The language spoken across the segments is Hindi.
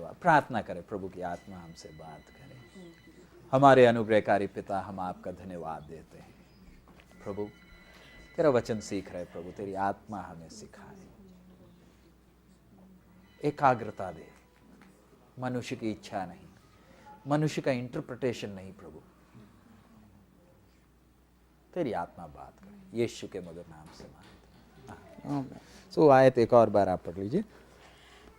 धन्यवाद। प्रार्थना करें, प्रभु की आत्मा हमसे बात करे। हमारे अनुग्रहकारी पिता, हम आपका धन्यवाद देते हैं प्रभु, तेरा वचन सीख रहे प्रभु, तेरी आत्मा हमें सिखाए, एकाग्रता दे, मनुष्य की इच्छा नहीं, मनुष्य का इंटरप्रिटेशन नहीं प्रभु, तेरी आत्मा बात करे, यीशु के मधुर नाम से मांगते। सो आयत एक और बार आप पढ़ लीजिए,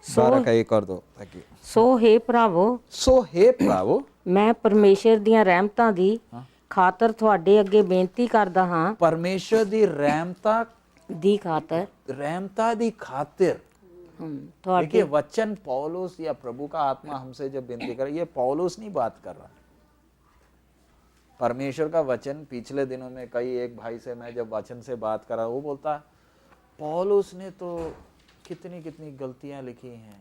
12 का एक और दो ताकि। सो हे भरावो, मैं परमेश्वर ਦੀਆਂ ਰਹਿਮਤਾਂ ਦੀ ਖਾਤਰ ਤੁਹਾਡੇ ਅੱਗੇ ਬੇਨਤੀ ਕਰਦਾ ਹਾਂ। परमेश्वर दी रहमता दी खातिर। देखिए वचन पौलुस या प्रभु का आत्मा हमसे जब विनती करे, ये पौलुस नहीं बात कर रहा, परमेश्वर का वचन। पिछले दिनों में कई एक भाई से मैं जब वचन से बात करा, वो बोलता पौलुस ने तो कितनी कितनी गलतियां लिखी हैं,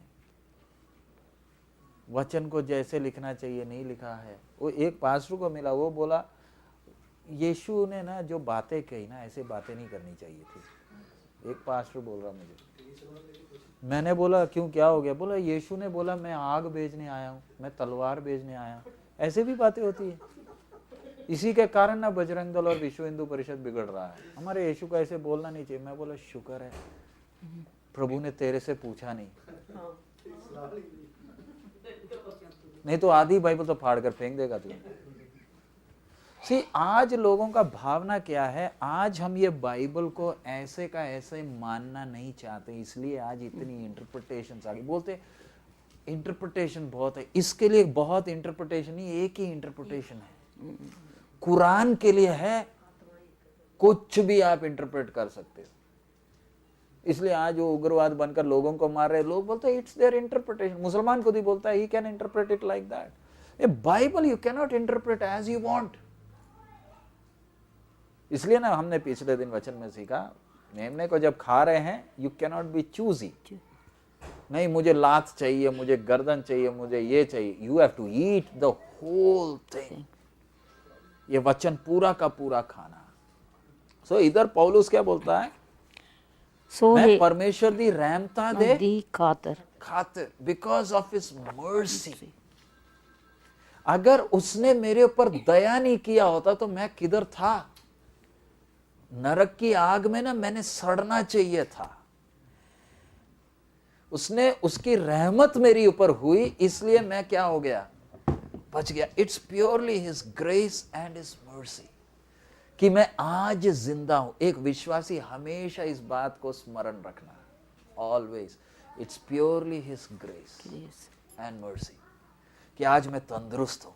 वचन को जैसे लिखना चाहिए नहीं लिखा है। वो एक पास्टर को मिला, वो बोला यीशु ने ना जो बातें कही ना, ऐसे बातें नहीं करनी चाहिए थी। एक पास्टर बोल रहा मुझे, मैंने बोला क्यों, क्या हो गया? बोला यीशु ने बोला मैं आग भेजने आया हूँ, मैं तलवार भेजने आया हूँ। ऐसे भी बातें होती है। इसी के कारण ना बजरंग दल और विश्व हिंदू परिषद बिगड़ रहा है। हमारे यीशु को ऐसे बोलना नहीं चाहिए। मैं बोला शुक्र है प्रभु ने तेरे से पूछा नहीं, नहीं तो आधी बाइबल तो फाड़ कर फेंक देगा तू। सी आज लोगों का भावना क्या है, आज हम ये बाइबल को ऐसे का ऐसे मानना नहीं चाहते, इसलिए आज इतनी इंटरप्रिटेशन आ गई। बोलते इंटरप्रिटेशन बहुत है, इसके लिए बहुत इंटरप्रिटेशन नहीं, एक ही इंटरप्रिटेशन है, कुरान के लिए है, कुछ भी आप इंटरप्रेट कर सकते हो। इसलिए आज वो उग्रवाद बनकर लोगों को मार रहे, लोग बोलते हैं इट्स देयर इंटरप्रिटेशन। मुसलमान खुद ही बोलता है he can interpret it like that. A Bible you can not interpret as you want. इसलिए ना हमने पिछले दिन वचन में सीखा, मेमने को जब खा रहे हैं you can not be choosy. नहीं मुझे लात चाहिए, मुझे गर्दन चाहिए, मुझे ये चाहिए, you have to eat the whole thing. ये वचन पूरा का पूरा खाना। सो इधर पौलुस क्या बोलता है, मैं परमेश्वर दी रहमता दे खातिर, बिकॉज ऑफ हिज मर्सी। अगर उसने मेरे ऊपर दया नहीं किया होता तो मैं किधर था? नरक की आग में ना मैंने सड़ना चाहिए था। उसने, उसकी रहमत मेरी ऊपर हुई, इसलिए मैं क्या हो गया, बच गया। It's purely his grace and his mercy कि मैं आज जिंदा हूं। एक विश्वासी हमेशा इस बात को स्मरण रखना, always it's purely his grace and mercy कि आज मैं तंदुरुस्त हूं।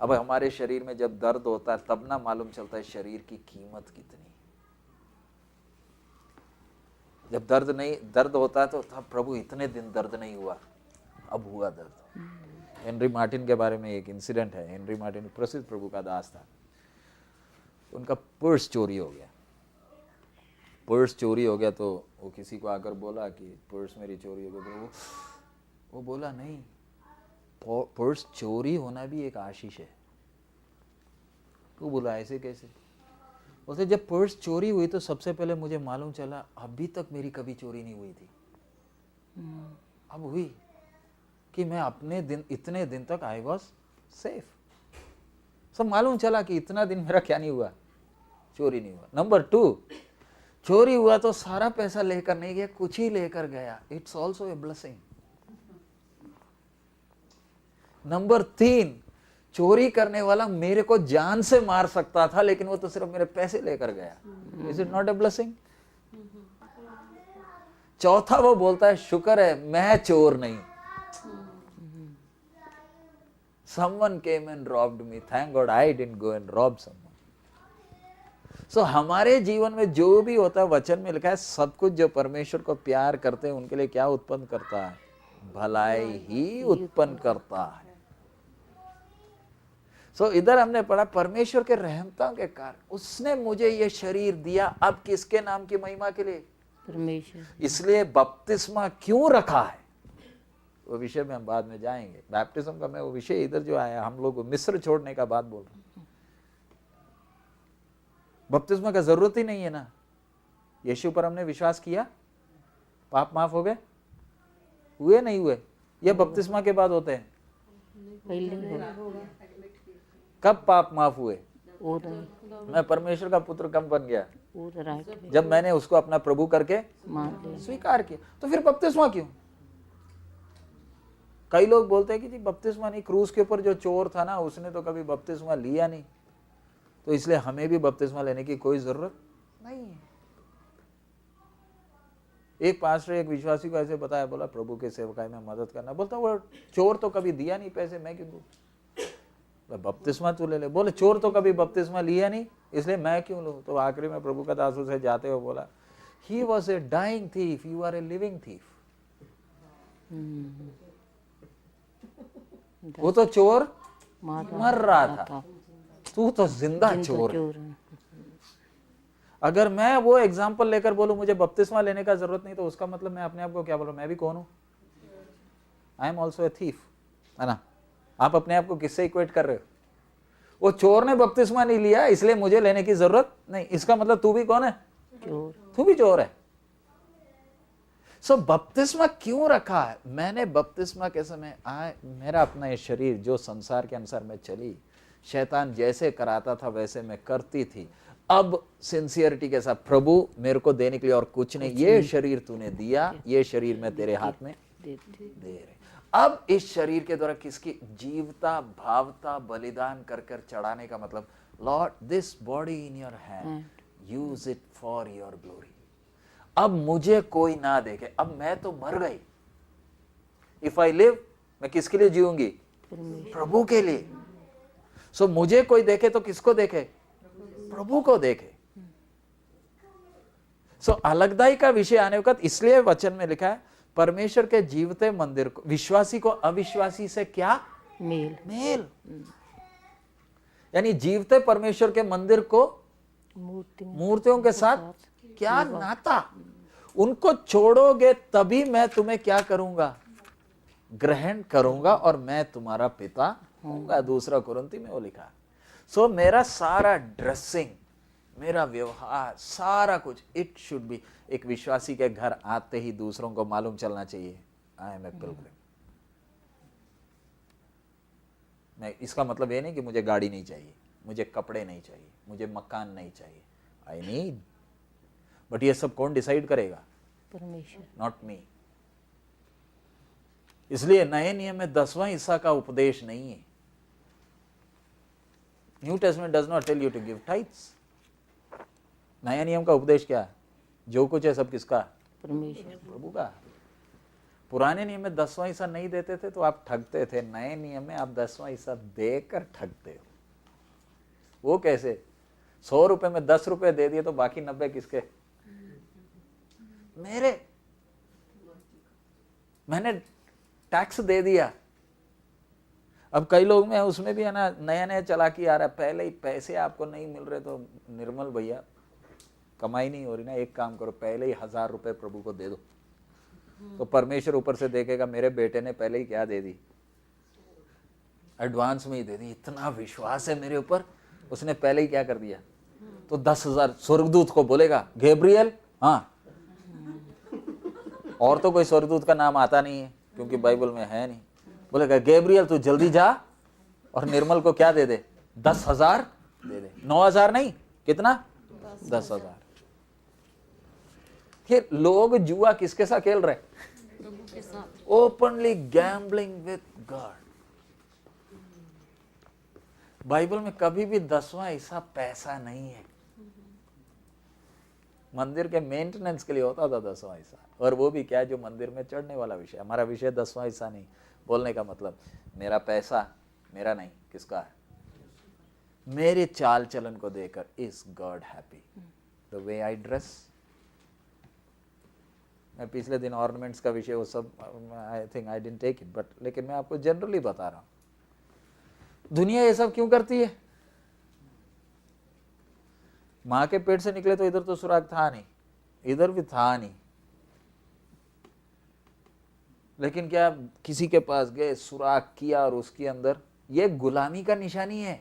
अब हमारे शरीर में जब दर्द होता है तब ना मालूम चलता है शरीर की कीमत कितनी। जब दर्द होता है तो तब प्रभु इतने दिन दर्द नहीं हुआ, अब हुआ दर्द। हेनरी मार्टिन के बारे में एक इंसिडेंट है। हेनरी मार्टिन प्रसिद्ध प्रभु का दास था, उनका पर्स चोरी हो गया। पर्स चोरी हो गया तो वो किसी को आकर बोला कि पर्स मेरी चोरी हो गई। वो बोला नहीं, पर्स चोरी होना भी एक आशीष है। तो बोला ऐसे कैसे? बोलते जब पर्स चोरी हुई तो सबसे पहले मुझे मालूम चला अभी तक मेरी कभी चोरी नहीं हुई थी, अब हुई कि मैं अपने दिन, इतने दिन तक आई वॉज सेफ। सब मालूम चला कि इतना दिन मेरा क्या नहीं हुआ, चोरी नहीं हुआ। नंबर 2, चोरी हुआ तो सारा पैसा लेकर नहीं गया, कुछ ही लेकर गया, it's also a blessing. Number 3, चोरी करने वाला मेरे को जान से मार सकता था, लेकिन वो तो सिर्फ मेरे पैसे लेकर गया। Is it not a blessing? चौथा वो बोलता है शुक्र है मैं चोर नहीं, someone came and robbed me, thank God I didn't go and rob someone. So हमारे जीवन में जो भी होता है, वचन में लिखा है सब कुछ जो परमेश्वर को प्यार करते हैं उनके लिए क्या उत्पन्न करता है? भलाई ही उत्पन्न करता है। सो इधर हमने पढ़ा परमेश्वर के रहमतों के कारण उसने मुझे ये शरीर दिया। अब किसके नाम की महिमा के लिए? परमेश्वर। इसलिए बपतिस्मा क्यों रखा है वो विषय में हम बाद में जाएंगे। बैप्टिज्म का मैं वो विषय इधर जो आया, हम लोग मिस्र छोड़ने का बात बोल रहे हैं। बपतिस्मा का जरूरत ही नहीं है ना, यीशु पर हमने विश्वास किया, पाप माफ हो गए, हुए नहीं हुए? ये बपतिस्मा के बाद होते हैं? पहले कब पाप माफ हुए? वो तो मैं परमेश्वर का पुत्र कब बन गया? वो तो राइट जब मैंने उसको अपना प्रभु करके मान लिया। स्वीकार किया। तो फिर बपतिस्मा क्यों? कई लोग बोलते हैं कि जी बपतिस्मा नहीं, क्रूस के ऊपर जो चोर था ना उसने तो कभी बपतिस्मा लिया नहीं, तो इसलिए हमें भी बपतिस्मा लेने की कोई जरूरत नहीं है। एक पास्टर एक विश्वासी को ऐसे बताया, बोला प्रभु के सेवकाई में मदद करना, बोलता वो चोर तो कभी दिया नहीं पैसे, मैं क्यों दूं? बपतिस्मा तू ले ले। बोले चोर तो कभी बपतिस्मा लिया नहीं, इसलिए मैं क्यों लूं? तो आखिरी में प्रभु का दास उसे जाते हुए बोला, he was a dying thief, you are a living thief. वो तो चोर मर रहा था, तू तो जिंदा चोर। अगर मैं वो एग्जाम्पल लेकर बोलूं मुझे बपतिस्मा लेने का जरूरत नहीं, तो उसका मतलब मैं अपने आप को क्या बोलूं? मैं भी कौन हूं? I am also a thief, है ना? आप अपने आप को किससे इक्वेट कर रहे हो? वो चोर ने बपतिस्मा नहीं लिया इसलिए मुझे लेने की जरूरत नहीं, इसका मतलब तू भी कौन है? चोर। तू भी चोर है। सो बपतिस्मा क्यों रखा है? मैंने बपतिस्मा के समय मेरा अपना ये शरीर जो संसार के अनुसार मैं चली, शैतान जैसे कराता था वैसे मैं करती थी। अब सिंसियरिटी के साथ प्रभु मेरे को देने के लिए और कुछ नहीं, ये शरीर तूने दिया, ये शरीर मैं तेरे हाथ में दे रहे। अब इस शरीर के द्वारा किसकी जीवता भावता बलिदान कर कर चढ़ाने का मतलब, Lord this body in your hand, use it for your glory. अब मुझे कोई ना देखे, अब मैं तो मर गई। इफ आई लिव, मैं किसके लिए जीऊंगी? प्रभु के लिए। सो मुझे कोई देखे तो किसको देखे? प्रभु को देखे। सो अलगदाई का विषय आने वक्त इसलिए वचन में लिखा है, परमेश्वर के जीवते मंदिर को, विश्वासी को अविश्वासी से क्या मेल। यानी जीवते परमेश्वर के मंदिर को मूर्तियों के साथ क्या नाता। उनको छोड़ोगे तभी मैं तुम्हें क्या करूंगा? ग्रहण करूंगा और मैं तुम्हारा पिता होऊंगा। 2 कुरिन्थी में वो लिखा। सो मेरा सारा ड्रेसिंग, मेरा व्यवहार, सारा कुछ इट शुड बी, एक विश्वासी के घर आते ही दूसरों को मालूम चलना चाहिए, आई एम ए पिलग्रिम। मैं इसका मतलब ये नहीं कि मुझे गाड़ी नहीं चाहिए, मुझे कपड़े नहीं चाहिए, मुझे मकान नहीं चाहिए, आई नीड, बट ये सब कौन डिसाइड करेगा? परमेश्वर, नॉट मी। इसलिए नए नियम में 10वां हिस्सा का उपदेश नहीं है। New Testament does not tell you to give tithes. नया नियम का उपदेश क्या है? जो कुछ है सब किसका? परमेश्वर, प्रभु का। पुराने नियम में 10वां हिस्सा नहीं देते थे तो आप ठगते थे, नए नियम में आप 10वां हिस्सा देकर ठगते हो। वो कैसे? 100 रुपए में 10 रुपए दे दिए तो बाकी 90 किसके? मेरे। मैंने टैक्स दे दिया। अब कई लोग में उसमें भी है ना, नया नया चालाकी आ रहा है, पहले ही पैसे आपको नहीं मिल रहे तो निर्मल भैया कमाई नहीं हो रही ना, एक काम करो, पहले ही 1000 रुपए प्रभु को दे दो, तो परमेश्वर ऊपर से देखेगा मेरे बेटे ने पहले ही क्या दे दी, एडवांस में ही दे दी। इतना विश्वास है मेरे ऊपर, उसने पहले ही क्या कर दिया। तो 10,000 स्वर्गदूत को बोलेगा गैब्रियल, हाँ, और तो कोई स्वर्गदूत का नाम आता नहीं है क्योंकि बाइबल में है नहीं, बोलेगा गैब्रियल तू जल्दी जा और निर्मल को क्या दे दे, 10,000 दे दे। 9,000 नहीं, कितना? 10,000। फिर लोग जुआ किसके साथ खेल रहे? प्रभु के साथ। Openly gambling with God. Bible में कभी भी 10वां हिस्सा पैसा नहीं है। मंदिर के मेंटेनेंस के लिए होता था 10वां हिस्सा, और वो भी क्या, जो मंदिर में चढ़ने वाला विषय। हमारा विषय 10वां हिस्सा नहीं। बोलने का मतलब मेरा पैसा मेरा नहीं, किसका है? मेरे चाल चलन को देखकर is God happy? The way I dress. मैं पिछले दिन ऑर्नामेंट्स का विषय वो सब I think I didn't take it, but लेकिन मैं आपको जनरली बता रहा हूं दुनिया ये सब क्यों करती है। मां के पेट से निकले तो इधर तो सुराग था नहीं, इधर भी था नहीं, लेकिन क्या किसी के पास गए, सुराग किया और उसके अंदर, ये गुलामी का निशानी है।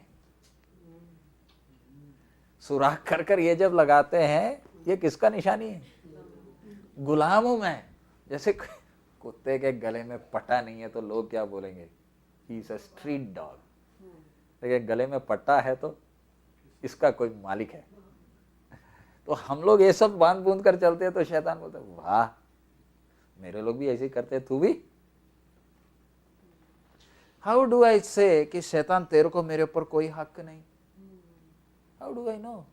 सुराग कर कर ये जब लगाते हैं, ये किसका निशानी है? गुलाम हूं मैं। जैसे कुत्ते के गले में पट्टा नहीं है तो लोग क्या बोलेंगे, he is a street dog. लेकिन गले में पट्टा है तो इसका कोई मालिक है। तो हम लोग ये सब बांध बूंद कर चलते हैं तो शैतान बोलता है वाह, मेरे लोग भी ऐसे ही करते हैं, तू भी। हाउ डू आई से कि शैतान तेरे को मेरे ऊपर कोई हक नहीं? How do I know?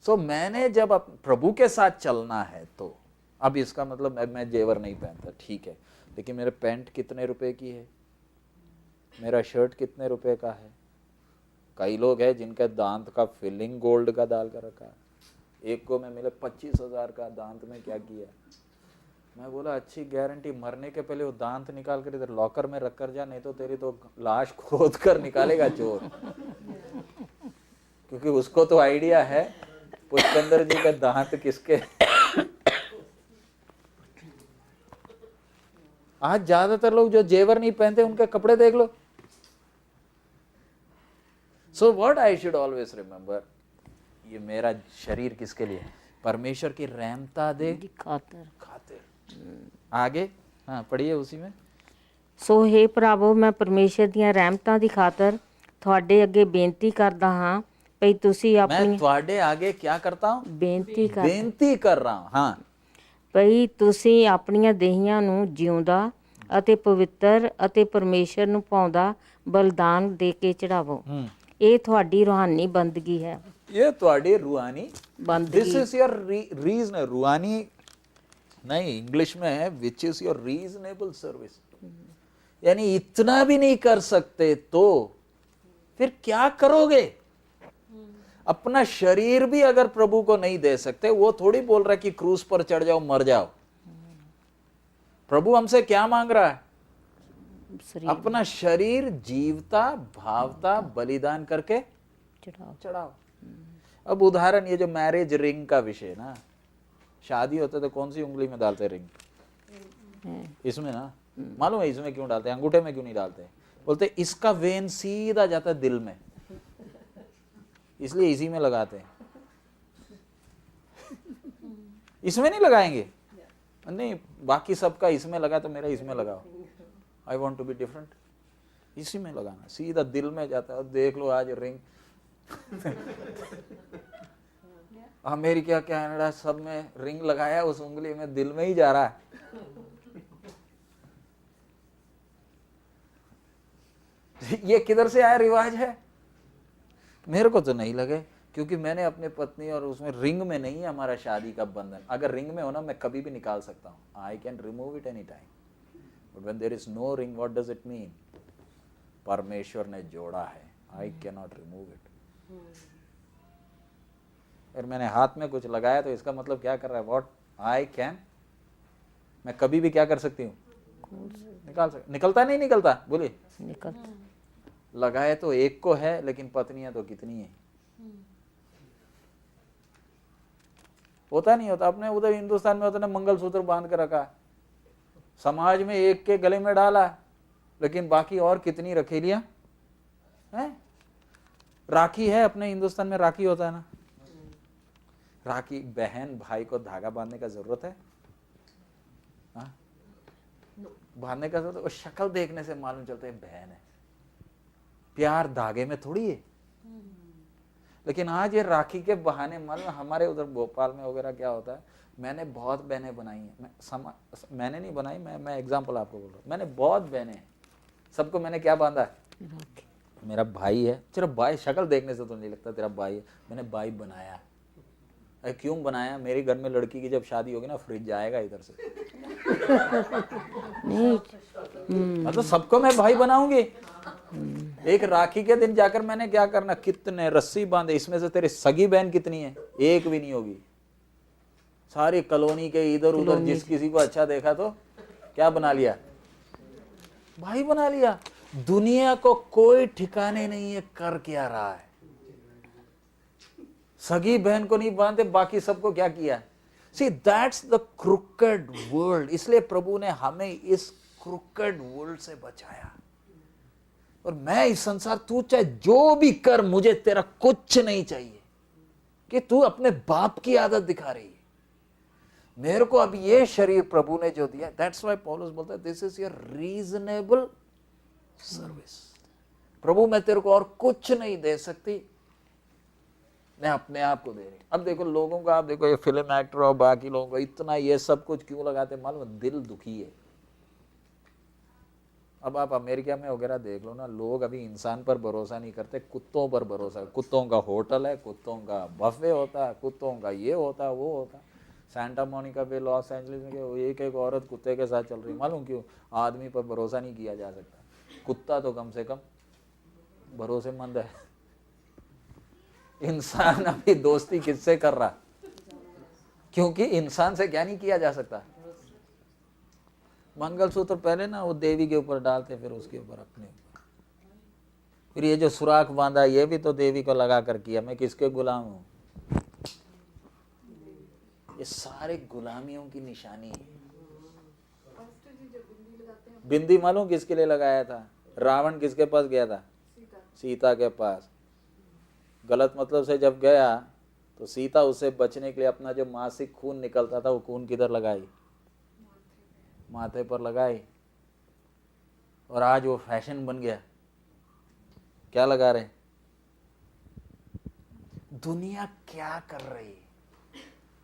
So मैंने जब प्रभु के साथ चलना है तो अब इसका मतलब मैं जेवर नहीं पहनता, ठीक है, लेकिन मेरे पैंट कितने रुपए की है, मेरा शर्ट कितने रुपए का है। कई लोग हैं जिनके दांत का फिलिंग गोल्ड का डाल कर रखा है। एक को मैं मिले 25,000 का, दांत में क्या किया। मैं बोला अच्छी गारंटी, मरने के पहले वो दांत निकाल कर इधर लॉकर में रख कर जा, नहीं तो तेरी तो लाश खोद कर निकालेगा चोर। क्योंकि उसको तो आइडिया है पुष्पेंद्र जी का दांत किसके। आज ज्यादातर लोग जो जेवर नहीं पहनते उनके कपड़े देख लो। So what I should always remember, ये मेरा शरीर किसके लिए? परमेश्वर की रहमता दे खातिर। आगे हाँ पढ़िए उसी में। ਸੋ हे ਭਰਾਵੋ, ਮੈਂ ਪਰਮੇਸ਼ਰ ਦੀਆਂ ਰਹਿਮਤਾਂ ਦੀ ਖਾਤਰ ਤੁਹਾਡੇ ਅੱਗੇ ਬੇਨਤੀ ਕਰਦਾ ਹਾਂ ਭਈ ਤੁਸੀਂ मैं ਆਪਣੀ ਤੁਹਾਡੇ आगे क्या करता हूँ? ਬੇਨਤੀ ਕਰ बेनती कर रहा हूँ। हाँ, ਭਈ ਤੁਸੀਂ ਆਪਣੀਆਂ ਦੇਹੀਆਂ ਨੂੰ ਜਿਉਂਦਾ ਅਤੇ ਪਵਿੱਤਰ ਅਤੇ ਪਰਮੇਸ਼ਰ ਨੂੰ ਭਾਉਂਦਾ ਬਲਿਦਾਨ ਦੇ ਕੇ ਚੜਾਵੋ। ਇਹ ਤੁਹਾਡੀ ਰੂਹਾਨੀ ਬੰਦਗੀ ਹੈ। ये ਤੁਹਾਡੀ रूहानी, ਬੰਦਗੀ दिस इज योर रीजन। रूहानी नहीं, इंग्लिश में है which is your reasonable service. यानी इतना भी नहीं कर सकते तो फिर क्या करोगे? अपना शरीर भी अगर प्रभु को नहीं दे सकते, वो थोड़ी बोल रहा है कि क्रूस पर चढ़ जाओ मर जाओ। प्रभु हमसे क्या मांग रहा है? ਸਰੀਰ अपना शरीर जीवता भावता बलिदान करके ਚੜਾਓ। चढ़ाओ। अब उदाहरण ये जो मैरिज रिंग का विषय ना, शादी होता तो कौन सी उंगली में डालते रिंग? इसमें ना, मालूम है इसमें क्यों डालते हैं, अंगूठे में क्यों नहीं डालते? बोलते इसका वेन सीधा जाता है दिल में, इसलिए इसी में लगाते हैं। इसमें नहीं लगाएंगे, नहीं बाकी सबका इसमें लगा तो मेरा इसमें लगाओ। I want to be different, इसी में लगाना, सीधा दिल में जाता है। देख लो आज रिंग अमेरिका कनाडा सब में रिंग लगाया, उस उंगली में दिल में ही जा रहा है। ये किधर से आया रिवाज है? मेरे को तो नहीं लगे, क्योंकि मैंने अपने पत्नी और उसमें रिंग में नहीं है हमारा शादी का बंधन। अगर रिंग में हो ना, मैं कभी भी निकाल सकता हूँ, I can remove it any time. But when there is no ring, what does it mean? परमेश्वर ने जोड़ा है, I can not remove it. और मैंने हाथ में कुछ लगाया तो इसका मतलब क्या कर रहा है? व्हाट आई कैन, मैं कभी भी क्या कर सकती हूँ? निकाल सकती। निकलता नहीं निकलता? बोलिए। निकल लगाए तो एक को है, लेकिन पत्नियां तो कितनी है? होता नहीं होता? अपने उधर हिंदुस्तान में होता ना, मंगलसूत्र बांध कर रखा, समाज में एक के गले में डाला, लेकिन बाकी और कितनी रखेलियां हैं? राखी है, अपने हिंदुस्तान में राखी होता है ना, राखी बहन भाई को धागा बांधने का जरूरत है? हाँ? बांधने का जरूरत? और शक्ल देखने से मालूम चलता है बहन है। प्यार धागे में थोड़ी है। लेकिन आज ये राखी के बहाने, मालूम हमारे उधर भोपाल में वगैरह क्या होता है, मैंने बहुत बहनें बनाई हैं। मैंने नहीं बनाई, मैं एग्जाम्पल आपको बोल रहा हूँ। मैंने बहुत बहनें हैं, सबको मैंने क्या बांधा है? मेरा भाई है, तेरा भाई शक्ल देखने से तो नहीं लगता तेरा भाई है, मैंने भाई बनाया। अरे क्यों बनाया? मेरे घर में लड़की की जब शादी होगी ना, फ्रिज जाएगा इधर से। मतलब सबको मैं भाई बनाऊंगी। एक राखी के दिन जाकर मैंने क्या करना, कितने रस्सी बांधे, इसमें से तेरी सगी बहन कितनी है? एक भी नहीं होगी। सारी कॉलोनी के इधर उधर जिस किसी को अच्छा देखा तो क्या बना लिया? भाई बना लिया। दुनिया को कोई ठिकाने नहीं है कर क्या रहा है। सगी बहन को नहीं बांधे, बाकी सबको क्या किया? See that's the crooked world. इसलिए प्रभु ने हमें इस क्रुकेड वर्ल्ड से बचाया। और मैं इस संसार, तू चाहे जो भी कर, मुझे तेरा कुछ नहीं चाहिए। कि तू अपने बाप की आदत दिखा रही है। मेरे को अब ये शरीर प्रभु ने जो दिया, दैट्स व्हाई पौलुस बोलता है this is your reasonable service. प्रभु मैं तेरे को और कुछ नहीं दे सकती, मैं अपने आप को दे रही। अब देखो लोगों का, आप देखो ये फिल्म एक्टर और बाकी लोगों को इतना ये सब कुछ क्यों लगाते, मालूम, दिल दुखी है। अब आप अमेरिका में वगैरह देख लो ना, लोग अभी इंसान पर भरोसा नहीं करते, कुत्तों पर भरोसा। कुत्तों का होटल है, कुत्तों का बफे होता है, कुत्तों का ये होता है वो होता है। सैंटा मोनिका पे लॉस एंजलिस में एक एक औरत कुत्ते के साथ चल रही, मालूम क्यों? आदमी पर भरोसा नहीं किया जा सकता, कुत्ता तो कम से कम भरोसेमंद है। इंसान अभी दोस्ती किससे कर रहा? क्योंकि इंसान से क्या नहीं किया जा सकता। मंगलसूत्र पहले ना वो देवी के ऊपर डालते, फिर उसके ऊपर अपने ऊपर, फिर ये जो सुराख बांधा ये भी तो देवी को लगा कर किया। मैं किसके गुलाम हूं? ये सारे गुलामियों की निशानी है। बिंदी मालूम किसके लिए लगाया था? रावण किसके पास गया था? सीता के पास। गलत मतलब से जब गया तो सीता उससे बचने के लिए अपना जो मासिक खून निकलता था वो खून किधर लगाई? माथे पर लगाई। और आज वो फैशन बन गया, क्या लगा रहे? दुनिया क्या कर रही है,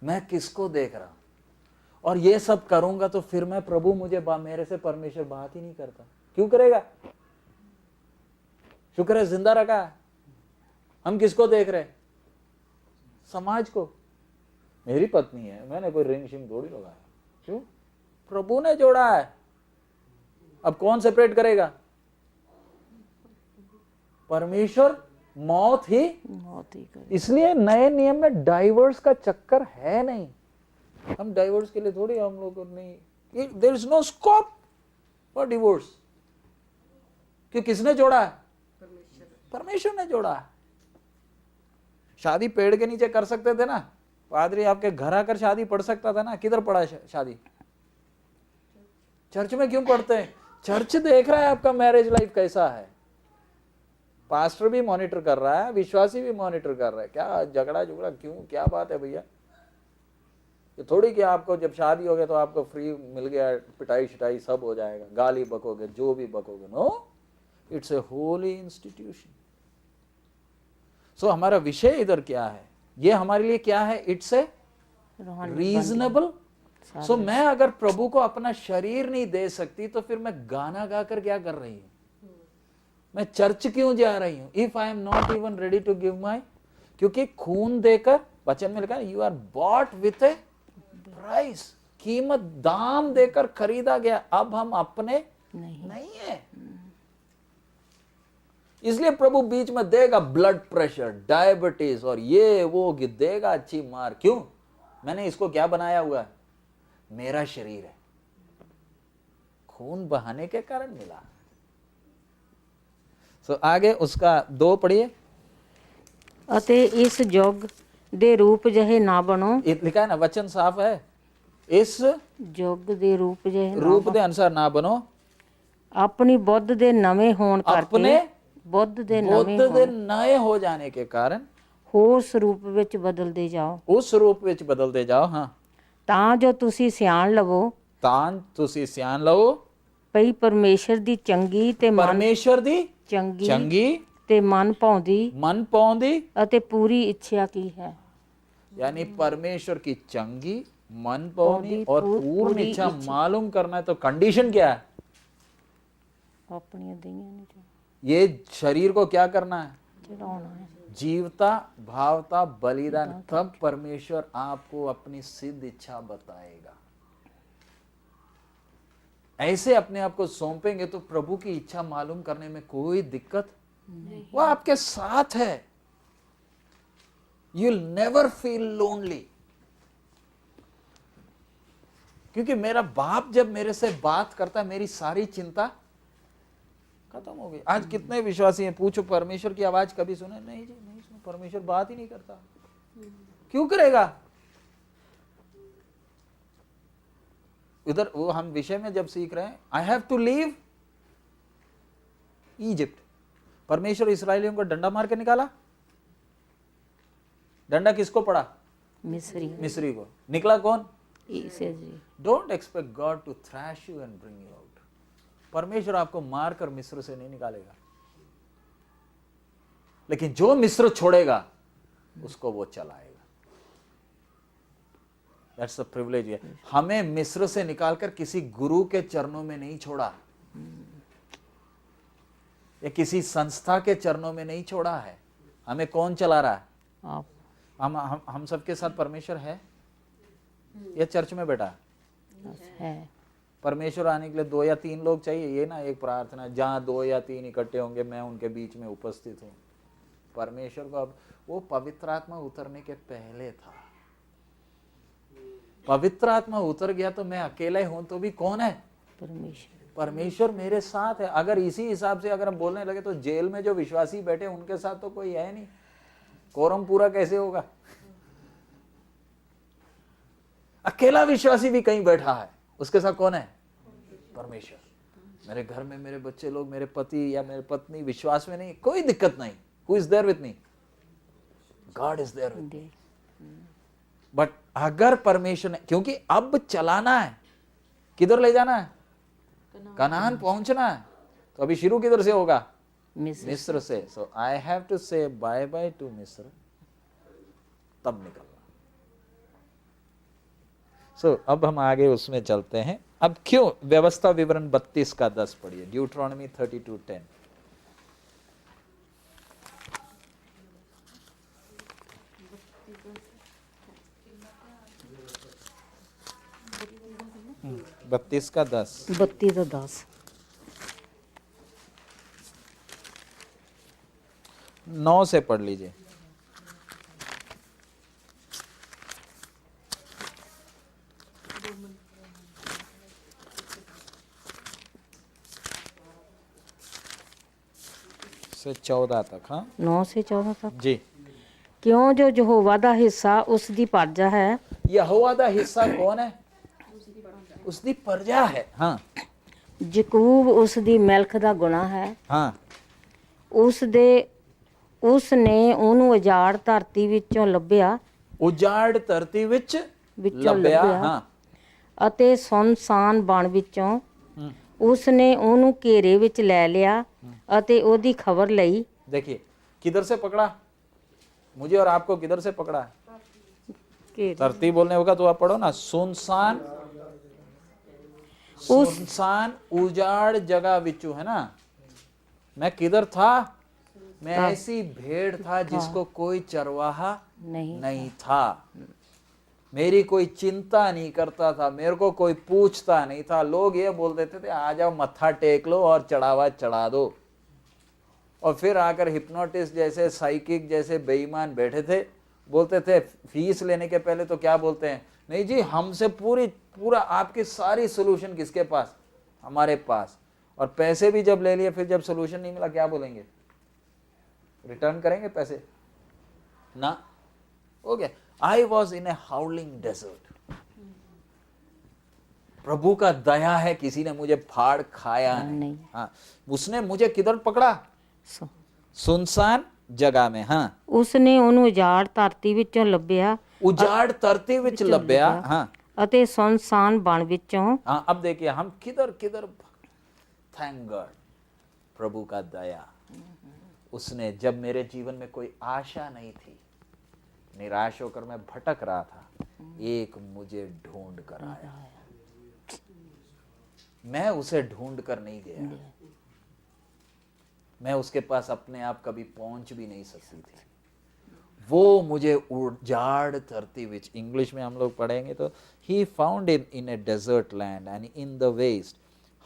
मैं किसको देख रहा हूं? और ये सब करूंगा तो फिर मैं प्रभु मुझे मेरे से परमेश्वर बात ही नहीं करता। क्यों करेगा? शुक्र है जिंदा रखा। हम किसको देख रहे? समाज को। मेरी पत्नी है, मैंने कोई रिंग शिंग थोड़ी लगाया। क्यों? प्रभु ने जोड़ा है। अब कौन सेपरेट करेगा? परमेश्वर मौत ही करे। इसलिए नए नियम में डाइवर्स का चक्कर है नहीं। हम डाइवर्स के लिए थोड़ी, हम लोग नहीं, there is no scope for divorce. क्यों? किसने जोड़ा है? परमेश्वर ने जोड़ा है। शादी पेड़ के नीचे कर सकते थे ना, पादरी आपके घर आकर शादी पढ़ सकता था ना। किधर पढ़ा शादी? चर्च में क्यों पढ़ते हैं? चर्च देख रहा है आपका मैरिज लाइफ कैसा है। पास्टर भी मॉनिटर कर रहा है, विश्वासी भी मॉनिटर कर रहा है। क्या झगड़ा झगड़ा क्यों? क्या बात है भैया? ये थोड़ी कि आपको जब शादी हो गया तो आपको फ्री मिल गया, पिटाई शिटाई सब हो जाएगा, गाली बकोगे जो भी बकोगे। No, it's a holy institution. So हमारा विषय इधर क्या है? ये हमारे लिए क्या है? It's a reasonable. सो मैं अगर प्रभु को अपना शरीर नहीं दे सकती तो फिर मैं गाना गाकर क्या कर रही हूं? मैं चर्च क्यों जा रही हूं? If I am not even ready to give my, क्योंकि खून देकर, वचन में लिखा है you are bought with a price, कीमत दाम देकर खरीदा गया। अब हम अपने नहीं है। इसलिए प्रभु बीच में देगा ब्लड प्रेशर, डायबिटीज और ये वो देगा अच्छी मार। क्यों? मैंने इसको क्या बनाया हुआ है? मेरा शरीर है, खून बहाने के कारण मिला। आगे उसका 2 पढ़िए। ਅਤੇ ਇਸ ਯੁੱਗ ਦੇ ਰੂਪ ਜਿਹੇ ਨਾ ਬਣੋ। लिखा है ना, वचन साफ है। इस ਯੁੱਗ ਦੇ ਰੂਪ ਜਿਹੇ रूप के अनुसार ना बनो, ਆਪਣੀ ਬੁੱਧ ਦੇ ਨਵੇਂ ਹੋਣ अपने ਕਰਕੇ ਬੁੱਧ ਦੇ नए हो जाने के कारण ਹੋਰ ਸਰੂਪ ਵਿੱਚ ਬਦਲਦੇ ਜਾਓ, उस रूप ਵਿੱਚ बदलते जाओ। हाँ, ਤਾਂ ਜੋ ਤੁਸੀਂ ਸਿਆਣ ਲਵੋ ਤਾਂ ਤੁਸੀਂ ਸਿਆਣ ਲਓ ਪਈ ਪਰਮੇਸ਼ਰ ਦੀ ਚੰਗੀ ਤੇ परमेश्वर दी ਚੰਗੀ चंगी ਤੇ ਮਨ ਭਾਉਂਦੀ मन पाउंदी, ਅਤੇ ਪੂਰੀ ਇੱਛਾ ਕੀ ਹੈ। यानी परमेश्वर की चंगी मन पाउनी और पूर्ण इच्छा मालूम करना है। तो कंडीशन क्या है? ਆਪਣੀਆਂ ਦਈਆਂ ਨੇ ये शरीर को क्या करना है? ਚੜਾਉਣਾ ਹੈ। जीवता, भावता, बलिदान। तब परमेश्वर आपको अपनी सिद्ध इच्छा बताएगा। ऐसे अपने आप को सौंपेंगे तो प्रभु की इच्छा मालूम करने में कोई दिक्कत नहीं, वो आपके साथ है। You'll never feel lonely। क्योंकि मेरा बाप जब मेरे से बात करता है मेरी सारी चिंता खत्म हो गई। आज कितने विश्वासी हैं, पूछो परमेश्वर की आवाज कभी सुने? नहीं जी, नहीं सुने। परमेश्वर बात ही नहीं करता। क्यों करेगा? उधर वो हम विषय में जब सीख रहे हैं, I have to leave Egypt. परमेश्वर इस्राएलियों को डंडा मार के निकाला। डंडा किसको पड़ा? मिस्री मिस्री को। निकला कौन? इसे जी don't expect God to thrash you and bring you out. परमेश्वर आपको मारकर मिस्र से नहीं निकालेगा, लेकिन जो मिस्र छोड़ेगा उसको वो चलाएगा। दैट्स द प्रिविलेज है। हमें मिस्र से निकालकर किसी गुरु के चरणों में नहीं छोड़ा, या किसी संस्था के चरणों में नहीं छोड़ा है। हमें कौन चला रहा है? आप हम सबके साथ परमेश्वर है। ये चर्च में बेटा है। परमेश्वर आने के लिए 2 या 3 लोग चाहिए, ये ना एक प्रार्थना जहां 2 या 3 इकट्ठे होंगे मैं उनके बीच में उपस्थित हूं। परमेश्वर को अब वो पवित्र आत्मा उतरने के पहले था। पवित्र आत्मा उतर गया तो मैं अकेला ही हूं तो भी कौन है? परमेश्वर मेरे साथ है। अगर इसी हिसाब से अगर हम बोलने लगे तो जेल में जो विश्वासी बैठे उनके साथ तो कोई है नहीं, कोरम पूरा कैसे होगा? अकेला विश्वासी भी कहीं बैठा है, उसके साथ कौन है? परमेश्वर। मेरे घर में मेरे बच्चे लोग, मेरे पति या मेरी पत्नी विश्वास में नहीं, कोई दिक्कत नहीं। Who is there with me? God is there with me. But अगर परमेश्वर ने, क्योंकि अब चलाना है, किधर ले जाना है? कनान पहुंचना है, तो अभी शुरू किधर से होगा? मिस्र से। सो आई हैव टू से बाय बाय टू मिस्र, तब निकलना। सो अब हम आगे उसमें चलते हैं। अब क्यों? व्यवस्था विवरण 32 का 10 पढ़िए, ड्यूट्रॉनमी 32:10। बत्तीस का 10 9 से पढ़ लीजिए। से 14 तक। हाँ 9 से 14 तक जी। क्यों जो यहोवा ਦਾ ਹਿੱਸਾ ਉਸ ਦੀ ਪਰਜਾ ਹੈ। यहोवा ਦਾ ਹਿੱਸਾ ਕੌਣ ਹੈ? ਉਸ ਦੀ ਪਰਜਾ ਹੈ। हाँ ਯਕੂਬ ਉਸ ਦੀ ਮਿਲਕ ਦਾ ਗੁਣਾ ਹੈ। हाँ ਉਸ ਨੇ ਉਹਨੂੰ ਉਜਾੜ ਧਰਤੀ ਵਿੱਚੋਂ ਲੱਭਿਆ। ਉਜਾੜ ਧਰਤੀ ਵਿੱਚ ਲੱਭਿਆ। हाँ ਅਤੇ ਸੁਨਸਾਨ ਬਣ ਵਿੱਚੋਂ ਉਸ ਨੇ ਉਹਨੂੰ ਘੇਰੇ ਵਿੱਚ ਲੈ ਲਿਆ ਅਤੇ ਉਹਦੀ ਖਬਰ ਲਈ। देखिए किधर से पकड़ा मुझे और आपको? किधर से पकड़ा है? धरती बोलने होगा तो आप पढ़ो ना। सुनसान उजाड़ जगह विचू है ना। मैं किधर था? मैं ऐसी भेड़ था जिसको कोई चरवाहा नहीं था। मेरी कोई चिंता नहीं करता था, मेरे को कोई पूछता नहीं था। लोग ये बोल देते थे आ जाओ मत्था टेक लो और चढ़ावा चढ़ा दो, और फिर आकर हिप्नोटिस्ट जैसे, साइकिक जैसे बेईमान बैठे थे, बोलते थे फीस लेने के पहले तो क्या बोलते हैं? नहीं जी, हमसे पूरा आपकी सारी सोल्यूशन किसके पास? हमारे पास। और पैसे भी जब ले लिए, फिर जब सोल्यूशन नहीं मिला क्या बोलेंगे? रिटर्न करेंगे पैसे ना? हो गया। I was in A हाउलिंग desert. प्रभु का दया है, किसी ने मुझे फाड़ खाया नहीं। हाँ, उसने मुझे किधर पकड़ा? सुनसान जगह में। हाँ ਉਸਨੇ ਉਹਨੂੰ ਉਜਾੜ ਧਰਤੀ ਵਿੱਚੋਂ ਲੱਭਿਆ। उजाड़ धरती विच लभ्या। हाँ ਅਤੇ ਸੁਨਸਾਨ ਬਣ ਵਿੱਚੋਂ। हाँ अब देखिए हम किधर किधर। थैंक गॉड, प्रभु का दया। उसने जब मेरे जीवन में कोई आशा नहीं थी, निराश होकर मैं भटक रहा था, एक मुझे ढूंढ कर आया। मैं उसे ढूंढ कर नहीं गया, मैं उसके पास अपने आप कभी पहुंच भी नहीं सकती थी। वो मुझे उजाड़ धरती विच, इंग्लिश में हम लोग पढ़ेंगे तो he found him in a desert land and in the waste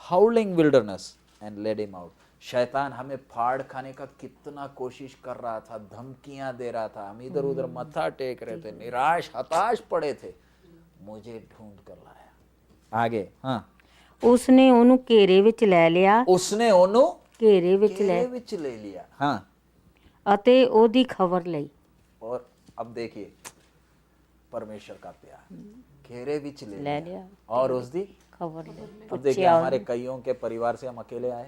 howling wilderness and led him out. शैतान हमें फाड़ खाने का कितना कोशिश कर रहा था, धमकियां दे रहा था, हम इधर उधर मत्था टेक रहे थे, निराश हताश पड़े थे, मुझे ढूंढ कर लाया। आगे। हाँ उसने ਉਹਨੂੰ ਘੇਰੇ ਵਿੱਚ ਲੈ ਲਿਆ। उसने ਉਹਨੂੰ ਘੇਰੇ ਵਿੱਚ ले लिया। हाँ ਅਤੇ ਉਹਦੀ ਖਬਰ ਲਈ। और अब देखिए परमेश्वर का प्यार, घेरे विच ले लिया और उसकी खबर ले। अब देखिए हमारे कईयों के परिवार से हम अकेले आए,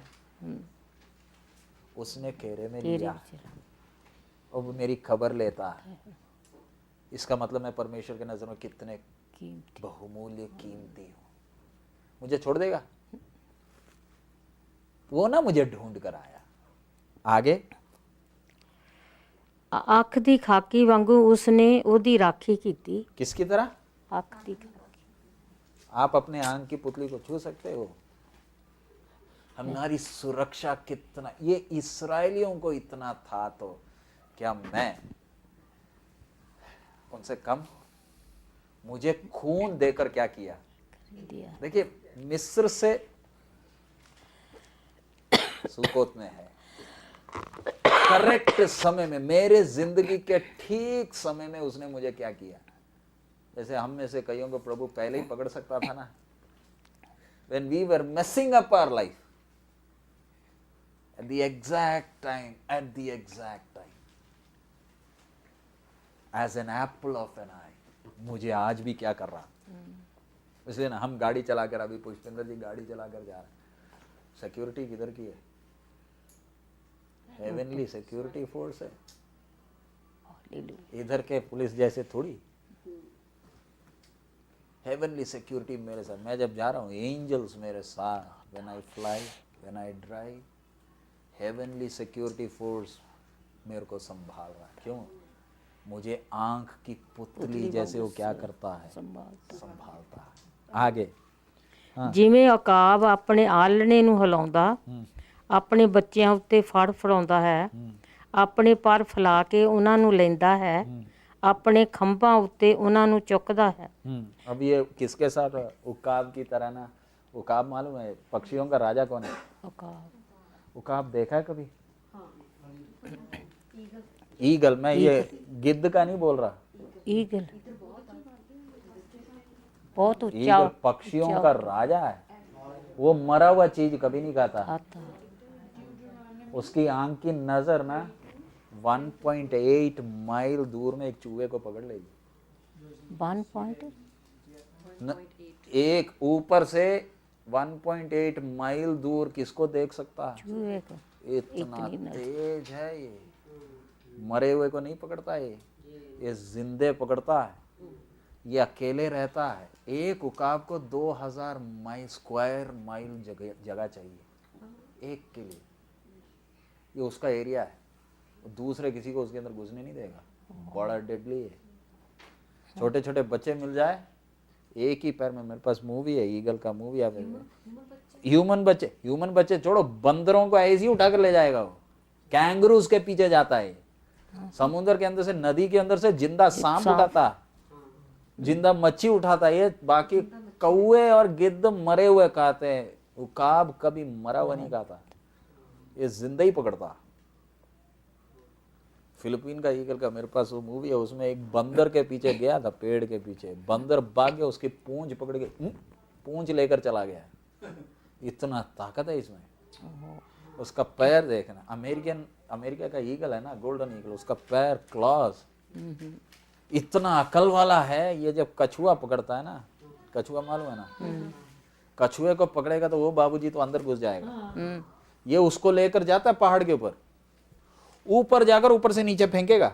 उसने घेरे में लिया और वो मेरी खबर लेता है। इसका मतलब मैं परमेश्वर के नजर में कितने कीमती बहुमूल्य कीमती हूं, मुझे छोड़ देगा? वो ना मुझे ढूंढ कर आया। आगे, ਅੱਖ ਦੀ ਖਾਕੀ ਵਾਂਗੂ ਉਸਨੇ ਉਹਦੀ ਰਾਖੀ ਕੀਤੀ। किसकी तरह? ਅੱਖ ਦੀ ਖਾਕੀ। आप अपने आंख की पुतली को छू सकते हो? हमारी सुरक्षा कितना, ये इस्राएलियों को इतना था तो क्या मैं उनसे कम? मुझे खून देकर क्या किया? दिया। देखिए, मिस्र से सुकोत में है, करेक्ट समय में, मेरे जिंदगी के ठीक समय में उसने मुझे क्या किया? जैसे हम में से कईयों को प्रभु पहले ही पकड़ सकता था ना, when we were messing up our life, at the exact time, as an apple of an eye, मुझे आज भी क्या कर रहा? इसलिए ना हम गाड़ी चलाकर, अभी पुष्पिंदर जी गाड़ी चलाकर जा रहे हैं, सिक्योरिटी किधर की है? हेवनली सिक्योरिटी फोर्स है, इधर के पुलिस जैसे थोड़ी। हेवनली सिक्योरिटी मेरे साथ, मैं जब जा रहा हूँ एंजल्स मेरे साथ, when I fly, when I drive, heavenly security force मेरे को संभाल रहा है। क्यों? मुझे आंख की पुतली जैसे वो क्या करता है? संभालता है। आगे, ਜਿਵੇਂ ਅਕਾਬ ਆਪਣੇ ਆਲਣੇ ਨੂੰ ਹਿਲਾਉਂਦਾ, ਆਪਣੇ ਬੱਚਿਆਂ ਉੱਤੇ ਫੜ ਫੜਾਉਂਦਾ ਹੈ, ਆਪਣੇ ਪਰ ਫੈਲਾ ਕੇ ਉਹਨਾਂ ਨੂੰ ਲੈਂਦਾ ਹੈ, ਆਪਣੇ ਖੰਭਾਂ ਉੱਤੇ ਉਹਨਾਂ ਨੂੰ ਚੁੱਕਦਾ है। अब ये किसके साथ? उकाब की तरह ना। उकाब मालूम है पक्षियों का राजा कौन है? उकाब देखा है कभी? ईगल। मैं ये गिद्ध का नहीं बोल रहा, ईगल बहुत ऊंचा, ईगल पक्षियों का राजा है। वो मरा हुआ चीज कभी नहीं खाता। उसकी आंख की नजर ना 1.8 माइल दूर में एक चूहे को पकड़ लेगी। 1.8 एक ऊपर से 1.8 माइल दूर किसको देख सकता है? चूहे को। इतना तेज है ये। मरे हुए को नहीं पकड़ता ये जिंदे पकड़ता है। ये अकेले रहता है। एक उकाब को 2000 स्क्वायर माइल जगह चाहिए एक के लिए। ये उसका एरिया है, दूसरे किसी को उसके अंदर घुसने नहीं देगा। बड़ा डेडली है। छोटे छोटे बच्चे मिल जाए एक ही पैर में, मेरे पास मूवी है ईगल का मूवी है। ह्यूमन बच्चे छोड़ो, बंदरों को ऐसे ही उठा कर ले जाएगा वो। कैंगरू उसके पीछे जाता है। समुद्र के अंदर से, नदी के अंदर से जिंदा सांप उठाता, जिंदा मच्छी उठाता है। ये बाकी कौवे और गिद्ध मरे हुए खाते हैं, उकाब कभी मरा हुआ नहीं खाता। ये जिंदा ही पकड़ता। फिलीपीन का ईगल का मेरे पास वो मूवी है, उसमें एक बंदर के पीछे गया था, पेड़ के पीछे। बंदर भाग गया, उसकी पूंछ पकड़ के पूंछ लेकर चला गया। इतना ताकत है इसमें। उसका पैर देखना, अमेरिका का ईगल है ना, गोल्डन ईगल, उसका पैर क्लॉज इतना अकल वाला है। ये जब कछुआ पकड़ता है ना, कछुआ मालूम है ना, कछुए को पकड़ेगा तो वो बाबूजी तो अंदर घुस जाएगा। ये उसको लेकर जाता है पहाड़ के ऊपर जाकर ऊपर से नीचे फेंकेगा।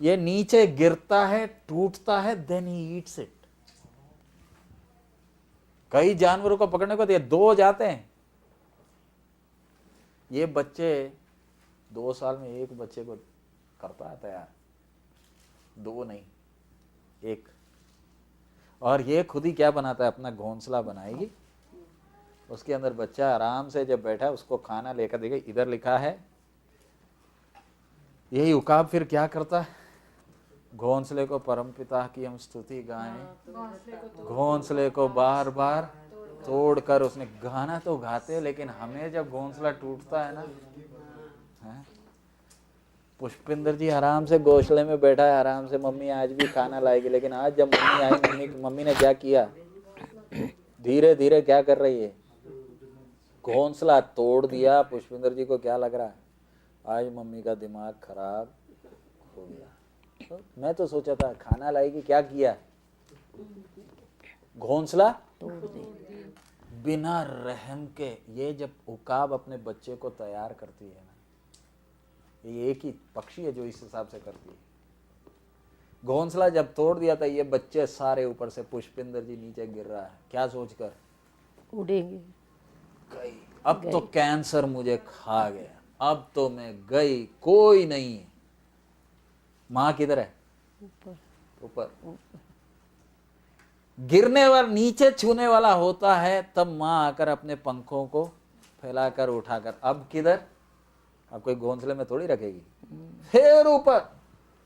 ये नीचे गिरता है, टूटता है, देन ही ईट्स इट। कई जानवरों को पकड़ने को तो ये 2 जाते हैं। ये बच्चे 2 साल में एक बच्चे को करता है तैयार, 2 नहीं, 1। और ये खुद ही क्या बनाता है, अपना घोंसला बनाएगी, उसके अंदर बच्चा आराम से जब बैठा है उसको खाना लेकर देगा। इधर लिखा है, यही उकाब फिर क्या करता है, घोंसले को परमपिता की हम स्तुति गाएं, घोंसले को बार बार तोड़कर उसने गाना तो गाते, लेकिन हमें जब घोंसला टूटता है ना, पुष्पिंदर जी आराम से घोंसले में बैठा है, आराम से मम्मी आज भी खाना लाएगी। लेकिन आज जब मम्मी आई, मम्मी ने क्या किया, धीरे धीरे क्या कर रही है, घोंसला तोड़ दिया। पुष्पिंदर जी को क्या लग रहा है, आज मम्मी का दिमाग खराब हो गया। तो मैं तो सोचा था खाना लाएगी, क्या किया, घोंसला तोड़ दिया बिना रहम के। ये जब उकाब अपने बच्चे को तैयार करती है ना, ये एक ही पक्षी है जो इस हिसाब से करती है। घोंसला जब तोड़ दिया था, ये बच्चे सारे ऊपर से, पुष्पिंदर जी नीचे गिर रहा है, क्या सोचकर? उड़ेंगे। गई, अब तो कैंसर मुझे खा गया, अब तो मैं गई, कोई नहीं है। माँ किधर है? ऊपर। गिरने वाला, नीचे छूने वाला होता है, तब माँ आकर अपने पंखों को फैलाकर उठाकर, अब किधर? अब कोई घोंसले में थोड़ी रखेगी, फिर ऊपर,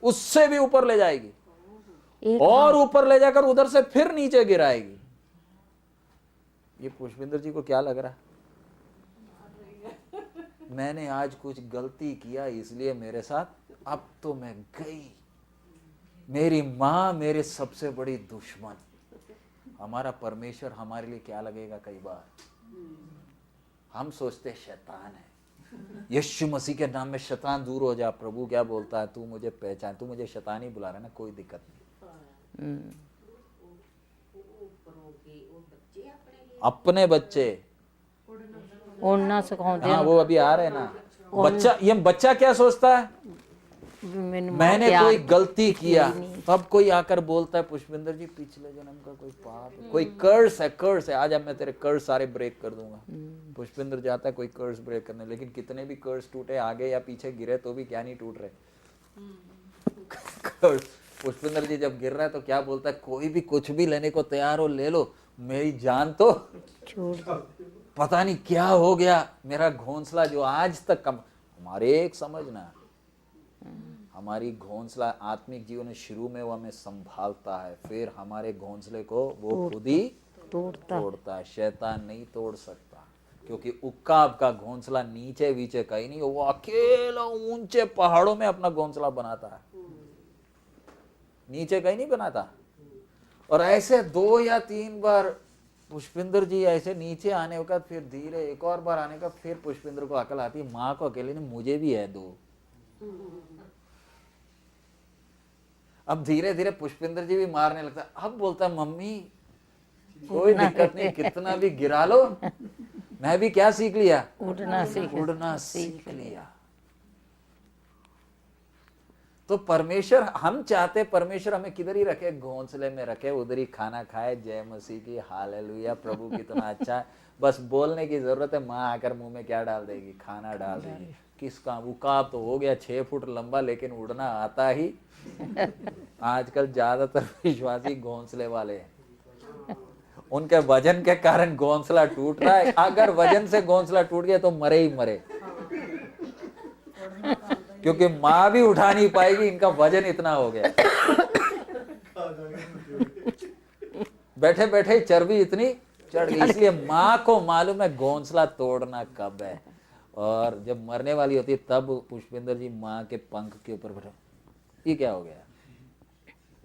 उससे भी ऊपर ले जाएगी और ऊपर ले जाकर उधर से फिर नीचे गिराएगी। ये पुष्पिंदर जी को क्या लग रहा है? मैंने आज कुछ गलती किया इसलिए मेरे साथ, अब तो मैं गई। मेरी माँ मेरे सबसे बड़ी दुश्मन। हमारा परमेश्वर हमारे लिए क्या लगेगा? कई बार हम सोचते शैतान है, यीशु मसीह के नाम में शैतान दूर हो जा। प्रभु क्या बोलता है? तू मुझे पहचान, तू मुझे शैतान ही बुला रहा है ना, कोई दिक्कत नहीं। अपने बच्चे उड़ना सिखाते हाँ, वो अभी आ रहे हैं ना। बच्चा, ये बच्चा क्या सोचता है? मैंने कोई गलती किया, तब कोई आकर बोलता है पुष्पिंदर जी पिछले जन्म का कोई पाप है, कोई कर्स है, कर्स है, आज अब मैं तेरे कर्स सारे ब्रेक कर दूंगा। पुष्पिंदर जाता है कोई कर्स ब्रेक करने, लेकिन कितने भी कर्स टूटे, आगे या पीछे गिरे तो भी क्या नहीं टूट रहे कर्स। पुष्पिंदर जी जब गिर रहा है तो क्या बोलता है? कोई भी कुछ भी लेने को तैयार हो ले लो, मेरी जान तो छोड़। पता नहीं क्या हो गया, मेरा घोंसला जो आज तक कम। हमारे एक समझना, हमारी घोंसला आत्मिक जीवन में शुरू में वो हमें संभालता है, फिर हमारे घोंसले को वो खुद ही तोड़ता है। शैतान नहीं तोड़ सकता, क्योंकि उक्काब का घोंसला नीचे वीचे कहीं नहीं, वो अकेला ऊंचे पहाड़ों में अपना घोंसला बनाता है, नीचे कहीं नहीं बनाता। और ऐसे 2 या 3 बार पुष्पिंदर जी ऐसे नीचे आने का, फिर धीरे एक और बार आने का, फिर पुष्पिंदर को अकल आती, माँ को अकेले ने, मुझे भी है 2। अब धीरे धीरे पुष्पिंदर जी भी मारने लगता है। अब बोलता है मम्मी कोई दिक्कत नहीं, कितना भी गिरा लो, मैं भी क्या सीख लिया? उड़ना सीख लिया। तो परमेश्वर, हम चाहते परमेश्वर हमें किधर ही रखे? घोंसले में रखे, उधर ही खाना खाए। जय मसीह की, हालेलुया, प्रभु कितना अच्छा है। बस बोलने की जरूरत है, माँ आकर मुंह में क्या डाल देगी? खाना डाल देगी। किसका उकाब तो हो गया 6 फुट लंबा, लेकिन उड़ना आता ही आजकल ज्यादातर विश्वासी घोंसले वाले हैं, उनके वजन के कारण घोंसला टूट रहा है। अगर वजन से घोंसला टूट गया तो मरे ही मरे, क्योंकि माँ भी उठा नहीं पाएगी, इनका वजन इतना हो गया। बैठे बैठे चर्बी इतनी चढ़ गई, इसलिए माँ को मालूम है घोंसला तोड़ना कब है। और जब मरने वाली होती है तब पुष्पिंदर जी माँ के पंख के ऊपर बैठे। ये क्या हो गया?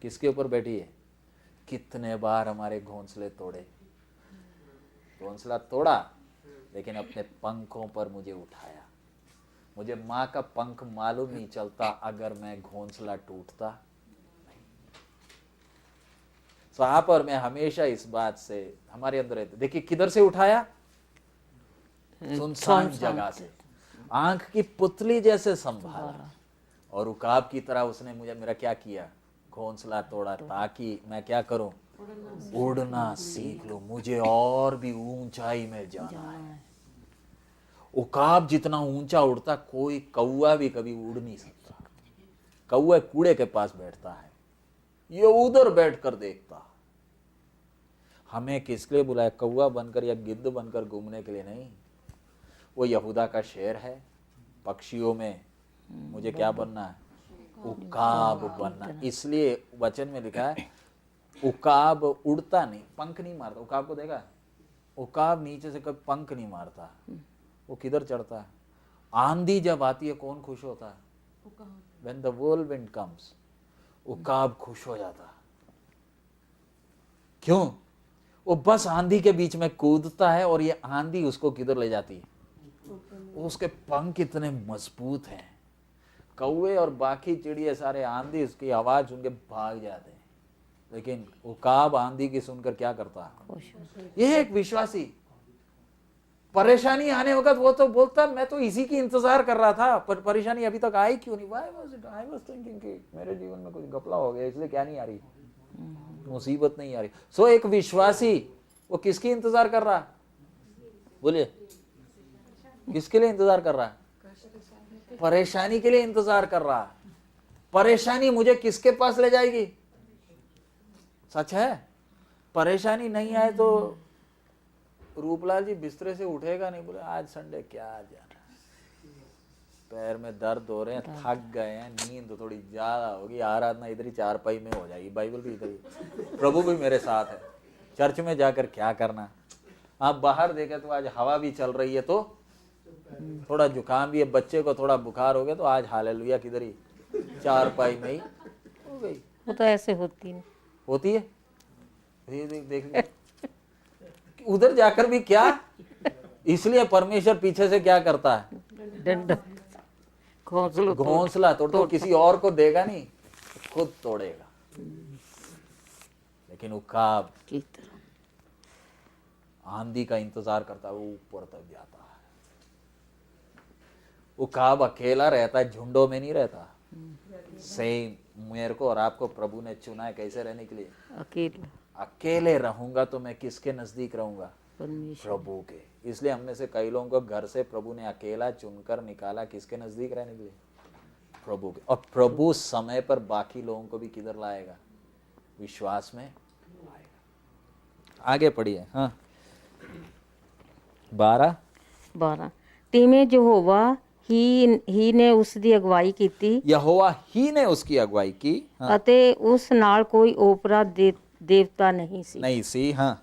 किसके ऊपर बैठी है? कितने बार हमारे घोंसले तोड़े, घोंसला तोड़ा, लेकिन अपने पंखों पर मुझे उठाया। मुझे माँ का पंख मालूम नहीं चलता अगर मैं घोंसला टूटता नहीं। तो आप और मैं हमेशा इस बात से हमारे अंदर रहते। देखिए किधर से उठाया? सुनसान जगह से, आंख की पुतली जैसे संभाला, और उकाब की तरह उसने मुझे मेरा क्या किया? घोंसला तोड़ा, ताकि मैं क्या करूं? उड़ना सीख लूं। मुझे और भी ऊंचाई में जाना है। उकाब जितना ऊंचा उड़ता, कोई कौवा भी कभी उड़ नहीं सकता। कौवा कूड़े के पास बैठता है, ये उधर बैठकर देखता। हमें किसके लिए बुलाया? कौवा बनकर या गिद्ध बनकर घूमने के लिए नहीं। वो यहूदा का शेर है। पक्षियों में मुझे क्या बनना है? उकाब बनना। इसलिए वचन में लिखा है उकाब उड़ता नहीं, पंख नहीं मारता। उकाब को देखा? उकाब नीचे से कभी पंख नहीं मारता, वो किधर चढ़ता है? आंधी जब आती है कौन खुश होता है? When the whirlwind comes, उकाब खुश हो जाता है। क्यों? वो बस आंधी के बीच में कूदता है और ये आंधी उसको किधर ले जाती है? उसके पंख इतने मजबूत हैं। कौवे और बाकी चिड़िया सारे आंधी उसकी आवाज सुन के भाग जाते हैं, लेकिन उकाब आंधी की सुनकर क्या करता है? ये एक विश्वासी परेशानी आने वक्त वो तो बोलता मैं तो इसी की इंतजार कर रहा था, पर परेशानी अभी तक आई क्यों नहीं? आई वाज थिंकिंग कि मेरे जीवन में कुछ घपला हो गया इसलिए क्या नहीं आ रही, मुसीबत नहीं आ रही। सो एक विश्वासी वो किसकी इंतजार कर रहा? बोलिए, किसके लिए इंतजार कर रहा है? परेशानी के लिए इंतजार कर रहा है। परेशानी मुझे किसके पास ले जाएगी? सच है, परेशानी नहीं आए तो रूपलाल जी बिस्तरे से उठेगा नहीं, बोले आज संडे क्या जाना, पैर में दर्द हो रहे हैं, थक गए हैं, नींद थोड़ी ज्यादा होगी, आराधना इधर ही चारपाई में हो जाएगी, बाइबल भी इधर ही, प्रभु भी मेरे साथ है, चर्च में जाकर क्या करना। आप बाहर देखे तो आज हवा भी चल रही है, तो थोड़ा जुकाम भी है, बच्चे को थोड़ा बुखार हो गया तो आज हालेलुया किधर ही चारपाई में ही हो गई। वो तो ऐसे होती है, होती है, देख उधर जाकर भी क्या, इसलिए परमेश्वर पीछे से क्या करता है? डंडा घोंसला तो किसी और को देगा नहीं, खुद तोड़ेगा। लेकिन उकाब की तरह आंधी का इंतजार करता है, वो ऊपर तक जाता है। उकाब अकेला रहता है, झुंडों में नहीं रहता। सेम मेरे को और आपको प्रभु ने चुना है कैसे रहने के लिए? अकेला। अकेले रहूंगा तो मैं किसके नजदीक रहूंगा? परमेश्वर। प्रभु के। इसलिए हम में से कई लोगों को घर से प्रभु ने अकेला चुनकर निकाला, किसके नजदीक रहने के लिए? प्रभु के। और प्रभु समय पर बाकी लोगों को भी किधर लाएगा? विश्वास में लाएगा। आगे पढ़िए। हाँ 12 तिमें यहोवा ही ने ਉਸ ਦੀ ਅਗਵਾਈ ਕੀਤੀ यहोवा ही ने उसकी अगुवाई की। हाँ। ਅਤੇ ਉਸ ਨਾਲ ਕੋਈ ਓਪਰਾ ਦੇਵਤਾ ਨਹੀਂ ਸੀ। नहीं सी। हाँ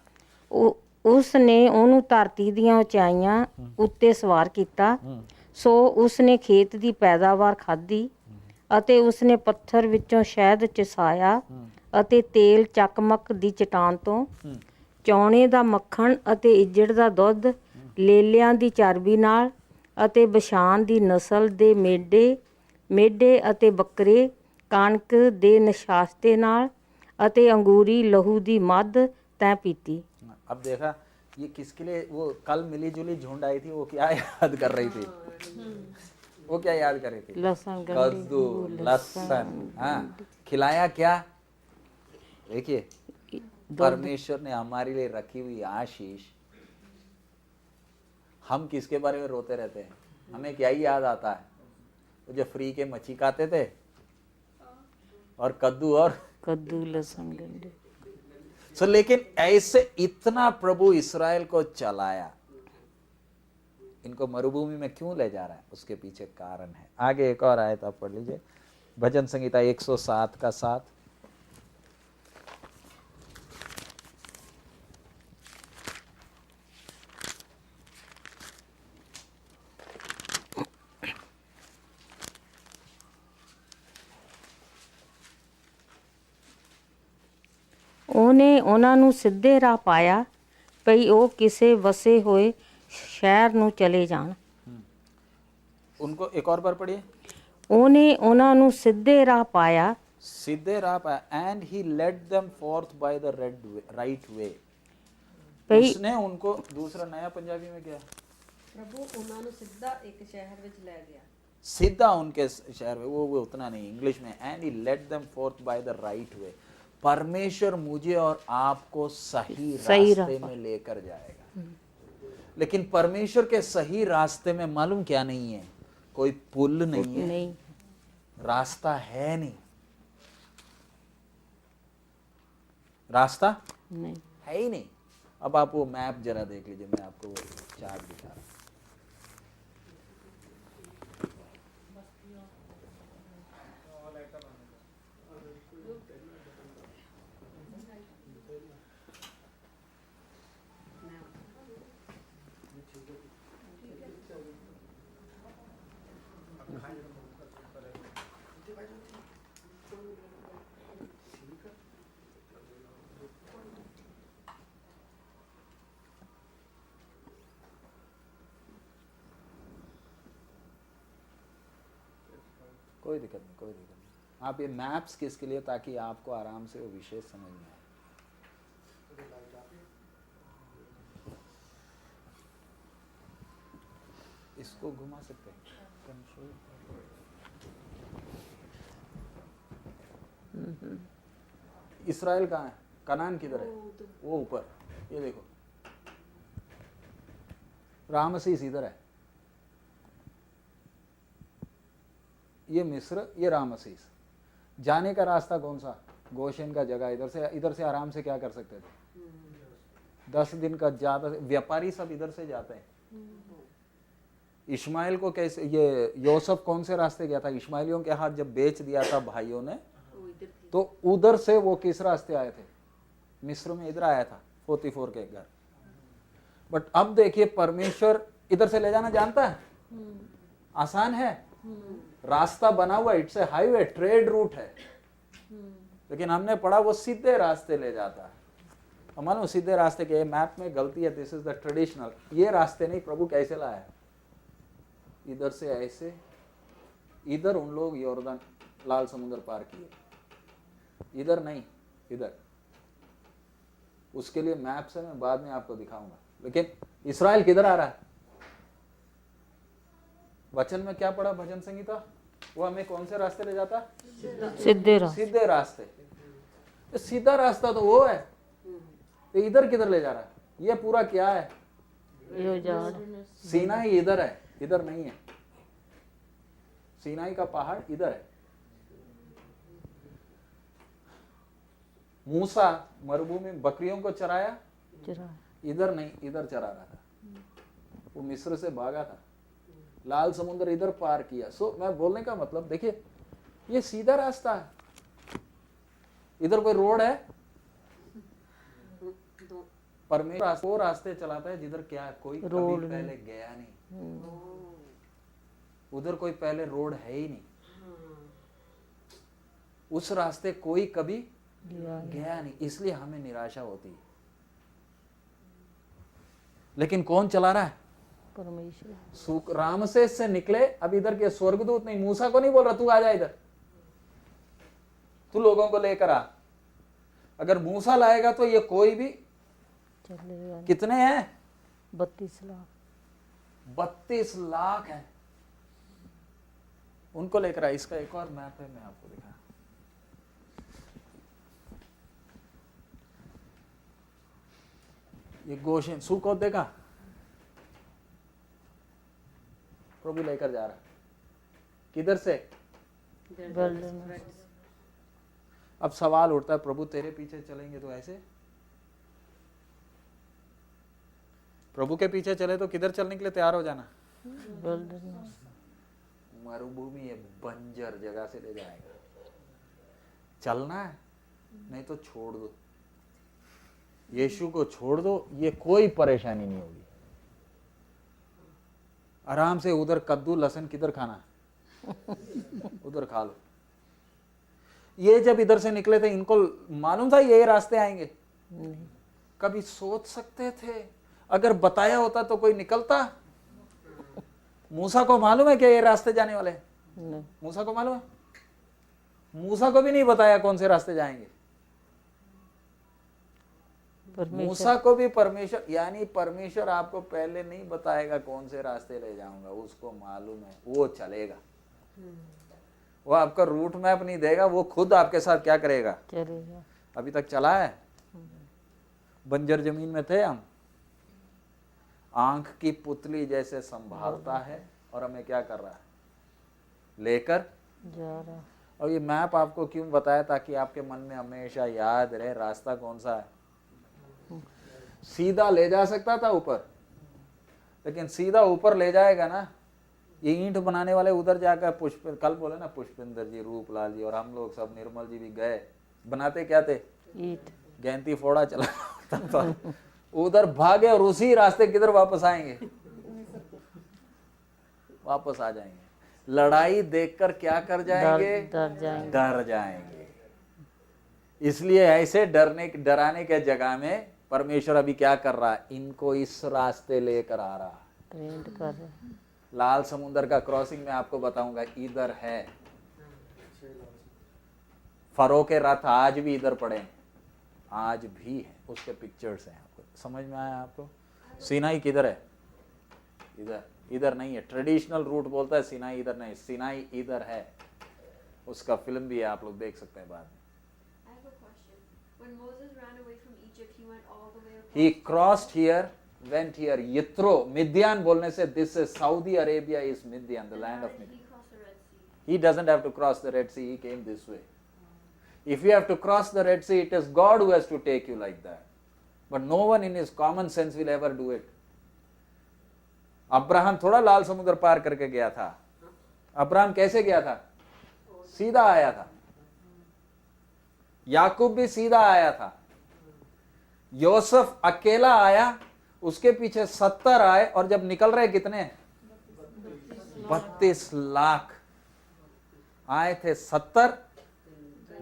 ਉਸ ਨੇ ਉਹਨੂੰ ਧਰਤੀ ਦੀਆਂ ਉਚਾਈਆਂ ਉੱਤੇ ਸਵਾਰ ਕੀਤਾ। ਸੋ ਉਸ ਨੇ ਖੇਤ ਦੀ ਪੈਦਾਵਾਰ ਖਾਧੀ ਅਤੇ ਉਸ ਨੇ ਪੱਥਰ ਵਿੱਚੋਂ ਸ਼ਹਿਦ ਚਸਾਇਆ ਅਤੇ ਤੇਲ ਚਕਮਕ ਦੀ ਚਟਾਨ ਤੋਂ, ਚੌਣੇ ਦਾ ਮੱਖਣ ਅਤੇ ਇੱਜੜ ਦਾ ਦੁੱਧ, ਲੇਲਿਆਂ ਦੀ ਚਰਬੀ ਨਾਲ ਅਤੇ ਬਸ਼ਾਨ ਦੀ ਨਸਲ ਦੇ ਮੇਢੇ ਅਤੇ ਬੱਕਰੇ, ਕਣਕ ਦੇ ਨਸ਼ਾਸਤੇ ਨਾਲ ਅਤੇ अंगूरी लहू दी मद तैं पीती। अब देखा ये किसके लिए वो कल मिली जुली झुंड आई थी, वो क्या याद कर रही थी? वो क्या याद कर रही थी? लहसुन, कद्दू, लहसुन। हाँ, खिलाया क्या? देखिए परमेश्वर ने हमारे लिए रखी हुई आशीष, हम किसके बारे में रोते रहते हैं? हमें क्या ही याद आता है? वो जो फ्री के मच्छी खाते थे और कद्दू लहसुन गंढे। सो लेकिन ऐसे इतना प्रभु इस्राएल को चलाया, इनको मरुभूमि में क्यों ले जा रहा है? उसके पीछे कारण है। आगे एक और आयत आप पढ़ लीजिए, भजन संहिता 107 का 7। ਉਹਨੇ ਉਹਨਾਂ ਨੂੰ ਸਿੱਧੇ ਰਾਹ ਪਾਇਆ ਭਈ ਉਹ ਕਿਸੇ ਵਸੇ ਹੋਏ ਸ਼ਹਿਰ ਨੂੰ ਚਲੇ ਜਾਣ। उनको एक और बार पढ़िए। ਉਹਨੇ ਉਹਨਾਂ ਨੂੰ ਸਿੱਧੇ ਰਾਹ ਪਾਇਆ, सीधे राह पाया, and he led them forth by the right way. ਭਈ उसने उनको, दूसरा नया पंजाबी में क्या? प्रभु ਉਹਨਾਂ ਨੂੰ ਸਿੱਧਾ ਇੱਕ ਸ਼ਹਿਰ ਵਿੱਚ ਲੈ ਗਿਆ। सीधा उनके शहर में, वो उतना नहीं, इंग्लिश में and he led them forth by the right way. परमेश्वर मुझे और आपको सही रास्ते में लेकर जाएगा। लेकिन परमेश्वर के सही रास्ते में मालूम क्या नहीं है? कोई पुल नहीं है, नहीं, रास्ता है नहीं, रास्ता नहीं। है ही नहीं। अब आप वो मैप जरा देख लीजिए, मैं आपको वो चार्ट दिखा रहा हूं। कोई दिक्कत नहीं, कोई दिक्कत नहीं। आप ये मैप्स किसके लिए? ताकि आपको आराम से वो विशेष समझ में आए। इसको घुमा सकते हैं। इसराइल कहाँ है? कनान किधर है? वो ऊपर, ये देखो रामसीस इधर है, ये मिस्र, ये रामसीस। जाने का रास्ता कौन सा? गोशेन का जगह। इधर से आराम से क्या कर सकते थे? 10 दिन का ज्यादा, व्यापारी सब इधर से जाते हैं। इश्माइल को कैसे, ये योसेफ कौन से रास्ते गया था? इश्माइलियों के हाथ जब बेच दिया था भाइयों ने, तो उधर से वो किस रास्ते आए थे? मिस्र में इधर आया था, 44 के घर। बट अब देखिए, परमेश्वर इधर से ले जाना जानता है, आसान है, रास्ता बना हुआ, it's a highway, trade route है। लेकिन हमने पढ़ा वो सीधे रास्ते ले जाता है। हम मानो सीधे रास्ते के मैप में गलती है, दिस इज द ट्रेडिशनल, ये रास्ते नहीं। प्रभु कैसे लाया? इधर से ऐसे, इधर उन लोग यॉर्दन लाल समुद्र पार किए, इधर नहीं, इधर। उसके लिए मैप से मैं बाद में आपको दिखाऊंगा। लेकिन इस्राएल किधर आ रहा है? वचन में क्या पढ़ा? भजन संगीता, वो हमें कौन से रास्ते ले जाता? सीधे रास्ते। सीधे रास्ते। सीधा रास्ता तो वो है, तो इधर किधर ले जा रहा है? ये पूरा क्या है? सीनाई इधर है, इधर नहीं है। सीनाई का पहाड़ इधर है। मूसा मरुभूमि में बकरियों को चराया, इधर नहीं, इधर चरा रहा था। वो मिस्र से भागा था, लाल समुद्र इधर पार किया। सो मैं बोलने का मतलब, देखिए ये सीधा रास्ता है। इधर कोई रोड है? परमेश्वर वो रास्ते चलाता है जिधर क्या है, कोई कभी पहले गया नहीं। उधर कोई पहले रोड है ही नहीं, उस रास्ते कोई कभी गया नहीं, इसलिए हमें निराशा होती है। लेकिन कौन चला रहा है? परमेश्वर। रामसेस से निकले, अब इधर के स्वर्गदूत नहीं, मूसा को नहीं बोल रहा तू आ जा इधर, तू लोगों को लेकर आ। अगर मूसा लाएगा तो ये कोई भी चलेगा। कितने हैं? 32 लाख। 32 लाख है, उनको लेकर आ। इसका एक और मैप है, मैं आपको दिखा। ये गोशेन सुकोत देखा, प्रभु लेकर जा रहा है। किधर से? अब सवाल उठता है, प्रभु तेरे पीछे चलेंगे तो ऐसे? प्रभु के पीछे चले तो किधर चलने के लिए तैयार हो जाना? मरुभूमि, ये बंजर जगह से ले जाएगा। चलना है, नहीं तो छोड़ दो, यीशु को छोड़ दो, ये कोई परेशानी नहीं होगी। आराम से उधर कद्दू लहसुन किधर खाना, उधर खा लो। ये जब इधर से निकले थे, इनको मालूम था ये रास्ते आएंगे? कभी सोच सकते थे? अगर बताया होता तो कोई निकलता? मूसा को मालूम है कि ये रास्ते जाने वाले हैं? मूसा को मालूम है? मूसा को भी नहीं बताया कौन से रास्ते जाएंगे। मूसा को भी परमेश्वर, यानी परमेश्वर आपको पहले नहीं बताएगा कौन से रास्ते ले जाऊंगा, उसको मालूम है, वो चलेगा। वो आपका रूट मैप नहीं देगा, वो खुद आपके साथ क्या करेगा? चलेगा। अभी तक चला है? बंजर जमीन में थे हम, आंख की पुतली जैसे संभालता है और हमें क्या कर रहा है? लेकर जा रहा। और ये मैप आपको क्यों बताया? ताकि आपके मन में हमेशा याद रहे रास्ता कौन सा है। सीधा ले जा सकता था ऊपर, लेकिन सीधा ऊपर ले जाएगा ना, ये ईंट बनाने वाले उधर जाकर कल बोले ना, पुष्पिंदर जी, रूपलाल जी और हम लोग सब, निर्मल जी भी गए, बनाते क्या थे? ईंट। गैंती फोड़ा चला उधर भागे और उसी रास्ते किधर वापस आएंगे? वापस आ जाएंगे। लड़ाई देखकर क्या कर जाएंगे? डर जाएंगे। इसलिए ऐसे डराने के जगह में परमेश्वर अभी क्या कर रहा है? इनको इस रास्ते लेकर आ रहा, ट्रेंड कर रहा है। लाल समुद्र का क्रॉसिंग मैं आपको बताऊंगा, इधर है। फरो के रथ आज भी इधर पड़े हैं, आज भी है, उसके पिक्चर्स हैं। आपको समझ में आया? आपको सीनाई किधर है? इधर, इधर नहीं है। ट्रेडिशनल रूट बोलता है सिनाई इधर नहीं, सिनाई इधर है। उसका फिल्म भी है, आप लोग देख सकते हैं बाद में। I have a question. When Moses ran away from Egypt, he went all the way across. He crossed here, went here. Yitro, Midian बोलने से this is Saudi Arabia is Midian, the land of Midian. He crossed the Red Sea. He doesn't have to cross the Red Sea, he came this way. If you have to cross the Red Sea, it is God who has to take you like that. But no one in his common sense will ever do it. Abraham थोड़ा लाल समुद्र पार करके गया था। अब्राहम कैसे गया था? सीधा आया था। याकूब भी सीधा आया था। योसेफ अकेला आया, उसके पीछे 70 आए, और जब निकल रहे कितने? 32 लाख आए थे। 70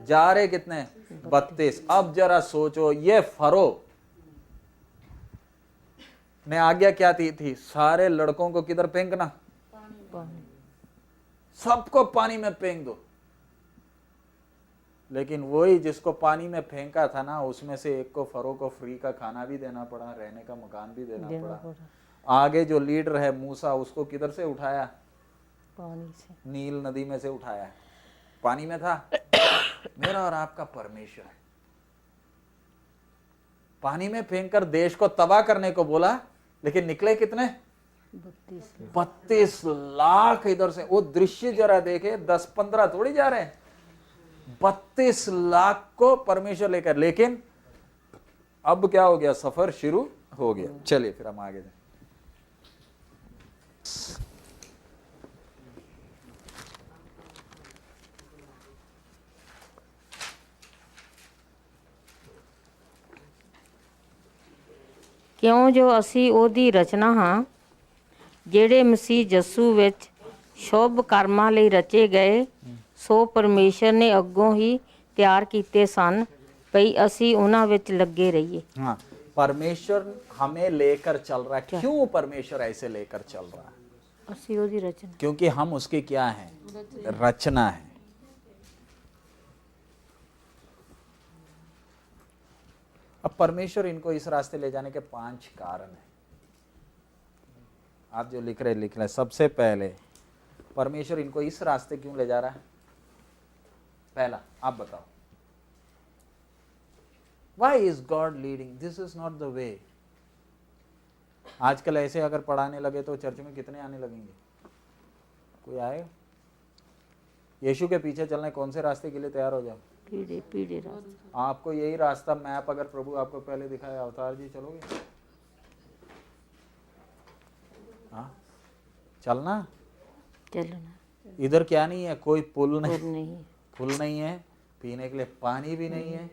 जा रहे कितने? 32। अब जरा सोचो, ये फरो ने आज्ञा क्या थी? सारे लड़कों को किधर फेंकना? सबको पानी में फेंक दो। लेकिन वही जिसको पानी में फेंका था ना, उसमें से एक को फरो को फ्री का खाना भी देना पड़ा, रहने का मकान भी देना पड़ा। आगे जो लीडर है मूसा, उसको किधर से उठाया? पानी से, नील नदी में से उठाया। पानी में था। मेरा और आपका परमेश्वर है। पानी में फेंककर देश को तबाह करने को बोला, लेकिन निकले कितने? 32 लाख इधर से। वो दृश्य जरा देखे, 10-15 थोड़ी जा रहे हैं, 32 लाख को परमेश्वर लेकर। लेकिन अब क्या हो गया? सफर शुरू हो गया। चलिए फिर हम आगे जाए। ਕਿਉਂ ਜੋ ਅਸੀਂ ਉਹਦੀ ਰਚਨਾ ਹਾਂ, ਜਿਹੜੇ ਮਸੀਹ ਯਸੂ ਵਿੱਚ ਸ਼ੁਭ ਕਰਮਾਂ ਲਈ ਰਚੇ ਗਏ, ਸੋ ਪਰਮੇਸ਼ਰ ਨੇ ਅੱਗੋਂ ਹੀ ਤਿਆਰ ਕੀਤੇ ਸਨ ਭਈ ਅਸੀਂ ਉਹਨਾਂ ਵਿੱਚ ਲੱਗੇ रहिए। हाँ, परमेश्वर हमें लेकर चल रहा है। क्यों परमेश्वर ऐसे लेकर चल रहा है? ਅਸੀਂ ਉਹਦੀ रचना, क्योंकि हम उसकी क्या है? रचना है। अब परमेश्वर इनको इस रास्ते ले जाने के 5 कारण हैं। आप जो लिख रहे सबसे पहले परमेश्वर इनको इस रास्ते क्यों ले जा रहा है? पहला आप बताओ, Why is God leading? This is not the way. आजकल ऐसे अगर पढ़ाने लगे तो चर्च में कितने आने लगेंगे? कोई आएगा? यीशु के पीछे चलने कौन से रास्ते के लिए तैयार हो जाओ? पीढ़ी रास्ता। आपको यही रास्ता मैप अगर प्रभु आपको पहले दिखाया, अवतार जी चलोगे? हाँ, चलना। इधर क्या नहीं है? कोई पुल नहीं है, पीने के लिए पानी भी नहीं है,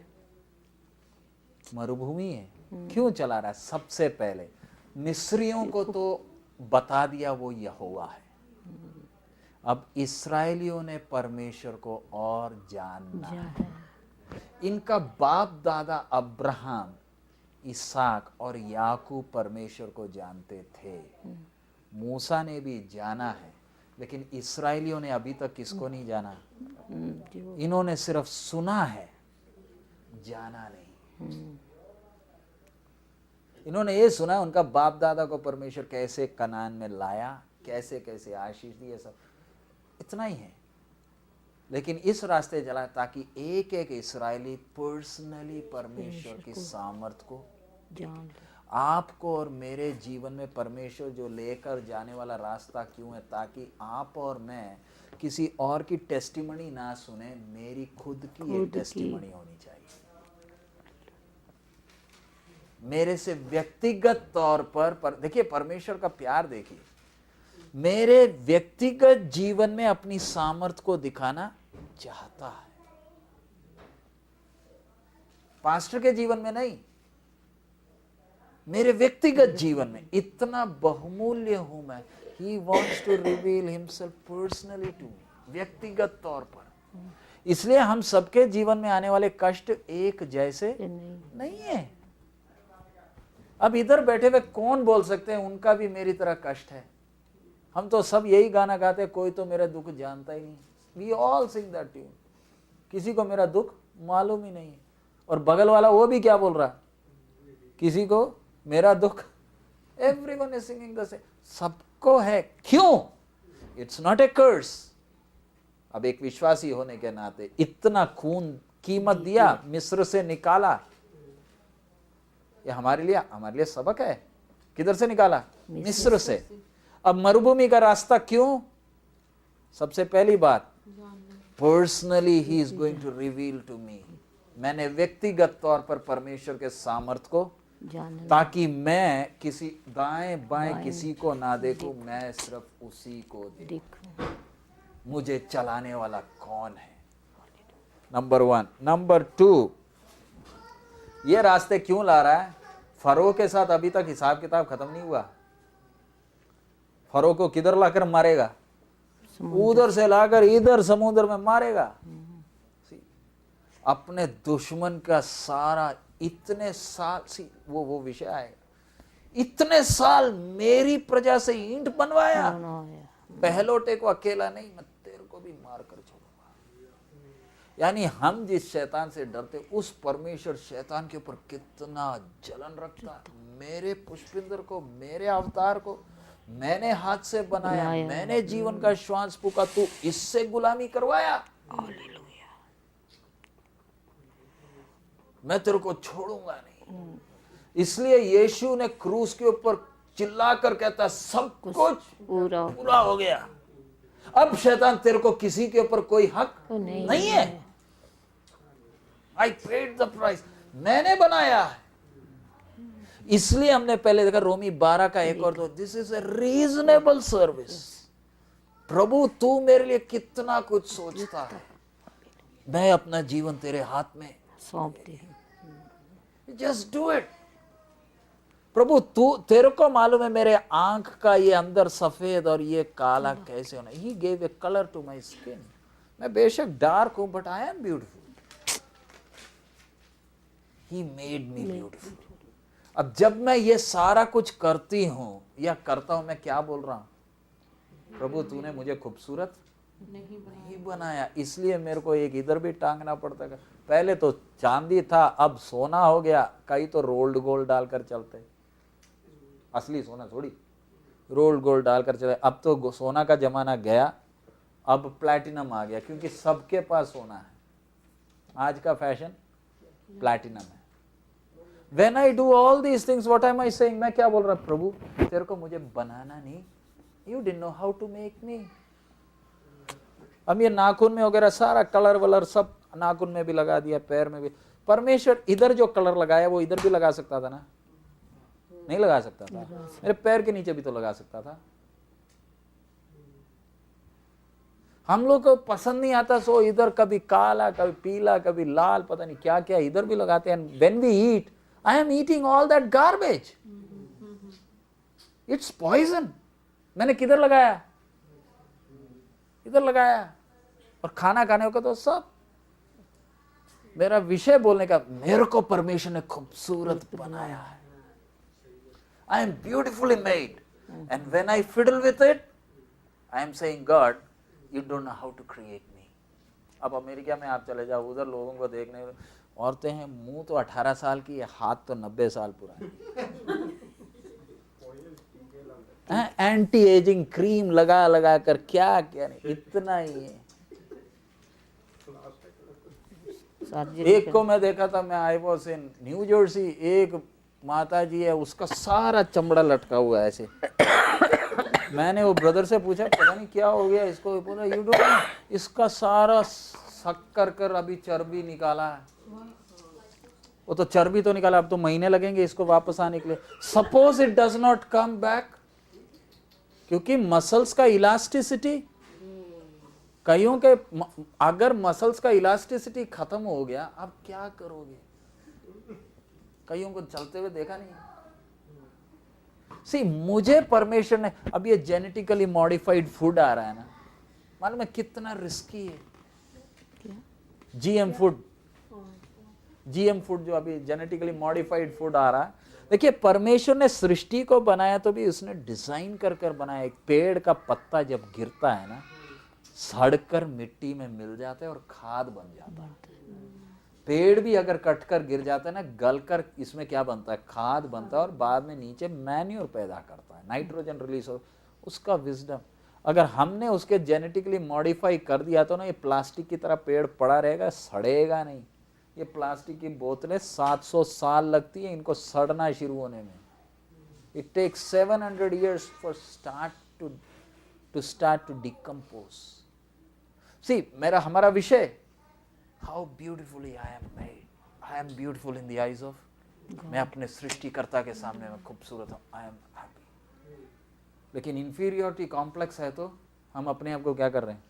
मरुभूमि है। क्यों चला रहा है? सबसे पहले मिस्रियों को तो बता दिया वो यहोवा है। अब इस्राएलियों ने परमेश्वर को और जानना है। इनका बाप दादा अब्राहम, इसहाक और याकूब परमेश्वर को जानते थे। मूसा ने भी जाना है, लेकिन इस्राएलियों ने अभी तक किसको नहीं जाना? इन्होंने सिर्फ सुना है, जाना नहीं। इन्होंने ये सुना उनका बाप दादा को परमेश्वर कैसे कनान में लाया, कैसे कैसे आशीष दी, सब इतना ही है। लेकिन इस रास्ते चला ताकि एक एक इस्राएली पर्सनली परमेश्वर की सामर्थ को जान। आपको और मेरे जीवन में परमेश्वर जो लेकर जाने वाला रास्ता क्यों है? ताकि आप और मैं किसी और की टेस्टिमनी ना सुने, मेरी खुद की एक टेस्टिमनी होनी चाहिए। मेरे से व्यक्तिगत तौर पर देखिए परमेश्वर का प्यार देखिए, मेरे व्यक्तिगत जीवन में अपनी सामर्थ को दिखाना चाहता है, पास्टर के जीवन में नहीं, मेरे व्यक्तिगत जीवन में। इतना बहुमूल्य हूं मैं। He wants to reveal himself personally to me, व्यक्तिगत तौर पर। इसलिए हम सबके जीवन में आने वाले कष्ट एक जैसे नहीं है। अब इधर बैठे हुए कौन बोल सकते हैं उनका भी मेरी तरह कष्ट है? हम तो सब यही गाना गाते हैं, कोई तो मेरा दुख जानता ही नहीं। We all sing that tune। किसी को मेरा दुख मालूम ही नहीं है। और बगल वाला वो भी क्या बोल रहा? किसी को मेरा दुख everyone is singing the same, सबको है। क्यों? इट्स नॉट ए कर्स। अब एक विश्वासी होने के नाते इतना खून कीमत दिया, मिस्र से निकाला, ये हमारे लिए सबक है। किधर से निकाला? मिस्र से। अब मरुभूमि का रास्ता क्यों? सबसे पहली बात, personally he is going to reveal to me. मैंने व्यक्तिगत तौर पर परमेश्वर के सामर्थ को जानना, ताकि मैं किसी दाएं बाएं किसी को ना देखूं, मैं सिर्फ उसी को देखूं। मुझे चलाने वाला कौन है? नंबर 1। नंबर 2, ये रास्ते क्यों ला रहा है? फरो के साथ अभी तक हिसाब किताब खत्म नहीं हुआ। फरो को किधर लाकर मारेगा? उधर से लाकर इधर समुद्र में मारेगा। अपने दुश्मन का सारा इतने साल, वो विषय आएगा। इतने साल मेरी प्रजा से ईंट बनवाया, पहलोटे को अकेला नहीं, मैं तेरे को भी मार कर छोड़ूंगा। यानी हम जिस शैतान से डरते, उस परमेश्वर शैतान के ऊपर कितना जलन रखता है। मेरे पुष्पिंदर को, मेरे अवतार को मैंने हाथ से बनाया, मैंने जीवन का श्वास फूका, तू इससे गुलामी करवाया, मैं तेरे को छोड़ूंगा नहीं। इसलिए यीशु ने क्रूस के ऊपर चिल्लाकर कहता, सब कुछ पूरा हो गया। अब शैतान तेरे को किसी के ऊपर कोई हक नहीं है। आई पेड द प्राइस, मैंने बनाया है। इसलिए हमने पहले देखा रोमी 12 का 1 और 2, this is a reasonable service. प्रभु तू मेरे लिए कितना कुछ सोचता है, मैं अपना जीवन तेरे हाथ में सौंपती हूँ। Just do it. प्रभु तेरे को मालूम है मेरे आंख का ये अंदर सफेद और ये काला कैसे होना। He gave a colour to my skin. मैं बेशक डार्क हूं but I am beautiful. He made me beautiful. अब जब मैं ये सारा कुछ करती हूं या करता हूं, मैं क्या बोल रहा हूं? प्रभु तूने मुझे खूबसूरत नहीं बनाया, इसलिए मेरे को एक इधर भी टांगना पड़ता है। पहले तो चांदी था, अब सोना हो गया। कई तो रोल्ड गोल्ड डालकर चलते, असली सोना थोड़ी, रोल्ड गोल्ड डालकर चले। अब तो सोना का जमाना गया, अब प्लैटिनम आ गया, क्योंकि सबके पास सोना है। आज का फैशन प्लैटिनम है। When I do all these things, what am I saying? मैं क्या बोल रहा? प्रभु तेरे को मुझे बनाना नहीं, you didn't know how to make me। अब ये नाखून में वगैरह सारा कलर वलर सब नाखून में भी लगा दिया, पैर में भी। परमेश्वर इधर जो कलर लगाया वो इधर भी लगा सकता था ना? नहीं लगा सकता था? मेरे पैर के नीचे भी तो लगा सकता था। हम लोग को पसंद नहीं आता, सो इधर कभी काला, कभी पीला, कभी लाल, पता नहीं क्या क्या इधर भी लगाते हैं। When we eat, I am eating all that garbage. It's poison. मैंने किधर लगाया? इधर लगाया। और खाना खाने को तो सब। मेरा विषय बोलने का, मेरे को परमेश्वर ने खूबसूरत बनाया है। I am beautifully made. And when I fiddle with it, I am saying, God, you don't know how to create me. अब अमेरिका में आप चले जाओ, उधर लोगों को देखने, औरतें हैं, मुंह तो 18 साल की है, हाथ तो 90 साल पुरानी। एंटी एजिंग क्रीम लगा लगा कर क्या क्या नहीं, इतना ही है। एक को मैं देखा था, मैं I was in new Jersey, एक माता जी है, उसका सारा चमड़ा लटका हुआ है ऐसे। मैंने वो ब्रदर से पूछा, पता नहीं क्या हो गया इसको। बोला यू डोंट नो, इसका सारा सक कर अभी चर्बी निकाला है। वो तो चर्बी तो निकाला, अब तो महीने लगेंगे इसको वापस आने के लिए। Suppose it does not come back, क्योंकि मसल्स का इलास्टिसिटी, कईयों के अगर मसल्स का इलास्टिसिटी खत्म हो गया, अब क्या करोगे? कईयों को चलते हुए देखा नहीं। सी मुझे परमेश्वर ने, अब ये जेनेटिकली मॉडिफाइड फूड आ रहा है ना, मालूम है कितना रिस्की है? जीएम फूड, जीएम फूड जो अभी जेनेटिकली मॉडिफाइड फूड आ रहा है। देखिए परमेश्वर ने सृष्टि को बनाया तो भी उसने डिजाइन कर कर बनाया। एक पेड़ का पत्ता जब गिरता है ना, सड़कर मिट्टी में मिल जाता है और खाद बन जाता है। पेड़ भी अगर कट कर गिर जाता है ना, गल कर इसमें क्या बनता है, खाद बनता है और बाद में नीचे मैन्योर पैदा करता है, नाइट्रोजन रिलीज हो, उसका विजडम। अगर हमने उसके जेनेटिकली मॉडिफाई कर दिया तो ना ये प्लास्टिक की तरह पेड़ पड़ा रहेगा, सड़ेगा नहीं। ये प्लास्टिक की बोतलें 700 साल लगती है इनको सड़ना शुरू होने में। It takes 700 years for to start to decompose. See, हमारा विषय, how beautifully I am made. I am beautiful in the eyes of, मैं अपने सृष्टिकर्ता के सामने में खूबसूरत हूँ, I am happy. लेकिन इंफीरियोरिटी कॉम्प्लेक्स है तो हम अपने आप को क्या कर रहे हैं,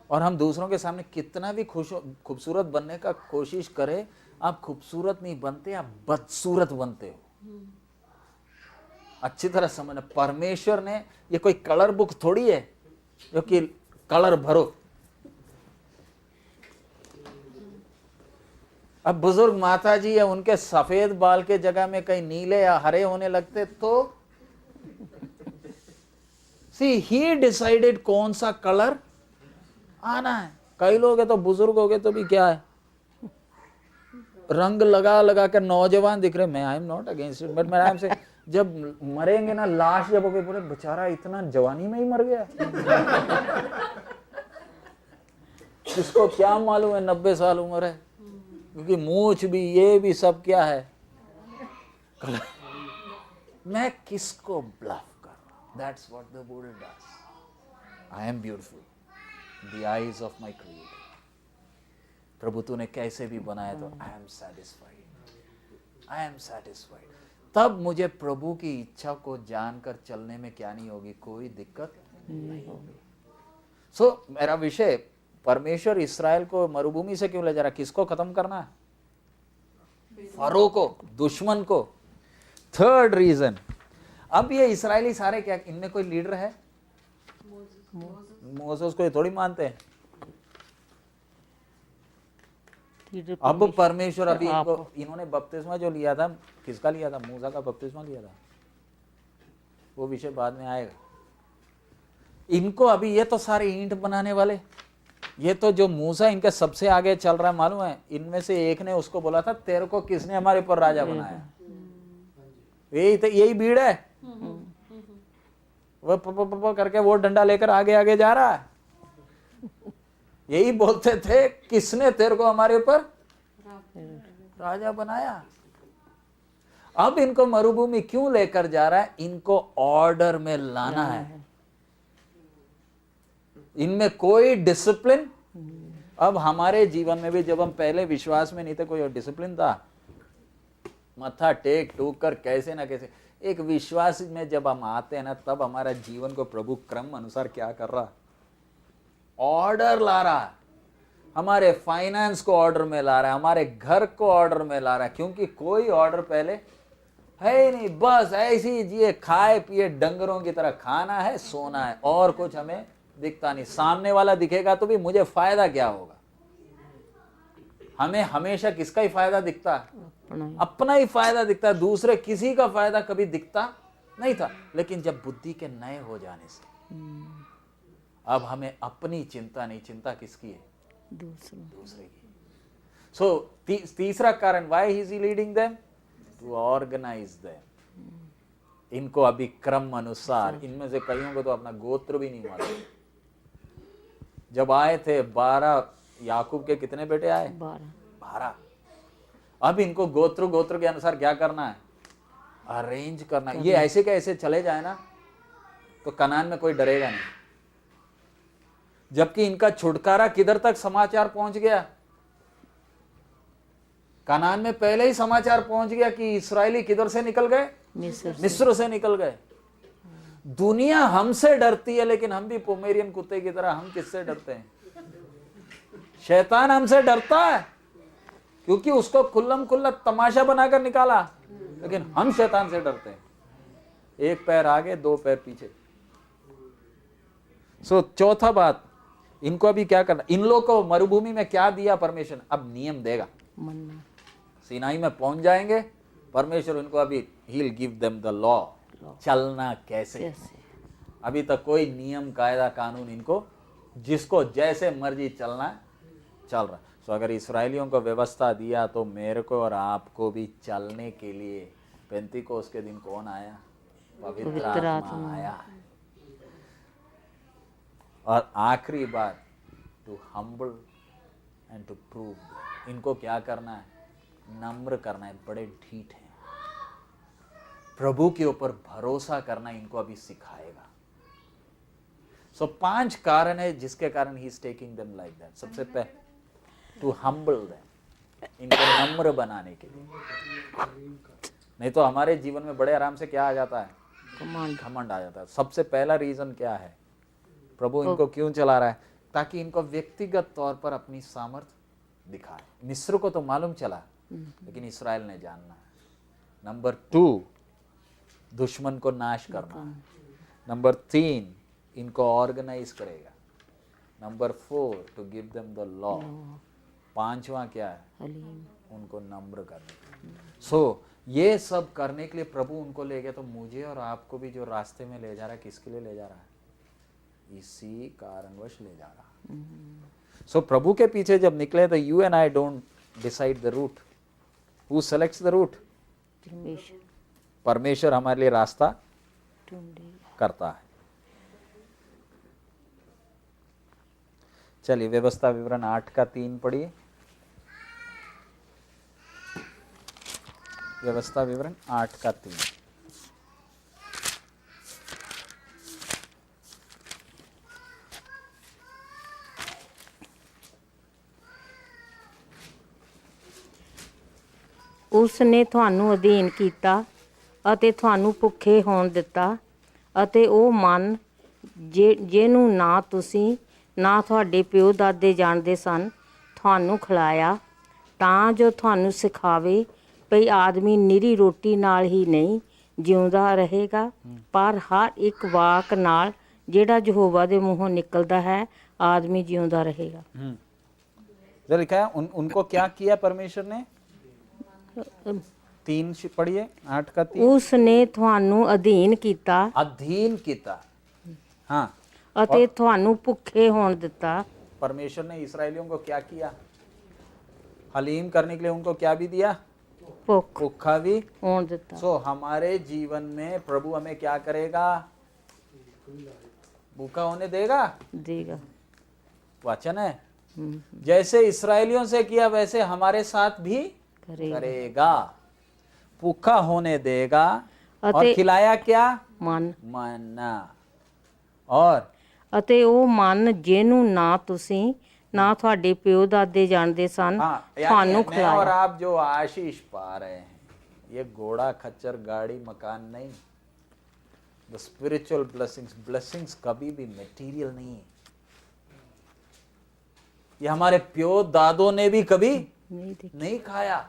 और हम दूसरों के सामने कितना भी खूबसूरत बनने का कोशिश करें, आप खूबसूरत नहीं बनते, आप बदसूरत बनते हो। अच्छी तरह समझना, परमेश्वर ने, ये कोई कलर बुक थोड़ी है जो कि कलर भरो। अब बुजुर्ग माता जी है, उनके सफेद बाल के जगह में कहीं नीले या हरे होने लगते तो सी ही डिसाइडेड कौन सा कलर आना है। कई लोग है तो बुजुर्ग हो गए तो भी क्या है, रंग लगा लगा कर नौजवान दिख रहे। मैं आई am not against it, but मैं आई से जब मरेंगे ना, लाश जब होगी, बोले बेचारा इतना जवानी में ही मर गया। किसको क्या मालूम है 90 साल उम्र है, क्योंकि मूछ भी ये भी सब क्या है, मैं किसको ब्लफ कर रहा हूं। That's what the world does. I am beautiful in the eyes of my creator. प्रभु तूने कैसे भी बनाया तो I am satisfied, I am satisfied. तब मुझे प्रभु की इच्छा को जानकर चलने में क्या नहीं होगी, कोई दिक्कत नहीं होगी। सो मेरा विषय, परमेश्वर इस्राएल को मरुभूमि से क्यों ले जा रहा है, किसको खत्म करना है, फरो को, दुश्मन को। थर्ड रीजन, अब ये इस्राएली सारे क्या, इनमें कोई लीडर है, मोसेस को थोड़ी मानते हैं। अब परमेश्वर अभी इन्होंने बपतिस्मा जो लिया था, किसका लिया था, मूसा का बपतिस्मा लिया था, वो विषय बाद में आएगा। इनको अभी ये तो सारे ईंट बनाने वाले, ये तो जो मूसा इनके सबसे आगे चल रहा है, मालूम है, इनमें से एक ने उसको बोला था तेरे को किसने हमारे ऊपर राजा बनाया, यही भीड़ है, वो प करके वो डंडा लेकर आगे आगे जा रहा है। यही बोलते थे किसने तेरे को हमारे ऊपर राजा बनाया। अब इनको मरुभूमि क्यों लेकर जा रहा है, इनको ऑर्डर में लाना है, इनमें कोई डिसिप्लिन। अब हमारे जीवन में भी जब हम पहले विश्वास में नहीं थे, कोई डिसिप्लिन था, मत्था टेक टूक कर कैसे ना कैसे। एक विश्वास में जब हम आते हैं ना, तब हमारा जीवन को प्रभु क्रम अनुसार क्या कर रहा, ऑर्डर ला रहा है। हमारे फाइनेंस को ऑर्डर में ला रहा है, हमारे घर को ऑर्डर में ला रहा है, क्योंकि कोई ऑर्डर पहले है ही नहीं। बस ऐसे ही जिए, खाए पिए, डंगरों की तरह खाना है, सोना है, और कुछ हमें दिखता नहीं। सामने वाला दिखेगा तो भी मुझे फायदा क्या होगा। हमें हमेशा किसका ही फायदा दिखता है, अपना ही फायदा दिखता है, दूसरे किसी का फायदा कभी दिखता नहीं था। लेकिन जब बुद्धि के नए हो जाने से अब हमें अपनी चिंता नहीं, चिंता किसकी है, दूसरे की। सो तीसरा कारण, why is he leading them, to organise them. इनको अभी क्रम अनुसार, इनमें से कईयों को तो अपना गोत्र भी नहीं मालूम। जब आए थे 12, याकूब के कितने बेटे आए, 12। अब इनको गोत्र गोत्र के अनुसार क्या करना है, अरेंज करना है। ये ऐसे के ऐसे चले जाए ना तो कनान में कोई डरेगा नहीं। जबकि इनका छुटकारा किधर तक समाचार पहुंच गया, कनान में पहले ही समाचार पहुंच गया कि इस्राएली किधर से निकल गए, मिस्र से निकल गए। दुनिया हमसे डरती है, लेकिन हम भी पोमेरियन कुत्ते की तरह, हम किससे डरते हैं, शैतान हमसे डरता है, क्योंकि उसको खुल्लम खुल्ला तमाशा बनाकर निकाला। लेकिन हम शैतान से डरते हैं, एक पैर आगे 2 पैर पीछे। सो चौथा बात, इनको अभी क्या करना, इन लोगों को मरुभूमि में क्या दिया परमेश्वर, अब नियम देगा। सिनाई में पहुंच जाएंगे, परमेश्वर इनको अभी he will give them the law, चलना कैसे। अभी तक कोई नियम कायदा कानून इनको, जिसको जैसे मर्जी चलना है चल रहा। सो अगर इस्राएलियों को व्यवस्था दिया तो मेरे को और आपको भी चलने के लिए पेंतीकोस के दिन कौन आया? पवित्र आत्मा आया। और आखिरी बात, to humble and to prove, इनको क्या करना है? नम्र करना है। बड़े ढीठ हैं, प्रभु के ऊपर भरोसा करना इनको अभी सिखाएगा। सो 5 कारण है जिसके कारण he is taking them like that. सबसे पहले टू हम्बल देम, इनको नम्र बनाने के लिए। नहीं तो हमारे जीवन में बड़े आराम से क्या आ जाता है? घमंड आ जाता है। सबसे पहला रीजन क्या है? प्रभु इनको क्यों चला रहा है? ताकि इनको व्यक्तिगत तौर पर अपनी सामर्थ दिखाए। मिस्र को तो मालूम चला, लेकिन इस्राएल ने जानना है। नंबर 2, दुश्मन को नाश करना। नंबर 3, इनको ऑर्गेनाइज करेगा। Number 4, to give them the law. 5वां क्या है? उनको नम्र करने। सो ये सब करने के लिए प्रभु उनको ले गया। तो मुझे और आपको भी जो रास्ते में ले जा रहा है, किसके लिए ले जा रहा है? इसी कारणवश ले जा रहा। सो प्रभु के पीछे जब निकले तो you and I don't decide the route. Who selects the route? परमेश्वर हमारे लिए रास्ता करता है। चलिए व्यवस्था विवरण 8 का 3 पढ़िए। व्यवस्था विवरण 8 का 3। ਉਸ ਨੇ ਤੁਹਾਨੂੰ ਅਧੀਨ ਕੀਤਾ ਅਤੇ ਤੁਹਾਨੂੰ ਭੁੱਖੇ ਹੋਣ ਦਿੱਤਾ ਅਤੇ ਉਹ ਮਨ ਜਿਹਨੂੰ ਨਾ ਤੁਸੀਂ ਨਾ ਤੁਹਾਡੇ ਪਿਓ ਦਾਦੇ ਜਾਣਦੇ ਸਨ ਤੁਹਾਨੂੰ ਖਿਲਾਇਆ, ਤਾਂ ਜੋ ਤੁਹਾਨੂੰ ਸਿਖਾਵੇ ਭਈ ਆਦਮੀ ਨਿਰੀ ਰੋਟੀ ਨਾਲ ਹੀ ਨਹੀਂ ਜਿਉਂਦਾ ਰਹੇਗਾ, ਪਰ ਹਰ ਇੱਕ ਵਾਕ ਨਾਲ ਜਿਹੜਾ ਯਹੋਵਾ ਦੇ ਮੂੰਹੋਂ ਨਿਕਲਦਾ ਹੈ आदमी जिਉਂਦਾ रहेगा। इधर लिखा है उनको क्या किया परमेश्वर ने? 3 पढ़िए 8 का 3। उसने ਤੁਹਾਨੂੰ ਅਧੀਨ ਕੀਤਾ, अधीन किया। हाँ, ਅਤੇ ਤੁਹਾਨੂੰ ਭੁੱਖੇ ਹੋਣ ਦਿੱਤਾ। परमेश्वर ने इस्राएलियों को क्या किया? हलीम करने के लिए उनको क्या भी दिया? भूखा भी होण ਦਿੱਤਾ। सो हमारे जीवन में प्रभु हमें क्या करेगा? भूखा होने देगा? देगा। वचन है। जैसे इस्राएलियों से किया वैसे हमारे साथ भी करेगा। भूखा होने देगा और खिलाया क्या? मन्ना। और ਅਤੇ ਉਹ ਮਨ ਜਿਹਨੂੰ ਨਾ ਤੁਸੀਂ ਨਾ ਤੁਹਾਡੇ ਪਿਓ ਦਾਦੇ ਜਾਣਦੇ ਸਨ ਤੁਹਾਨੂੰ मैं और ਖਿਲਾਇਆ। आप जो आशीष पा रहे हैं, ये घोड़ा खच्चर गाड़ी मकान नहीं। द स्पिरिचुअल ब्लेसिंग्स कभी भी मटेरियल नहीं है। ये हमारे प्यो दादों ने भी कभी नहीं खाया।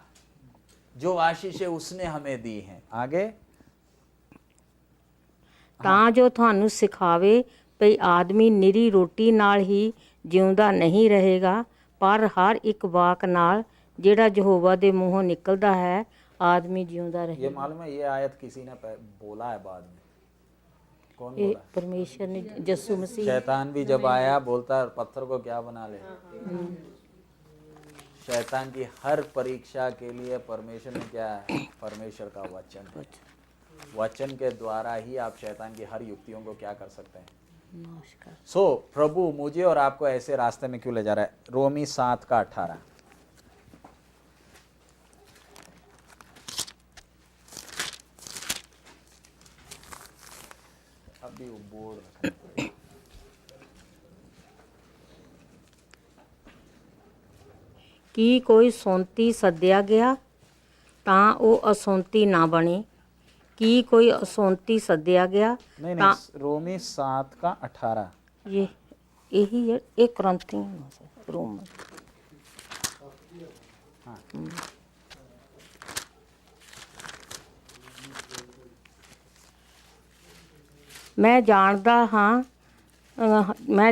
जो आशीष है उसने हमें दी है। आगे, ਤਾਂ ਜੋ ਤੁਹਾਨੂੰ ਸਿਖਾਵੇ ਭਈ ਆਦਮੀ ਨਿਰੀ ਰੋਟੀ ਨਾਲ ਹੀ ਜਿਉਂਦਾ ਨਹੀਂ ਰਹੇਗਾ, ਪਰ ਹਰ ਇੱਕ ਵਾਕ ਨਾਲ ਜਿਹੜਾ ਯਹੋਵਾ ਦੇ ਮੂੰਹੋਂ ਨਿਕਲਦਾ ਹੈ ਆਦਮੀ ਜਿਉਂਦਾ ये ਰਹੇਗਾ। मालूम है ये आयत किसी ने बोला है बाद में? कौन ਇਹ बोला? ਪਰਮੇਸ਼ਰ ਨੇ ਯਿਸੂ ਮਸੀਹ शैतान भी जब आया बोलता है पत्थर को क्या बना ले। शैतान की हर परीक्षा के लिए परमेश्वर ने क्या है? परमेश्वर का वचन है। वचन के द्वारा ही आप शैतान की हर युक्तियों को क्या कर सकते हैं? नमस्कार। सो प्रभु मुझे और आपको ऐसे रास्ते में क्यों ले जा रहा है? रोमी 7 का 18। अभी वो बोर्ड रखना पड़ेगा। ਕੀ ਕੋਈ ਸੌਂਤੀ ਸੱਦਿਆ ਗਿਆ ਤਾਂ ਉਹ ਅਸੌਂਤੀ ਨਾ ਬਣੇ, ਕੀ ਕੋਈ ਅਸੌਂਤੀ ਸੱਦਿਆ ਗਿਆ नहीं ਤਾਂ नहीं, रोमी 7 का 18। ਇਹ ਇਹੀ ਹੈ, ਇਹ ਕਰੰਥੀਆਂ ਰੋਮ। ਮੈਂ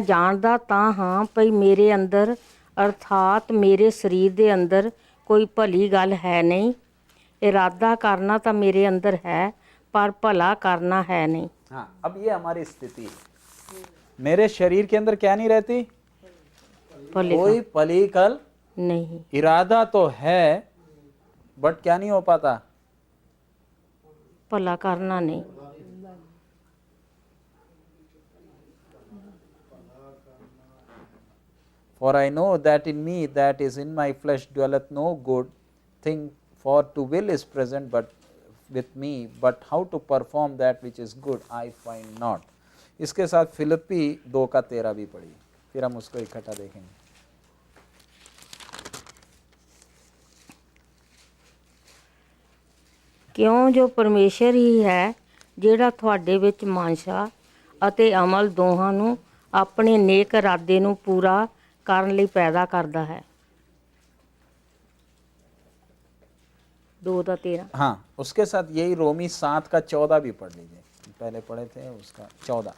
ਜਾਣਦਾ ਤਾਂ ਹਾਂ ਭਈ ਮੇਰੇ ਅੰਦਰ ਅਰਥਾਤ ਮੇਰੇ ਸਰੀਰ ਦੇ ਅੰਦਰ ਕੋਈ ਭਲੀ ਗੱਲ ਹੈ ਨਹੀਂ। ਇਰਾਦਾ ਕਰਨਾ ਤਾਂ ਮੇਰੇ ਅੰਦਰ ਹੈ, पर भला करना है नहीं। हाँ, अब ये हमारी स्थिति है। मेरे शरीर के अंदर क्या नहीं रहती? कोई भली कल नहीं, इरादा तो है बट क्या नहीं हो पाता? भला करना नहीं। For I know that in me, that is in my flesh, dwelleth no good thing. For to will is present but with me, but how to perform that which is good I find not. इसके साथ फिलिप्पी 2:13 भी पढ़िए, फिर हम उसको इकट्ठा देखेंगे। ਕਿਉਂ ਜੋ ਪਰਮੇਸ਼ਰ ਹੀ ਹੈ ਜਿਹੜਾ ਤੁਹਾਡੇ ਵਿੱਚ ਮਨਸ਼ਾ ਅਤੇ ਅਮਲ ਦੋਹਾਂ ਨੂੰ ਆਪਣੇ ਨੇਕ ਇਰਾਦੇ ਨੂੰ ਪੂਰਾ ਕਰਨ ਲਈ ਪੈਦਾ ਕਰਦਾ ਹੈ। 2:13। हाँ, उसके साथ यही रोमी 7:14 भी पढ़ लीजिए, पहले पढ़े थे उसका 14।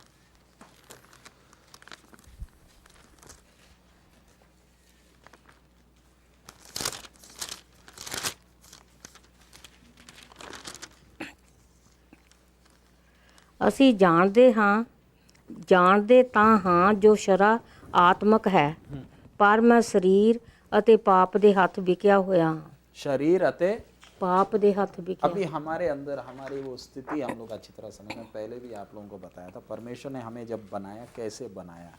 ਅਸੀਂ ਜਾਣਦੇ ਤਾਂ ਹਾਂ ਜੋ ਸ਼ਰਾ ਆਤਮਕ ਹੈ, ਪਰ ਮੈਂ ਸਰੀਰ ਅਤੇ ਪਾਪ ਦੇ ਹੱਥ ਵਿਕਿਆ ਹੋਇਆ ਹਾਂ। शरीर अते पाप दे हथ विकिया। अभी हमारे अंदर हमारी वो स्थिति हम लोग अच्छी तरह समझ में, पहले भी आप लोगों को बताया था, परमेश्वर ने हमें जब बनाया कैसे बनाया।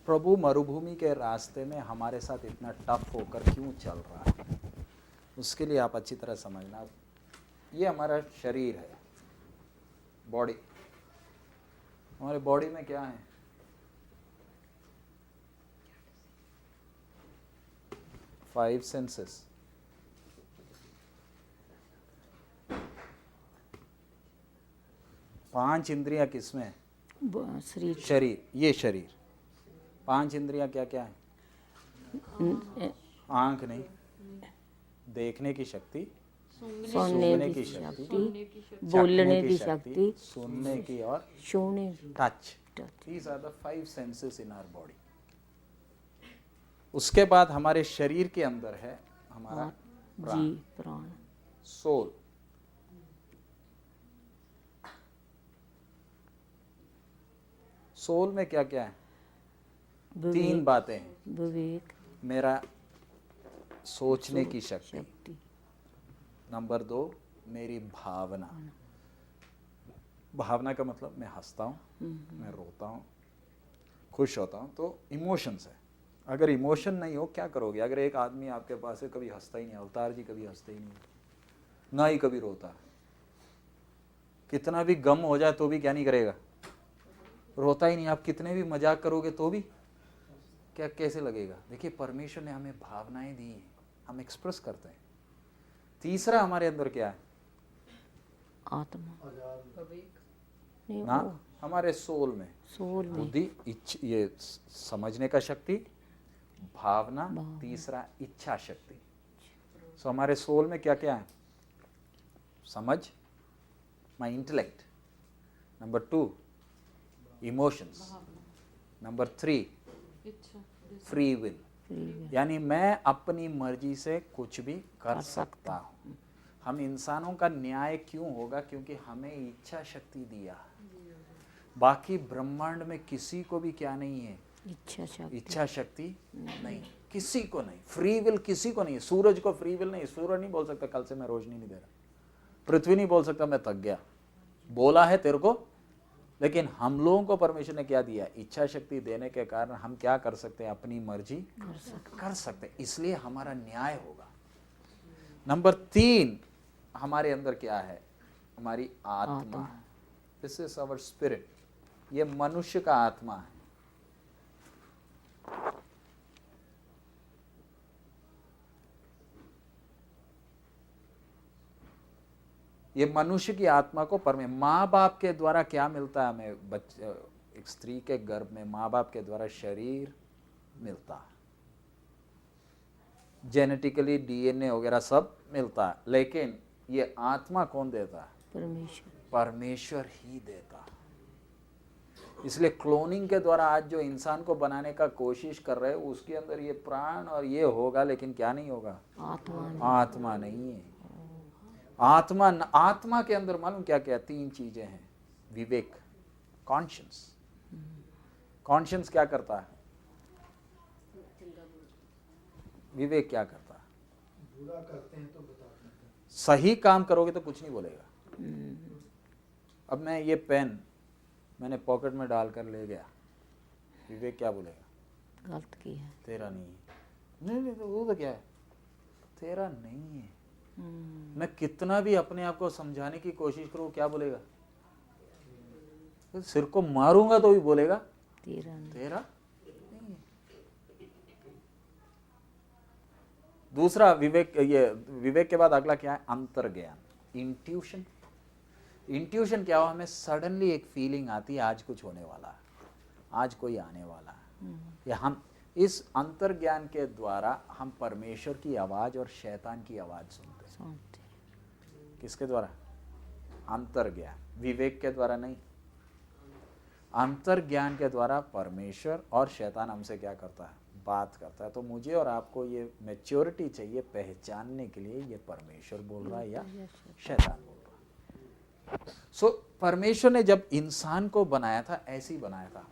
प्रभु मरुभूमि के रास्ते में हमारे साथ इतना टफ होकर क्यों चल रहा है, उसके लिए आप अच्छी तरह समझना। ये हमारा शरीर है, बॉडी। हमारे बॉडी में क्या है? Five senses. पांच इंद्रियां किसमें? शरीर। शरीर, ये शरीर। पांच इंद्रियां क्या क्या है? आंख नहीं, देखने की शक्ति, सूंघने की शक्ति, बोलने की शक्ति, सुनने की और छूने की। Touch. These are the five senses in our body. उसके बाद हमारे शरीर के अंदर है हमारा जी प्राण, सोल। सोल में क्या क्या है? तीन बातें हैं। विवेक, मेरा सोचने की शक्ति, नंबर 2 मेरी भावना। भावना का मतलब मैं हंसता हूँ, मैं रोता हूँ, खुश होता हूँ, तो इमोशंस है। अगर इमोशन नहीं हो क्या करोगे? अगर एक आदमी आपके पास है कभी हंसता ही नहीं, अवतार जी कभी हंसते ही नहीं, ना ही कभी रोता, कितना भी गम हो जाए तो भी क्या नहीं करेगा? रोता ही नहीं। आप कितने भी मजाक करोगे तो भी क्या, कैसे लगेगा? देखिए, परमेश्वर ने हमें भावनाएं दी हैं, हम एक्सप्रेस करते हैं। तीसरा हमारे अंदर क्या है? आत्मा, ना, हमारे सोल में बुद्धि, ये समझने का शक्ति, भावना, तीसरा इच्छा शक्ति। सो हमारे सोल में क्या क्या है? समझ, my intellect. Number 2 emotions. Number 3 free will, यानी मैं अपनी मर्जी से कुछ भी कर सकता हूँ। हम इंसानों का न्याय क्यों होगा? क्योंकि हमें इच्छा शक्ति दिया। बाकी ब्रह्मांड में किसी को भी क्या नहीं है? इच्छा शक्ति नहीं, किसी को नहीं। फ्री विल किसी को नहीं है। सूरज को फ्री विल नहीं। सूरज नहीं बोल सकता कल से मैं रोशनी नहीं दे रहा। पृथ्वी नहीं बोल सकता मैं थक गया। बोला है तेरे को, लेकिन हम लोगों को परमेश्वर ने क्या दिया? इच्छा शक्ति देने के कारण हम क्या कर सकते हैं? अपनी मर्जी कर सकते हैं। इसलिए हमारा न्याय होगा। नंबर 3 हमारे अंदर क्या है? हमारी आत्मा। This is our spirit. ये मनुष्य का आत्मा है। ये मनुष्य की आत्मा को माँ बाप के द्वारा क्या मिलता है हमें? एक स्त्री के गर्भ में माँ बाप के द्वारा शरीर मिलता है, जेनेटिकली डीएनए वगैरह सब मिलता है, लेकिन ये आत्मा कौन देता है? परमेश्वर ही देता। इसलिए क्लोनिंग के द्वारा आज जो इंसान को बनाने का कोशिश कर रहे हैं उसके अंदर ये प्राण और ये होगा, लेकिन क्या नहीं होगा? आत्मा नहीं है। आत्मा के अंदर मालूम क्या क्या? 3 चीजें हैं। विवेक, कॉन्शियंस। कॉन्शियंस क्या करता है? विवेक क्या करता है? बुरा करते हैं तो बताते हैं। सही काम करोगे तो कुछ नहीं बोलेगा। अब मैं ये पेन मैंने पॉकेट में डालकर ले गया, विवेक क्या बोलेगा? गलत की है, तेरा नहीं है। नहीं तो वो तो क्या है? तेरा नहीं है। मैं कितना भी अपने आप को समझाने की कोशिश करूं, क्या बोलेगा? तो सिर को मारूंगा तो भी बोलेगा तेरा नहीं है। दूसरा विवेक, ये विवेक के बाद अगला क्या है? अंतर्ज्ञान, इंट्यूशन। इंट्यूशन क्या हो? हमें सडनली एक फीलिंग आती है आज कुछ होने वाला है, आज कोई आने वाला है। या हम इस अंतर्ज्ञान के द्वारा हम परमेश्वर की आवाज और शैतान की आवाज सुनते हैं। किसके द्वारा? अंतर्ज्ञान। विवेक के द्वारा नहीं, अंतर्ज्ञान के द्वारा परमेश्वर और शैतान हमसे क्या करता है? बात करता है। तो मुझे और आपको ये मैच्योरिटी चाहिए पहचानने के लिए ये परमेश्वर बोल रहा है या शैतान बोल रहा है। सो परमेश्वर ने जब इंसान को बनाया था ऐसे ही बनाया था,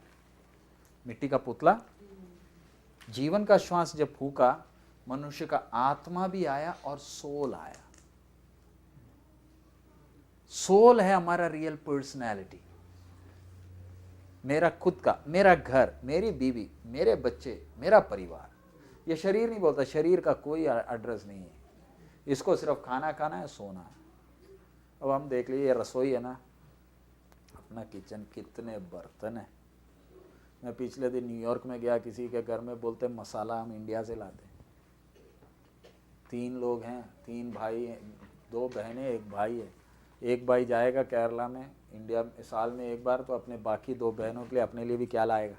मिट्टी का पुतला। जीवन का श्वास जब फूका, मनुष्य का आत्मा भी आया और सोल आया। सोल है हमारा रियल पर्सनैलिटी। मेरा खुद का, मेरा घर, मेरी बीवी, मेरे बच्चे, मेरा परिवार। ये शरीर नहीं बोलता, शरीर का कोई एड्रेस नहीं है। इसको सिर्फ खाना खाना है, सोना है। अब हम देख लीजिए, ये रसोई है ना, अपना किचन, कितने बर्तन है। मैं पिछले दिन न्यूयॉर्क में गया, किसी के घर में बोलते मसाला हम इंडिया से लाते। 3 लोग हैं, 3 भाई हैं, 2 बहनें, 1 भाई है। एक भाई जाएगा केरला में, इंडिया में साल में एक बार, तो अपने बाकी 2 बहनों के लिए, अपने लिए भी क्या लाएगा?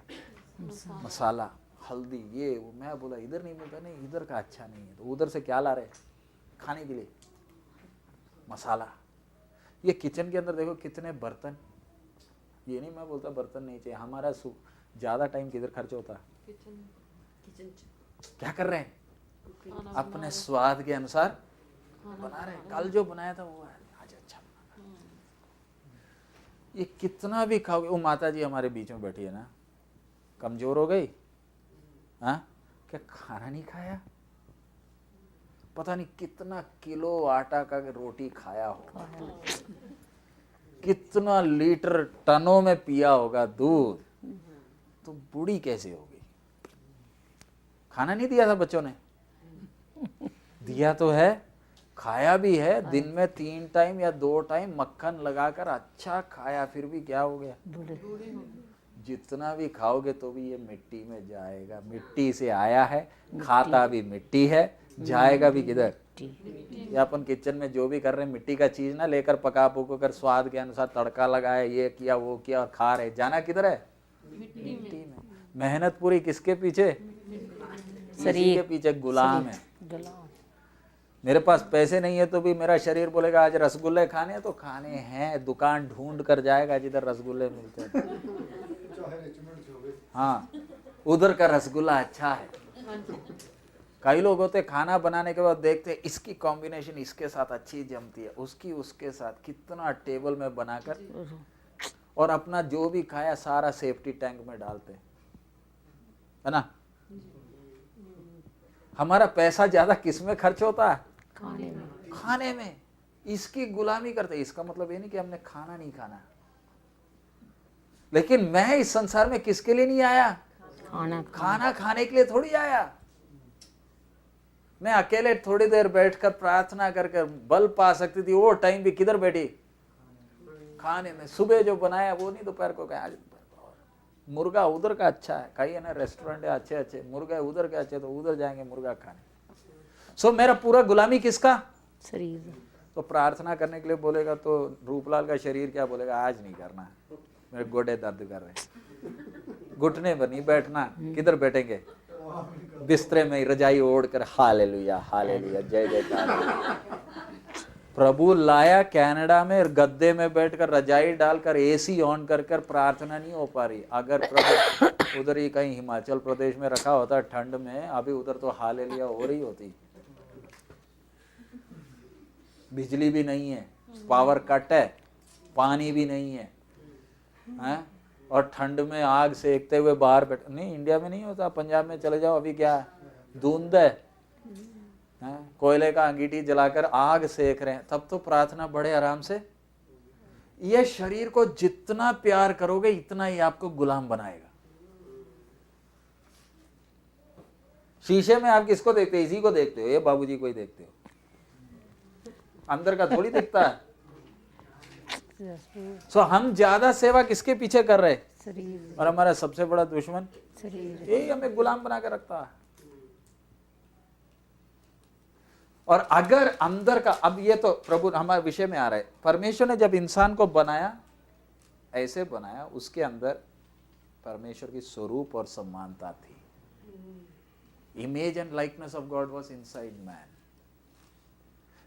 मसाला, हल्दी, ये वो। मैं बोला इधर नहीं मिलता। नहीं, इधर का अच्छा नहीं है। तो उधर से क्या ला रहे? खाने के लिए मसाला। ये किचन के अंदर देखो कितने बर्तन। ये नहीं मैं बोलता बर्तन नहीं चाहिए, हमारा ज़्यादा टाइम किधर खर्च होता है? किचन क्या कर रहे हैं? अपने स्वाद के अनुसार बना रहे हैं। कल जो बनाया था वो आज अच्छा बना। ये कितना भी खाओगे। वो माता जी हमारे बीच में बैठी है ना, कमजोर हो गई, हाँ? क्या खाना नहीं खाया? पता नहीं कितना किलो आटा का रोटी खाया होगा, कितना लीटर टनों में पिया होगा दूध, तो बूढ़ी कैसे होगी? खाना नहीं दिया था बच्चों ने? दिया तो है, खाया भी है। दिन में 3 टाइम या 2 टाइम मक्खन लगाकर अच्छा खाया, फिर भी क्या हो गया? जितना भी खाओगे तो भी ये मिट्टी में जाएगा। मिट्टी से आया है, खाता भी मिट्टी है, जाएगा भी किधर? ये अपन किचन में जो भी कर रहे हैं मिट्टी का चीज ना लेकर पका पुको कर स्वाद के अनुसार तड़का लगाया, ये किया वो किया और खा रहे, जाना किधर है? मिट्टी में। मेहनत पूरी किसके पीछे? शरीर के पीछे गुलाम है। मेरे पास पैसे नहीं है तो भी मेरा शरीर बोलेगा आज रसगुल्ले खाने हैं तो खाने हैं, दुकान ढूंढ कर जाएगा जिधर रसगुल्ले मिलते हैं। हाँ, उधर का रसगुल्ला अच्छा है। कई लोग होते खाना बनाने के बाद देखते इसकी कॉम्बिनेशन इसके साथ अच्छी जमती है, उसकी उसके साथ, कितना टेबल में बनाकर, और अपना जो भी खाया सारा सेफ्टी टैंक में डालते है ना। हमारा पैसा ज्यादा किस में खर्च होता है? खाने में। इसकी गुलामी करते। इसका मतलब ये नहीं कि हमने खाना नहीं खाना, लेकिन मैं इस संसार में किसके लिए नहीं आया? खाना खाने के लिए थोड़ी आया। मैं अकेले थोड़ी देर बैठकर प्रार्थना करके बल पा सकती थी, वो टाइम भी किधर बैठी? खाने में। सुबह जो बनाया वो नहीं, दोपहर को खाया। मुर्गा उधर का अच्छा है, कहीं है ना रेस्टोरेंट है अच्छे अच्छे, मुर्गा उधर के अच्छे, तो उधर जाएंगे मुर्गा खाने। सो मेरा पूरा गुलामी किसका? शरीर। तो प्रार्थना करने के लिए बोलेगा तो रूपलाल का शरीर क्या बोलेगा? आज नहीं करना, मेरे गोडे दर्द कर रहे। घुटने पर नहीं बैठना, किधर बैठेंगे? बिस्तरे में रजाई ओढ़ कर हालेलुया हालेलुया जय जयकार। प्रभु लाया कनाडा में, गद्दे में बैठकर रजाई डालकर एसी ऑन कर कर प्रार्थना नहीं हो पा रही। अगर प्रभु उधर ही कहीं हिमाचल प्रदेश में रखा होता ठंड में, अभी उधर तो हालेलुया हो रही होती। बिजली भी नहीं है, पावर कट है, पानी भी नहीं है, हैं? और ठंड में आग सेकते हुए बाहर बैठ, नहीं इंडिया में नहीं होता, पंजाब में चले जाओ, अभी क्या है, धुंध है, कोयले का अंगीठी जलाकर आग सेक रहे हैं, तब तो प्रार्थना बड़े आराम से। ये शरीर को जितना प्यार करोगे इतना ही आपको गुलाम बनाएगा। शीशे में आप किसको देखते हो? इसी को देखते हो, ये बाबूजी को ही देखते हो, अंदर का थोड़ी दिखता है। सो हम ज्यादा सेवा किसके पीछे कर रहे हैं? शरीर, और हमारा सबसे बड़ा दुश्मन शरीर। यही हमें गुलाम बना के रखता है। और अगर अंदर का, अब ये तो प्रभु हमारे विषय में आ रहा है, परमेश्वर ने जब इंसान को बनाया, ऐसे बनाया, उसके अंदर परमेश्वर की स्वरूप और समानता थी। Image and likeness of God was inside man.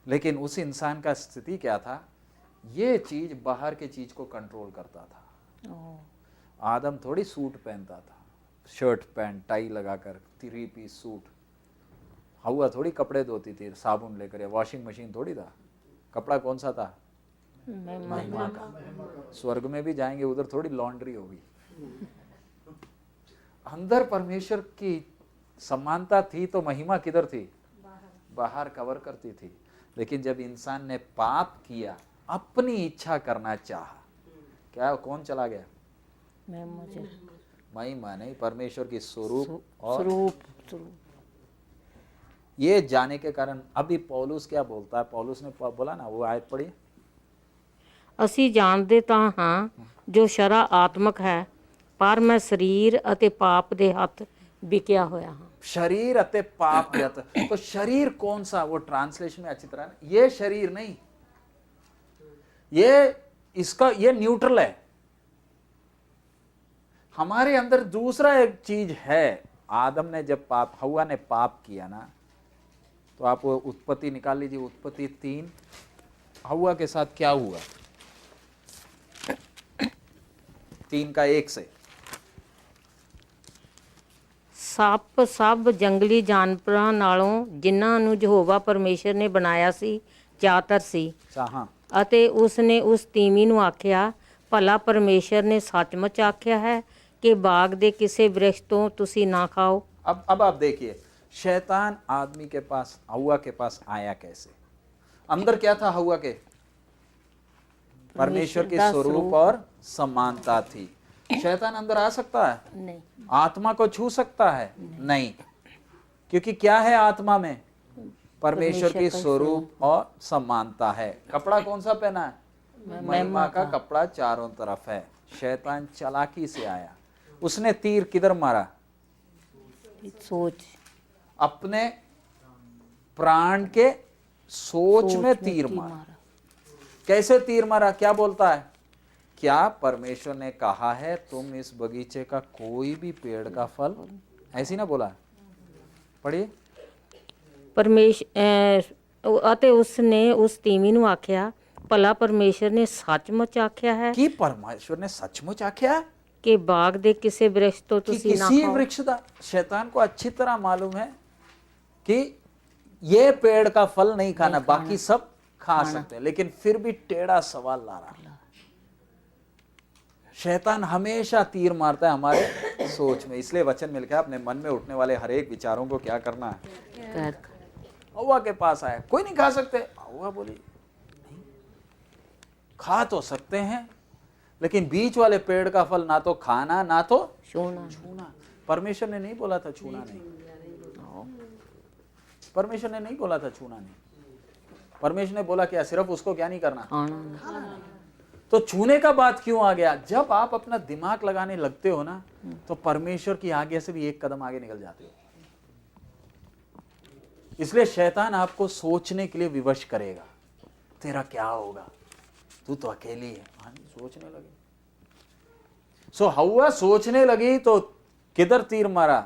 लेकिन उस इंसान का स्थिति क्या था? ये चीज बाहर के चीज को कंट्रोल करता था। आदम थोड़ी सूट पहनता था, शर्ट पैंट टाई लगाकर 3 पीस सूट। हवा थोड़ी कपड़े धोती थी साबुन लेकर, या वॉशिंग मशीन थोड़ी था। कपड़ा कौन सा था? महिमा का। स्वर्ग में भी जाएंगे, उधर थोड़ी लॉन्ड्री होगी। अंदर परमेश्वर की समानता थी तो महिमा किधर थी? बाहर कवर करती थी। लेकिन जब इंसान ने पाप किया, अपनी इच्छा करना चाहा, क्या कौन चला गया? महिमा नहीं, परमेश्वर की स्वरूप और ये जाने के कारण अभी पौलुस क्या बोलता है? पौलुस ने बोला ना, वो आयत पढ़ी, ਅਸੀਂ ਜਾਣਦੇ ਤਾਂ ਹਾਂ ਜੋ ਸ਼ਰਾ ਆਤਮਕ ਹੈ, ਪਰ ਮੈਂ ਸਰੀਰ ਅਤੇ ਪਾਪ ਦੇ ਹੱਥ ਵਿਕਿਆ होया हाँ। शरीर अते पाप व्यत। तो शरीर कौन सा? वो ट्रांसलेशन में अच्छी तरह, ये शरीर नहीं, ये न्यूट्रल है। हमारे अंदर दूसरा एक चीज है। आदम ने जब हवा ने पाप किया ना, तो आप वो उत्पत्ति निकाल लीजिए, उत्पत्ति 3। हवा के साथ क्या हुआ? 3 का 1 से, ਸੱਪ ਸਭ ਜੰਗਲੀ ਜਾਨਵਰਾਂ ਨਾਲੋਂ ਜਿਨ੍ਹਾਂ ਨੂੰ ਯਹੋਵਾ ਪਰਮੇਸ਼ਰ ਨੇ ਬਣਾਇਆ ਸੀ ਜ਼ਿਆਦਾਤਰ ਸੀ। हाँ, ਅਤੇ ਉਸ ਨੇ ਉਸ ਤੀਵੀਂ ਨੂੰ ਆਖਿਆ, ਭਲਾ ਪਰਮੇਸ਼ਰ ਨੇ ਸੱਚਮੁੱਚ ਆਖਿਆ ਹੈ ਕਿ ਬਾਗ ਦੇ ਕਿਸੇ ਵ੍ਰਿਕਸ਼ ਤੋਂ ਤੁਸੀਂ ਨਾ ਖਾਓ। अब आप देखिए, शैतान आदमी के पास, हवा के पास आया कैसे? अंदर क्या था हवा के? परमेश्वर की स्वरूप और समानता थी। शैतान अंदर आ सकता है? नहीं। आत्मा को छू सकता है? नहीं, क्योंकि क्या है आत्मा में? परमेश्वर की स्वरूप और समानता है। कपड़ा कौन सा पहना है? महिमा का कपड़ा चारों तरफ है। शैतान चालाकी से आया, उसने तीर किधर मारा? सोच, अपने प्राण के सोच में तीर मारा। कैसे तीर मारा? क्या बोलता है? क्या परमेश्वर ने कहा है तुम इस बगीचे का कोई भी पेड़ का फल, ऐसी ना बोला? पढ़िए। ਅਤੇ ਉਸਨੇ ਉਸ ਤੀਵੀਂ ਨੂੰ ਆਖਿਆ, ਭਲਾ ਪਰਮੇਸ਼ਰ ਨੇ ਸੱਚਮੁੱਚ ਆਖਿਆ ਹੈ कि परमेश्वर ने सचमुच आख्या ਕਿ ਬਾਗ ਦੇ ਕਿਸੇ ਵ੍ਰਿਕਸ਼ ਤੋਂ कि ਤੁਸੀਂ ਨਾ किसी ਖਾਓ। वृक्ष का? शैतान को अच्छी तरह मालूम है कि ये पेड़ का फल नहीं खाना, बाकी सब खा सकते हैं, लेकिन फिर भी टेढ़ा सवाल ला रहा। शैतान हमेशा तीर मारता है हमारे सोच में। इसलिए वचन में लिखा है, अपने मन में उठने वाले हर एक विचारों को क्या करना है? हवा के पास आया, कोई नहीं खा सकते। हवा बोली नहीं, खा तो सकते हैं, लेकिन बीच वाले पेड़ का फल ना तो खाना ना तो छूना। परमेश्वर ने नहीं बोला था छूना नहीं। परमेश्वर ने नहीं बोला था छूना नहीं। परमेश्वर ने बोला क्या? सिर्फ उसको क्या नहीं करना। तो छूने का बात क्यों आ गया? जब आप अपना दिमाग लगाने लगते हो ना, तो परमेश्वर की आज्ञा से भी एक कदम आगे निकल जाते हो। इसलिए शैतान आपको सोचने के लिए विवश करेगा, तेरा क्या होगा, तू तो अकेली है। हाँ, सोचने लगे। सो हवा सोचने लगी तो किधर तीर मारा?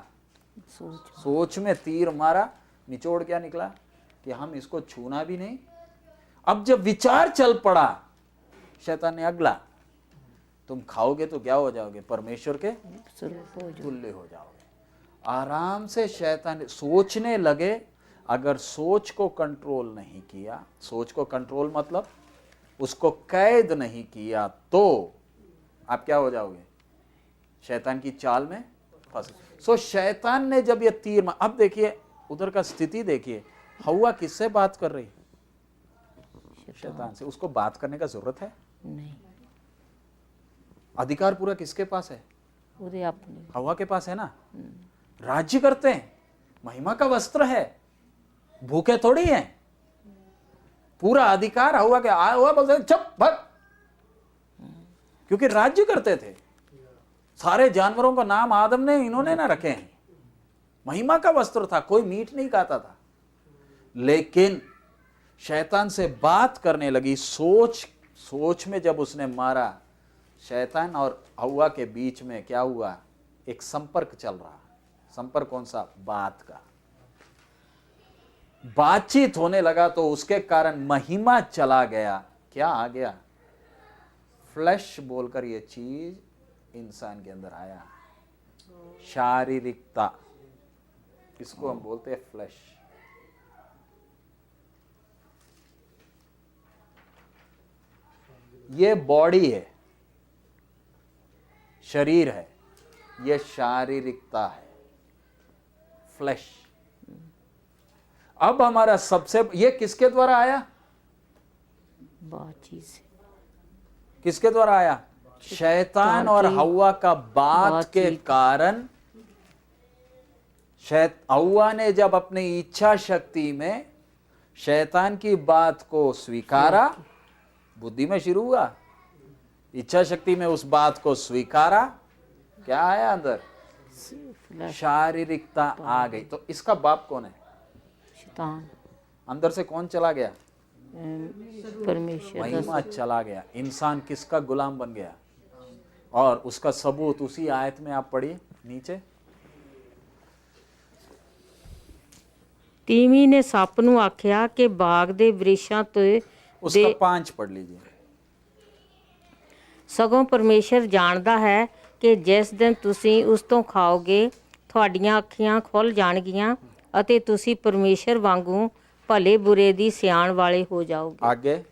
सोच में तीर मारा। निचोड़ क्या निकला? कि हम इसको छूना भी नहीं अब जब विचार चल पड़ा, शैतान ने अगला, तुम खाओगे तो क्या हो जाओगे? परमेश्वर के स्वरूप हो जाओ। तुल्य हो जाओगे। आराम से शैतान सोचने लगे। अगर सोच को कंट्रोल नहीं किया, सोच को कंट्रोल मतलब उसको कैद नहीं किया, तो आप क्या हो जाओगे? शैतान की चाल में फंस। सो शैतान ने जब ये तीर अब देखिए उधर का स्थिति देखिए, हव्वा किससे बात कर रही? शैतान से। उसको बात करने का जरूरत है नहीं, अधिकार पूरा किसके पास है? ਉਹਦੇ ਆਪਣੇ हवा के पास है ना। राज्य करते हैं, महिमा का वस्त्र है, भूखे थोड़ी हैं। पूरा अधिकार हवा के आया हुआ, बोलते चुप भग, क्योंकि राज्य करते थे। सारे जानवरों का नाम आदम ने इन्होंने ना रखे हैं। महिमा का वस्त्र था, कोई मीट नहीं खाता था। लेकिन शैतान से बात करने लगी। सोच में जब उसने मारा, शैतान और हव्वा के बीच में क्या हुआ? एक संपर्क चल रहा। संपर्क कौन सा? बात का। बातचीत होने लगा तो उसके कारण महिमा चला गया। क्या आ गया? फ्लैश बोलकर ये चीज इंसान के अंदर आया। शारीरिकता, इसको हम बोलते हैं फ्लैश। ये बॉडी है, शरीर है, ये शारीरिकता है, फ्लैश। अब हमारा सबसे, ये किसके द्वारा आया? बातचीत से। किसके द्वारा आया? शैतान और हव्वा का बात के कारण। हव्वा ने जब अपनी इच्छा शक्ति में शैतान की बात को स्वीकारा, बुद्धि में शुरू हुआ, इच्छा शक्ति में उस बात को स्वीकारा, क्या आया अंदर? शारीरिकता आ गई। तो इसका बाप कौन है? शैतान। अंदर से कौन चला गया? परमेश्वर। महिमा चला गया। इंसान किसका गुलाम बन गया? और उसका सबूत उसी आयत में आप पढ़िए नीचे। ਤੀਵੀਂ ਨੇ ਸੱਪ ਨੂੰ ਆਖਿਆ ਕਿ ਬਾਗ ਦੇ ਬ੍ਰਿਸ਼ਾਂ ਤੇ उसका 5 पढ़ लीजिए। ਸਗੋਂ ਪਰਮੇਸ਼ਰ ਜਾਣਦਾ ਹੈ ਕਿ ਜਿਸ ਦਿਨ ਤੁਸੀਂ ਉਸ ਤੋਂ ਖਾਓਗੇ ਤੁਹਾਡੀਆਂ ਅੱਖੀਆਂ ਖੁੱਲ ਜਾਣਗੀਆਂ ਅਤੇ ਤੁਸੀਂ ਪਰਮੇਸ਼ਰ ਵਾਂਗੂ ਭਲੇ ਬੁਰੇ ਦੀ ਸਿਆਣ ਵਾਲੇ ਹੋ ਜਾਓਗੇ। आगे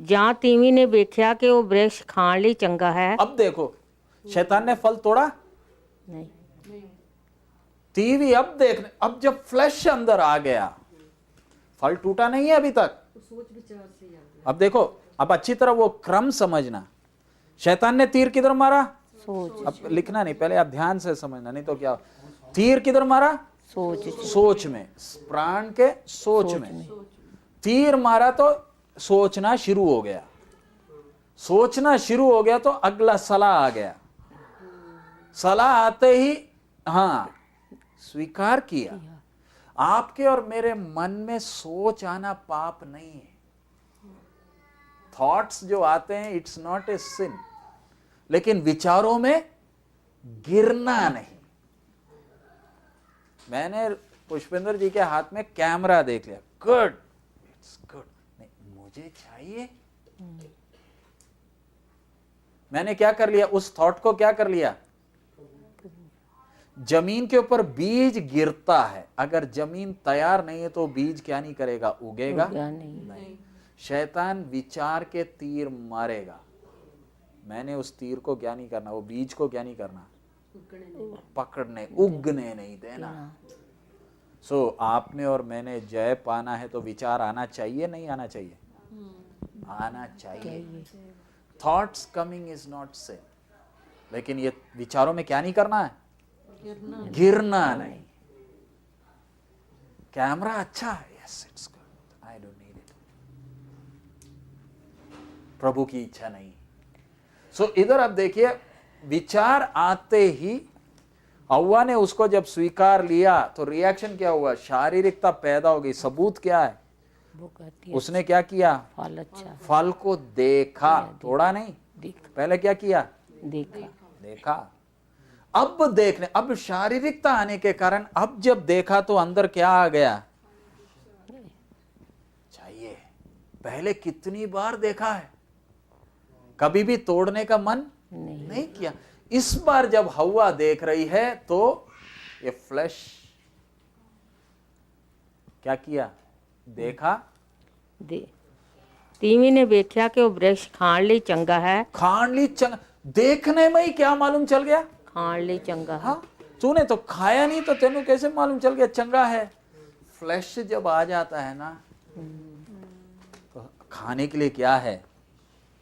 ਜਾਂ ਤੀਵੀਂ ਨੇ ਵੇਖਿਆ ਕਿ ਉਹ ਬ੍ਰਿਕਸ਼ ਖਾਣ ਲਈ ਚੰਗਾ ਹੈ। अब देखो, शैतान ने फल तोड़ा ਨਹੀਂ, तीवी। अब देखने, अब जब फ्लैश अंदर आ गया, फल टूटा नहीं है अभी तक। सोच विचार से ही आ गया। अब देखो, अब अच्छी तरह वो क्रम समझना। शैतान ने तीर किधर मारा? ਸੋਚ अब लिखना नहीं, पहले आप ध्यान से समझना, नहीं तो क्या। तीर किधर मारा? ਸੋਚ ਚ। सोच में, प्राण के सोच में तीर मारा तो सोचना शुरू हो गया। सोचना शुरू हो गया तो अगला सलाह आ गया। सलाह आते ही हाँ स्वीकार किया। आपके और मेरे मन में सोच आना पाप नहीं है। थॉट्स जो आते हैं, इट्स नॉट ए सिन। लेकिन विचारों में गिरना नहीं। मैंने पुष्पेंद्र जी के हाथ में कैमरा देख लिया, गुड, इट्स गुड। नहीं, मुझे चाहिए। मैंने क्या कर लिया? उस थॉट को क्या कर लिया? जमीन के ऊपर बीज गिरता है, अगर जमीन तैयार नहीं है तो बीज क्या नहीं करेगा? उगेगा नहीं। शैतान विचार के तीर मारेगा। मैंने उस तीर को क्या नहीं करना? वो बीज को क्या नहीं करना? पकड़ने, उगने नहीं देना। सो आपने और मैंने जय पाना है तो विचार आना चाहिए, नहीं आना चाहिए? आना चाहिए। Thoughts coming is not sin. लेकिन ये विचारों में क्या नहीं करना है? गिरना नहीं। कैमरा अच्छा है, yes it's good, I don't need it. प्रभु की इच्छा नहीं। सो इधर आप देखिए, विचार आते ही हव्वा ने उसको जब स्वीकार लिया तो रिएक्शन क्या हुआ? शारीरिकता पैदा हो गई। सबूत क्या है? वो कहती उसने क्या किया? फल अच्छा फल को देखा, तोड़ा नहीं। पहले क्या किया? देखा। अब देखने, अब शारीरिकता आने के कारण अब जब देखा तो अंदर क्या आ गया? चाहिए। पहले कितनी बार देखा है, कभी भी तोड़ने का मन नहीं किया। इस बार जब हव्वा देख रही है तो ये फ्लैश क्या किया, देखा, ਤੀਵੀਂ ਨੇ ਵੇਖਿਆ ਕਿ ਉਹ ਬ੍ਰਿਕਸ਼ ਖਾਣ ਲਈ ਚੰਗਾ ਹੈ। खान ली चंगा, देखने में ही क्या मालूम चल गया, ਖਾਣ ਲਈ ਚੰਗਾ ਹੈ। हाँ तूने तो खाया नहीं तो तेनू कैसे मालूम चल गया चंगा है। फ्लैश जब आ जाता है ना तो खाने के लिए क्या है,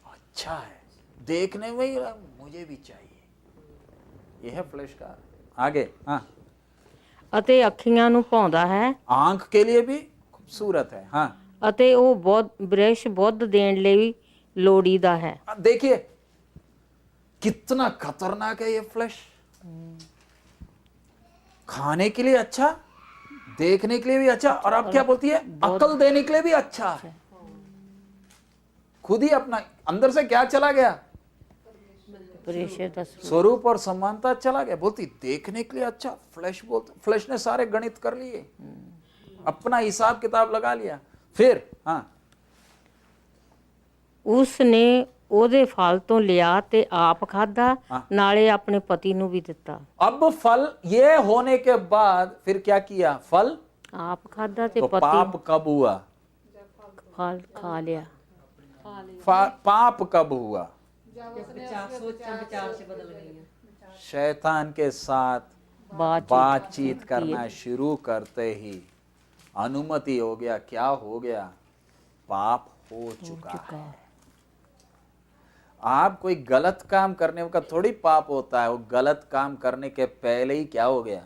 अच्छा है, देखने में ही मुझे भी चाहिए, यह है फ्लैश का। आगे हाँ, ਅਤੇ ਅੱਖੀਆਂ ਨੂੰ ਭਾਉਂਦਾ ਹੈ आंख के लिए भी खूबसूरत है। हाँ ਅਤੇ ਉਹ ਬ੍ਰਿਕਸ਼ ਬੁੱਧ ਦੇਣ ਲਈ ਲੋੜੀਦਾ ਹੈ। अब देखिए कितना खतरनाक है ये फ्लैश, खाने के लिए अच्छा, देखने के लिए भी अच्छा, और अब क्या बोलती है, अकल देने के लिए भी अच्छा है। खुद ही अपना अंदर से क्या चला गया, ਬ੍ਰਿਕਸ਼ ਦਾ स्वरूप और समानता चला गया। बोलती देखने के लिए अच्छा, फ्लैश बोलते, फ्लैश ने सारे गणित कर लिए, अपना हिसाब किताब लगा लिया। फिर हाँ, ਉਸ ਨੇ ਉਹਦੇ ਫਲ ਤੋਂ ਲਿਆ ਤੇ ਆਪ ਖਾਦਾ, ਨਾਲੇ ਆਪਣੇ ਪਤੀ ਨੂੰ ਵੀ ਦਿੱਤਾ। अब फल ये होने के बाद फिर क्या किया, फल ਆਪ ਖਾਦਾ ਤੇ तो ਪਤੀ पाप कब हुआ, ਫਲ ਖਾ लिया। पाप कब हुआ, विचार से बदल गई है। शैतान के साथ बातचीत करना शुरू करते ही अनुमति हो गया, क्या हो गया, पाप हो चुका है। आप कोई गलत काम करने का थोड़ी पाप होता है, वो गलत काम करने के पहले ही क्या हो गया,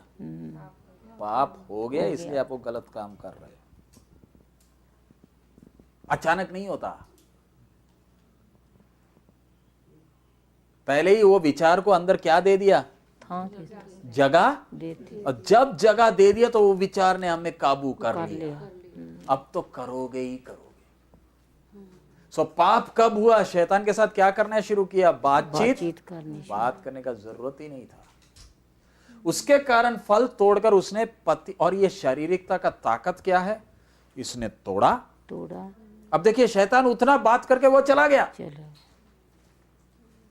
पाप हो गया, इसलिए आप वो गलत काम कर रहे हो। अचानक नहीं होता, पहले ही वो विचार को अंदर क्या दे दिया, ਥਾਂ जगह, ਦੇਤੀ और जब जगह दे दिया तो वो विचार ने हमें काबू कर लिया। अब तो करोगे ही करोगे। सो पाप कब हुआ, शैतान के साथ क्या करना शुरू किया, बातचीत ਕਰਨੀ। बात करने का जरूरत ही नहीं था। उसके कारण फल तोड़कर उसने पति, और ये शारीरिकता का ताकत क्या है, इसने तोड़ा। ਤੋੜਾ अब देखिए शैतान उतना बात करके वो चला गया, ਚਲੋ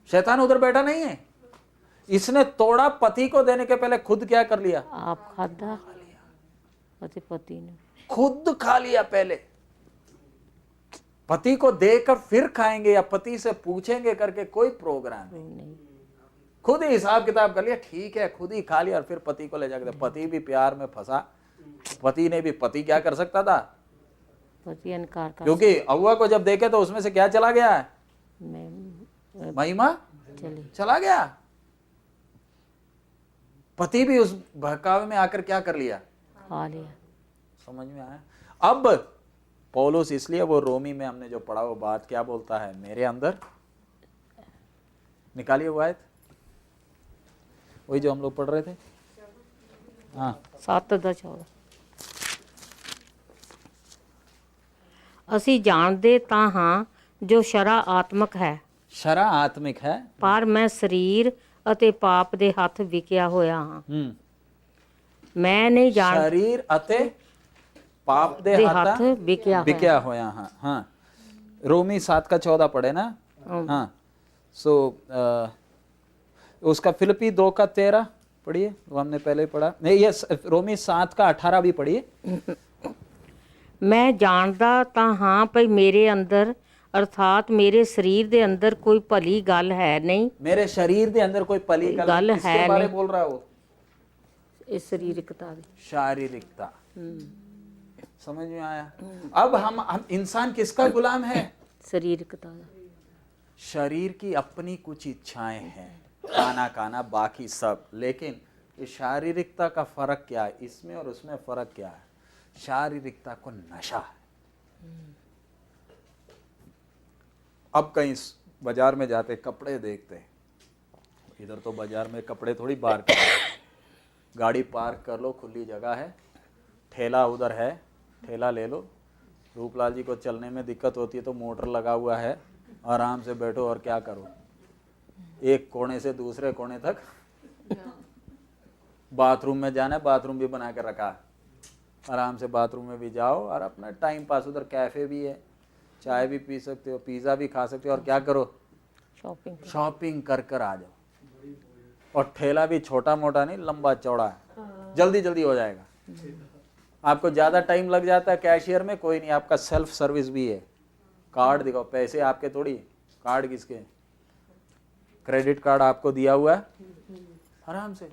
शैतान उधर बैठा नहीं है, इसने तोड़ा, पति को देने के पहले खुद क्या कर लिया, ਆਪ ਖਾਦਾ ਅਤੇ ਪਤੀ ਨੇ खुद खा लिया पहले। पति को देकर फिर खाएंगे या पति से पूछेंगे करके कोई प्रोग्राम नहीं, खुद ही हिसाब किताब कर लिया, ठीक है, खुद ही खा लिया और फिर पति को ले जाकर। पति भी प्यार में फंसा, पति ने भी, पति क्या कर सकता था, ਪਤੀ ਇਨਕਾਰ ਕਰ क्योंकि हव्वा को जब देखे तो उसमें से क्या चला गया, ਮੈਂ महिमा चली चला गया। पति भी उस बहकावे में आकर क्या कर लिया, खा लिया। समझ में आया। अब पौलुस, इसलिए वो रोमी में हमने जो पढ़ा वो बात क्या बोलता है, मेरे अंदर, निकालिए वो आयत, वही जो हम लोग पढ़ रहे थे। हाँ 7 ਦਾ 14 ਅਸੀਂ ਜਾਣਦੇ ਤਾਂ ਹਾਂ ਜੋ ਸ਼ਰਾ ਆਤਮਕ ਹੈ, शरा आत्मिक है। ਪਰ ਮੈਂ ਸਰੀਰ ਅਤੇ ਪਾਪ ਦੇ ਹੱਥ ਵਿਕਿਆ ਹੋਇਆ ਹਾਂ। ਮੈਂ ਨਹੀਂ ਜਾਣ शरीर अते पाप दे ਦੇ हाथा ਹੱਥ ਵਿਕਿਆ ਹੋਇਆ। बिक्या होया। हाँ हाँ, रोमी 7 का 14 पढ़े ना। हाँ सो उसका फिलिपी 2 का 13 पढ़िए, वो हमने पहले ही पढ़ा। नहीं, ये रोमी 7 का 18 भी पढ़िए। ਮੈਂ ਜਾਣਦਾ ਤਾਂ ਹਾਂ ਭਈ ਮੇਰੇ ਅੰਦਰ ਅਰਥਾਤ ਮੇਰੇ ਸਰੀਰ ਦੇ ਅੰਦਰ ਕੋਈ ਭਲੀ ਗੱਲ ਹੈ ਨਹੀਂ। मेरे शरीर के अंदर कोई पली गल गल किसके है बारे नहीं। बोल रहा है वो, ਇਹ ਸਰੀਰਕਤਾ ਦੀ शारीरिकता। समझ में आया। अब हम इंसान किसका गुलाम है, ਸਰੀਰਕਤਾ ਦਾ शरीर की अपनी कुछ इच्छाएं हैं, खाना बाकी सब, लेकिन ये शारीरिकता का फर्क क्या है, इसमें और उसमें फर्क क्या है, शारीरिकता को नशा है। अब कहीं बाजार में जाते कपड़े देखते, इधर तो बाजार में कपड़े थोड़ी बाहर कर, गाड़ी पार्क कर लो, खुली जगह है, ठेला उधर है, ठेला ले लो। रूपलाल जी को चलने में दिक्कत होती है तो मोटर लगा हुआ है, आराम से बैठो और क्या करो, एक कोने से दूसरे कोने तक। बाथरूम में जाना है, बाथरूम भी बना के रखा है, आराम से बाथरूम में भी जाओ और अपना टाइम पास, उधर कैफे भी है, चाय भी पी सकते हो, पिज्ज़ा भी खा सकते हो, और क्या करो, शॉपिंग शॉपिंग कर कर आ जाओ। और ठेला भी छोटा मोटा नहीं, लंबा चौड़ा है, जल्दी जल्दी हो जाएगा। आपको ज़्यादा टाइम लग जाता है कैशियर में, कोई नहीं, आपका सेल्फ सर्विस भी है। कार्ड दिखाओ, पैसे आपके थोड़ी, कार्ड किसके, क्रेडिट कार्ड आपको दिया हुआ है, आराम से।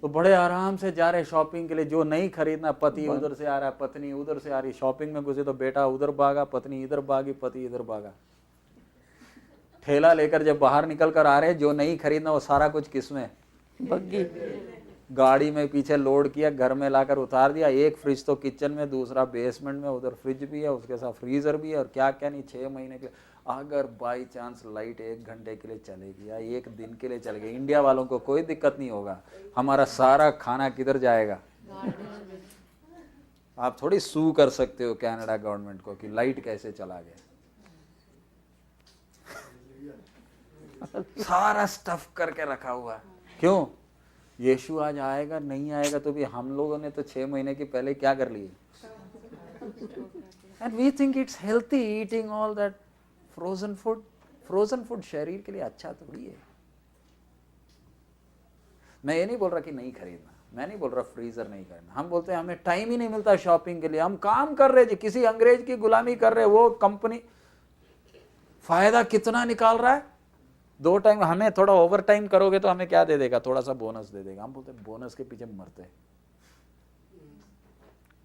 तो बड़े आराम से जा रहे शॉपिंग के लिए, जो नहीं खरीदना, पति उधर से आ रहा है, पत्नी उधर से आ रही, शॉपिंग में घुसे तो बेटा उधर भागा, पत्नी इधर भागी, पति इधर भागा। ठेला लेकर जब बाहर निकल कर आ रहे, जो नहीं खरीदना वो सारा कुछ किसमें, बग्गी गाड़ी में पीछे लोड किया, घर में लाकर उतार दिया। एक फ्रिज तो किचन में, दूसरा बेसमेंट में, उधर फ्रिज भी है, उसके साथ फ्रीजर भी है, और क्या क्या नहीं, 6 महीने के लिए। अगर बाई चांस लाइट 1 घंटे के लिए चलेगी या 1 दिन के लिए चलेगी, इंडिया वालों को कोई दिक्कत नहीं होगा। हमारा सारा खाना किधर जाएगा? आप थोड़ी सू कर सकते हो कनाडा गवर्नमेंट को कि लाइट कैसे चला गया। सारा स्टफ करके रखा हुआ है। क्यों? यीशु आज आएगा, नहीं आएगा तो भी हम लोगों ने तो 6 महीने की पहले क्या कर लिए। And we think it's healthy eating all that frozen food. Frozen food शरीर के लिए अच्छा थोड़ी है। मैं ये नहीं बोल रहा कि नहीं खरीदना, मैं नहीं बोल रहा फ्रीजर नहीं करना। हम बोलते हैं हमें टाइम ही नहीं मिलता शॉपिंग के लिए, हम काम कर रहे जी, किसी अंग्रेज की गुलामी कर रहे। वो कंपनी फायदा कितना निकाल रहा है, 2 टाइम, हमें थोड़ा ओवर टाइम करोगे तो हमें क्या दे देगा, थोड़ा सा बोनस दे देगा। हम बोलते हैं बोनस के पीछे मरते हैं।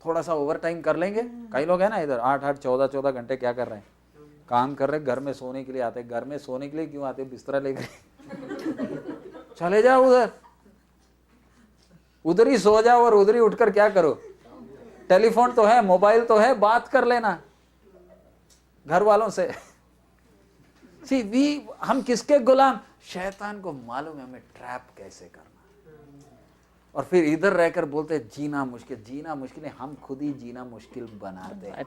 थोड़ा सा ओवर टाइम कर लेंगे। कई लोग हैं ना इधर 8-8 14-14 घंटे क्या कर रहे हैं, काम कर रहे, घर में सोने के लिए आते। घर में सोने के लिए क्यों आते? बिस्तरा लेकर चले जाओ उधर ही सो जाओ, और उधर ही उठकर क्या करो, टेलीफोन तो है, मोबाइल तो है, बात कर लेना घर वालों से। हम किसके गुलाम? शैतान को मालूम है हमें ट्रैप कैसे करना। और फिर इधर रहकर बोलते जीना मुश्किल। जीना मुश्किल है, हम खुद ही जीना मुश्किल बनाते हैं।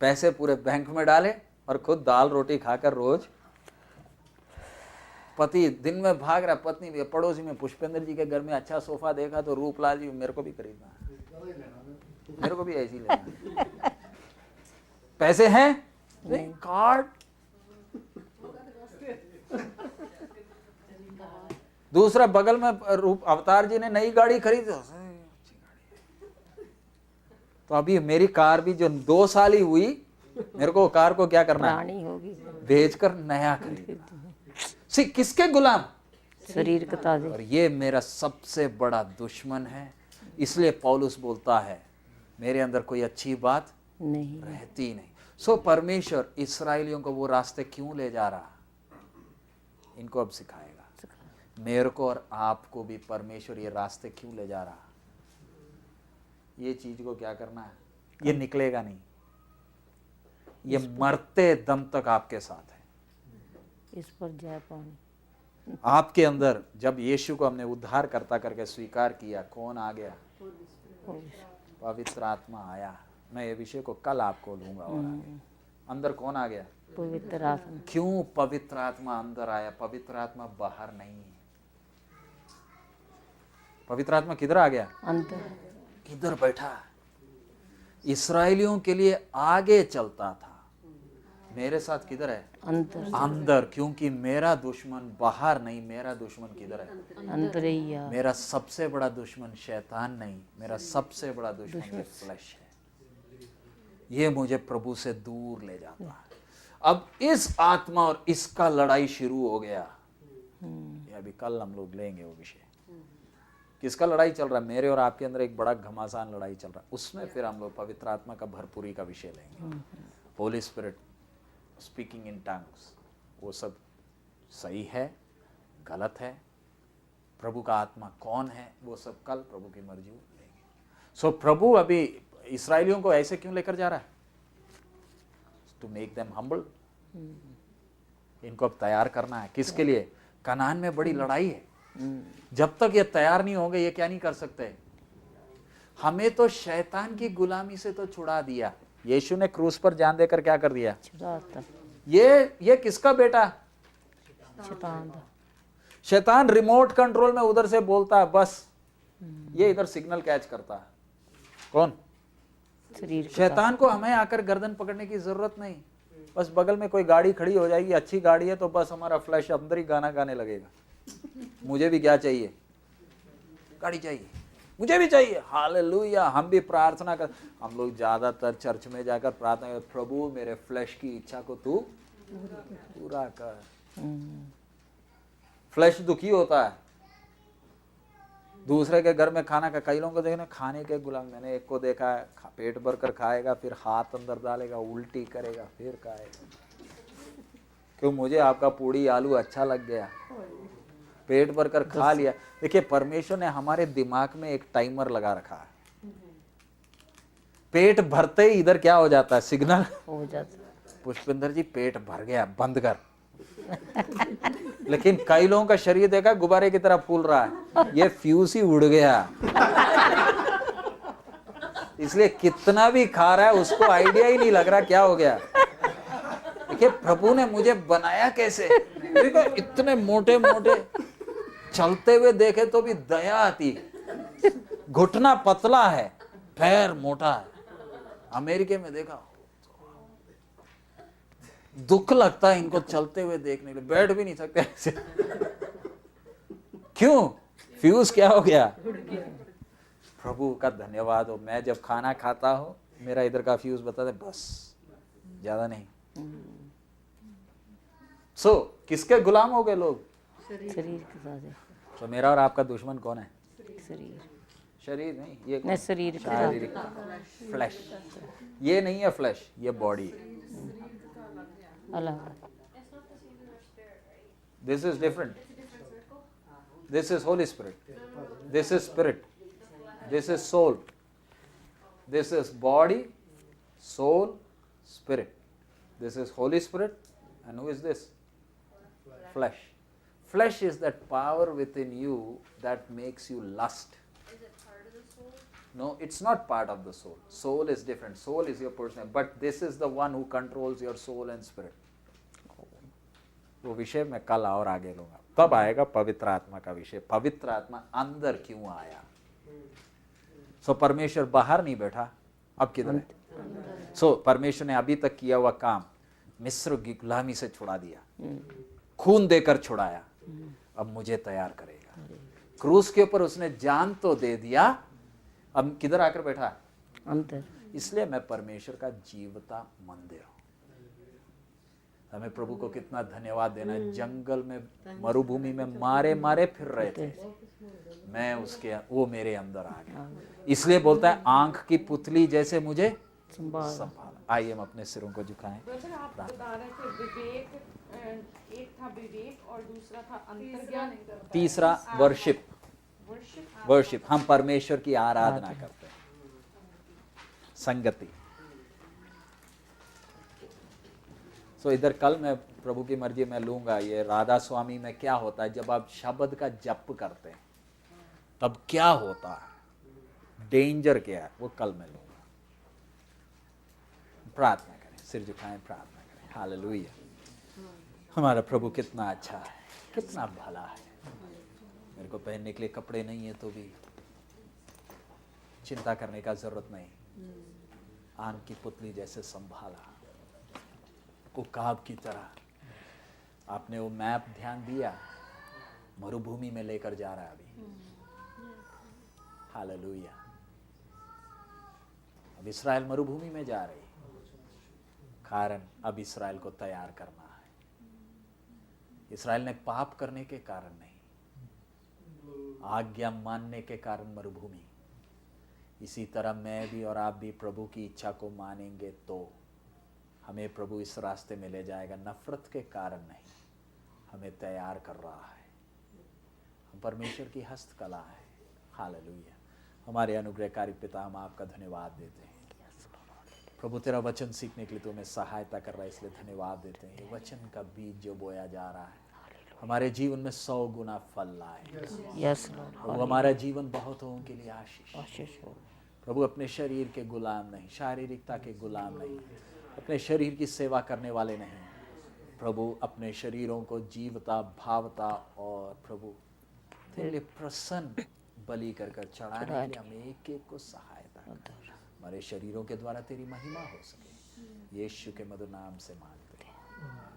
पैसे पूरे बैंक में डाले और खुद दाल रोटी खाकर रोज। पति दिन में भाग रहा, पत्नी भी। पड़ोसी में पुष्पेंद्र जी के घर में अच्छा सोफा देखा तो रूपलाल जी मेरे को भी खरीदना है, मेरे को भी ऐसी लेना है। पैसे हैं नहीं, कार्ड। दूसरा बगल में रूप अवतार जी ने नई गाड़ी खरीदी, अच्छी गाड़ी। तो अभी मेरी कार भी जो 2 साल ही हुई, मेरे को कार को क्या करना है, बेचकर नया खरीदना। किसके गुलाम? शरीर का ताजे। और ये मेरा सबसे बड़ा दुश्मन है। इसलिए पौलुस बोलता है मेरे अंदर कोई अच्छी बात नहीं रहती नहीं। सो परमेश्वर इस्राएलियों को वो रास्ते क्यों ले जा रहा, इनको अब सिखाएगा। मेरे को और आपको भी परमेश्वर ये रास्ते क्यों ले जा रहा, ये चीज को क्या करना है। ये निकलेगा नहीं, ये मरते दम तक आपके साथ है। इस पर जय पानी। आपके अंदर जब यीशु को हमने उद्धार करता करके स्वीकार किया, कौन आ गया? पवित्र आत्मा आया। मैं ये विषय को कल आपको लूंगा। और आगे अंदर कौन आ गया? पवित्र आत्मा। क्यों पवित्र आत्मा अंदर आया? पवित्र आत्मा बाहर नहीं है। पवित्र आत्मा किधर आ गया? अंदर। इधर बैठा। इस्राएलियों के लिए आगे चलता था, मेरे साथ किधर है? अंदर। अंदर। क्योंकि मेरा दुश्मन बाहर नहीं, मेरा दुश्मन किधर है? अंदर ही है। मेरा सबसे बड़ा दुश्मन शैतान नहीं, मेरा सबसे बड़ा दुश्मन फ्लैश है। ये मुझे प्रभु से दूर ले जाता है। अब इस आत्मा और इसका लड़ाई शुरू हो गया। ये अभी कल हम लोग लेंगे वो विषय। किसका लड़ाई चल रहा है? मेरे और आपके अंदर एक बड़ा घमासान लड़ाई चल रहा है। उसमें फिर हम लोग पवित्र आत्मा का भरपूरी का विषय लेंगे। Holi spirit, speaking in tongues, वो सब सही है, गलत है, प्रभु का आत्मा कौन है, वो सब कल प्रभु की मर्जी लेंगे। सो प्रभु अभी इस्राएलियों को ऐसे क्यों लेकर जा रहा है? To make them humble. इनको अब तैयार करना है। किसके लिए? कनान में बड़ी लड़ाई है। जब तक ये तैयार नहीं होंगे ये क्या नहीं कर सकते। हमें तो शैतान की गुलामी से तो छुड़ा दिया। यीशु ने क्रूस पर जान देकर क्या कर दिया? छुड़ाता। ये किसका बेटा? शैतान। शैतान रिमोट कंट्रोल में उधर से बोलता है बस, ये इधर सिग्नल कैच करता है। कौन? शरीर के शैतान को हमें आकर गर्दन पकड़ने की जरूरत नहीं। बस बगल में कोई गाड़ी खड़ी हो जाएगी, अच्छी गाड़ी है, तो बस हमारा फ्लैश अंदर ही गाना गाने लगेगा, मुझे भी क्या चाहिए, गाड़ी चाहिए, मुझे भी चाहिए। हालेलुया। हम भी प्रार्थना कर, हम लोग ज्यादातर चर्च में जाकर प्रार्थना कर, प्रभु मेरे फ्लैश की इच्छा को तू पूरा कर। फ्लैश दुखी होता है, दूसरे के घर में खाना का, कई लोगों को देखना खाने के गुलाम, मैंने एक को देखा है पेट भर कर खाएगा, फिर हाथ अंदर डालेगा, उल्टी करेगा, फिर खाएगा। क्यों, मुझे आपका पूड़ी आलू अच्छा लग गया, पेट भर कर खा लिया। देखिए परमेश्वर ने हमारे दिमाग में एक टाइमर लगा रखा है, पेट भरते ही इधर क्या हो जाता है, सिग्नल हो जाता है। पुष्पिंदर जी पेट भर गया, बंद कर। लेकिन कई लोगों का शरीर देखा गुब्बारे की तरह फूल रहा है, ये फ्यूज ही उड़ गया। इसलिए कितना भी खा रहा है उसको आइडिया ही नहीं लग रहा क्या हो गया। देखिए प्रभु ने मुझे बनाया कैसे, देखो इतने मोटे मोटे, चलते हुए देखे तो भी दया आती है, घुटना पतला है, पैर मोटा है। अमेरिका में देखा, दुख लगता है इनको चलते हुए देखने के लिए, बैठ भी नहीं सकते ऐसे। क्यों, फ्यूज क्या हो गया। प्रभु का धन्यवाद हो, मैं जब खाना खाता हूं मेरा इधर का फ्यूज बताते बस, ज्यादा नहीं। किसके गुलाम हो गए लोग, शरीर के साथ। तो मेरा और आपका दुश्मन कौन है, शरीर नहीं, ये नहीं, शरीर के शारीरिक फ्लैश, ये नहीं है फ्लैश, ये बॉडी। अलग। This is different. This is Holy Spirit. This is spirit. This is soul. This is body, soul, spirit. This is Holy Spirit. And who is this? Flesh. Flesh is that power within you that makes you lust. Is it part of the soul? No, it's not part of the soul. Soul is different. Soul is your personal. But this is the one who controls your soul and spirit. वो विषय मैं कल और आगे लूंगा, तब आएगा पवित्र आत्मा का विषय। पवित्र आत्मा अंदर क्यों आया। परमेश्वर बाहर नहीं बैठा, अब किधर है। परमेश्वर ने अभी तक किया हुआ काम, मिस्र की गुलामी से छुड़ा दिया, खून देकर छुड़ाया, अब मुझे तैयार करेगा। क्रूस के ऊपर उसने जान तो दे दिया, अब किधर आकर बैठा, अंदर। इसलिए मैं परमेश्वर का जीवता मंदिर हूं। हमें प्रभु को कितना धन्यवाद देना है। जंगल में, मरुभूमि में मारे मारे फिर रहे थे, मैं उसके, वो मेरे अंदर आ गया। इसलिए बोलता है आंख की पुतली जैसे मुझे संभाल। आइए हम अपने सिरों को झुकाएं। ब्रदर आप बता रहे थे विवेक, एक था विवेक और दूसरा था अंतर्ज्ञान, तीसरा वर्शिप। वर्शिप, हम परमेश्वर की आराधना करते हैं, संगति। इधर कल मैं प्रभु की मर्जी में लूंगा, ये राधा स्वामी में क्या होता है जब आप शब्द का जप करते हैं, तब क्या होता है, डेंजर क्या है, वो कल मैं लूंगा। प्रार्थना करें, सिर झुकाएं, प्रार्थना करें। हालेलुया। हमारा प्रभु कितना अच्छा है, कितना भला है। मेरे को पहनने के लिए कपड़े नहीं है तो भी चिंता करने का जरूरत नहीं, आंख की पुतली जैसे संभाला, उकाब की तरह। आपने वो मैप ध्यान दिया, मरुभूमि में लेकर जा रहा है अभी। हालेलुया। अब इस्राएल मरुभूमि में जा रही, कारण अब इस्राएल को तैयार करना है। इस्राएल ने पाप करने के कारण नहीं, आज्ञा मानने के कारण मरुभूमि। इसी तरह मैं भी और आप भी प्रभु की इच्छा को मानेंगे तो हमें प्रभु इस रास्ते में ले जाएगा। नफरत के कारण नहीं, हमें तैयार कर रहा है। हम परमेश्वर की हस्तकला है। हालेलुया। हमारे अनुग्रहकारी पिता, हम आपका धन्यवाद देते हैं प्रभु, तेरा वचन सीखने के लिए तुम्हें सहायता कर रहा है, इसलिए धन्यवाद देते हैं। ये वचन का बीज जो बोया जा रहा है हमारे जीवन में 100 गुना फल लाए। यस प्रभु, हमारा जीवन बहुतों के लिए आशीष हो। प्रभु, अपने शरीर के गुलाम नहीं, शारीरिकता के गुलाम नहीं, अपने शरीर की सेवा करने वाले नहीं। प्रभु, अपने शरीरों को जीवता, भावता और प्रभु तेरे लिए प्रसन्न बलि कर चढ़ाने के लिए हम एक एक को सहायता कर। हमारे शरीरों के द्वारा तेरी महिमा हो सके, यीशु के मधुर नाम से मांगते हैं।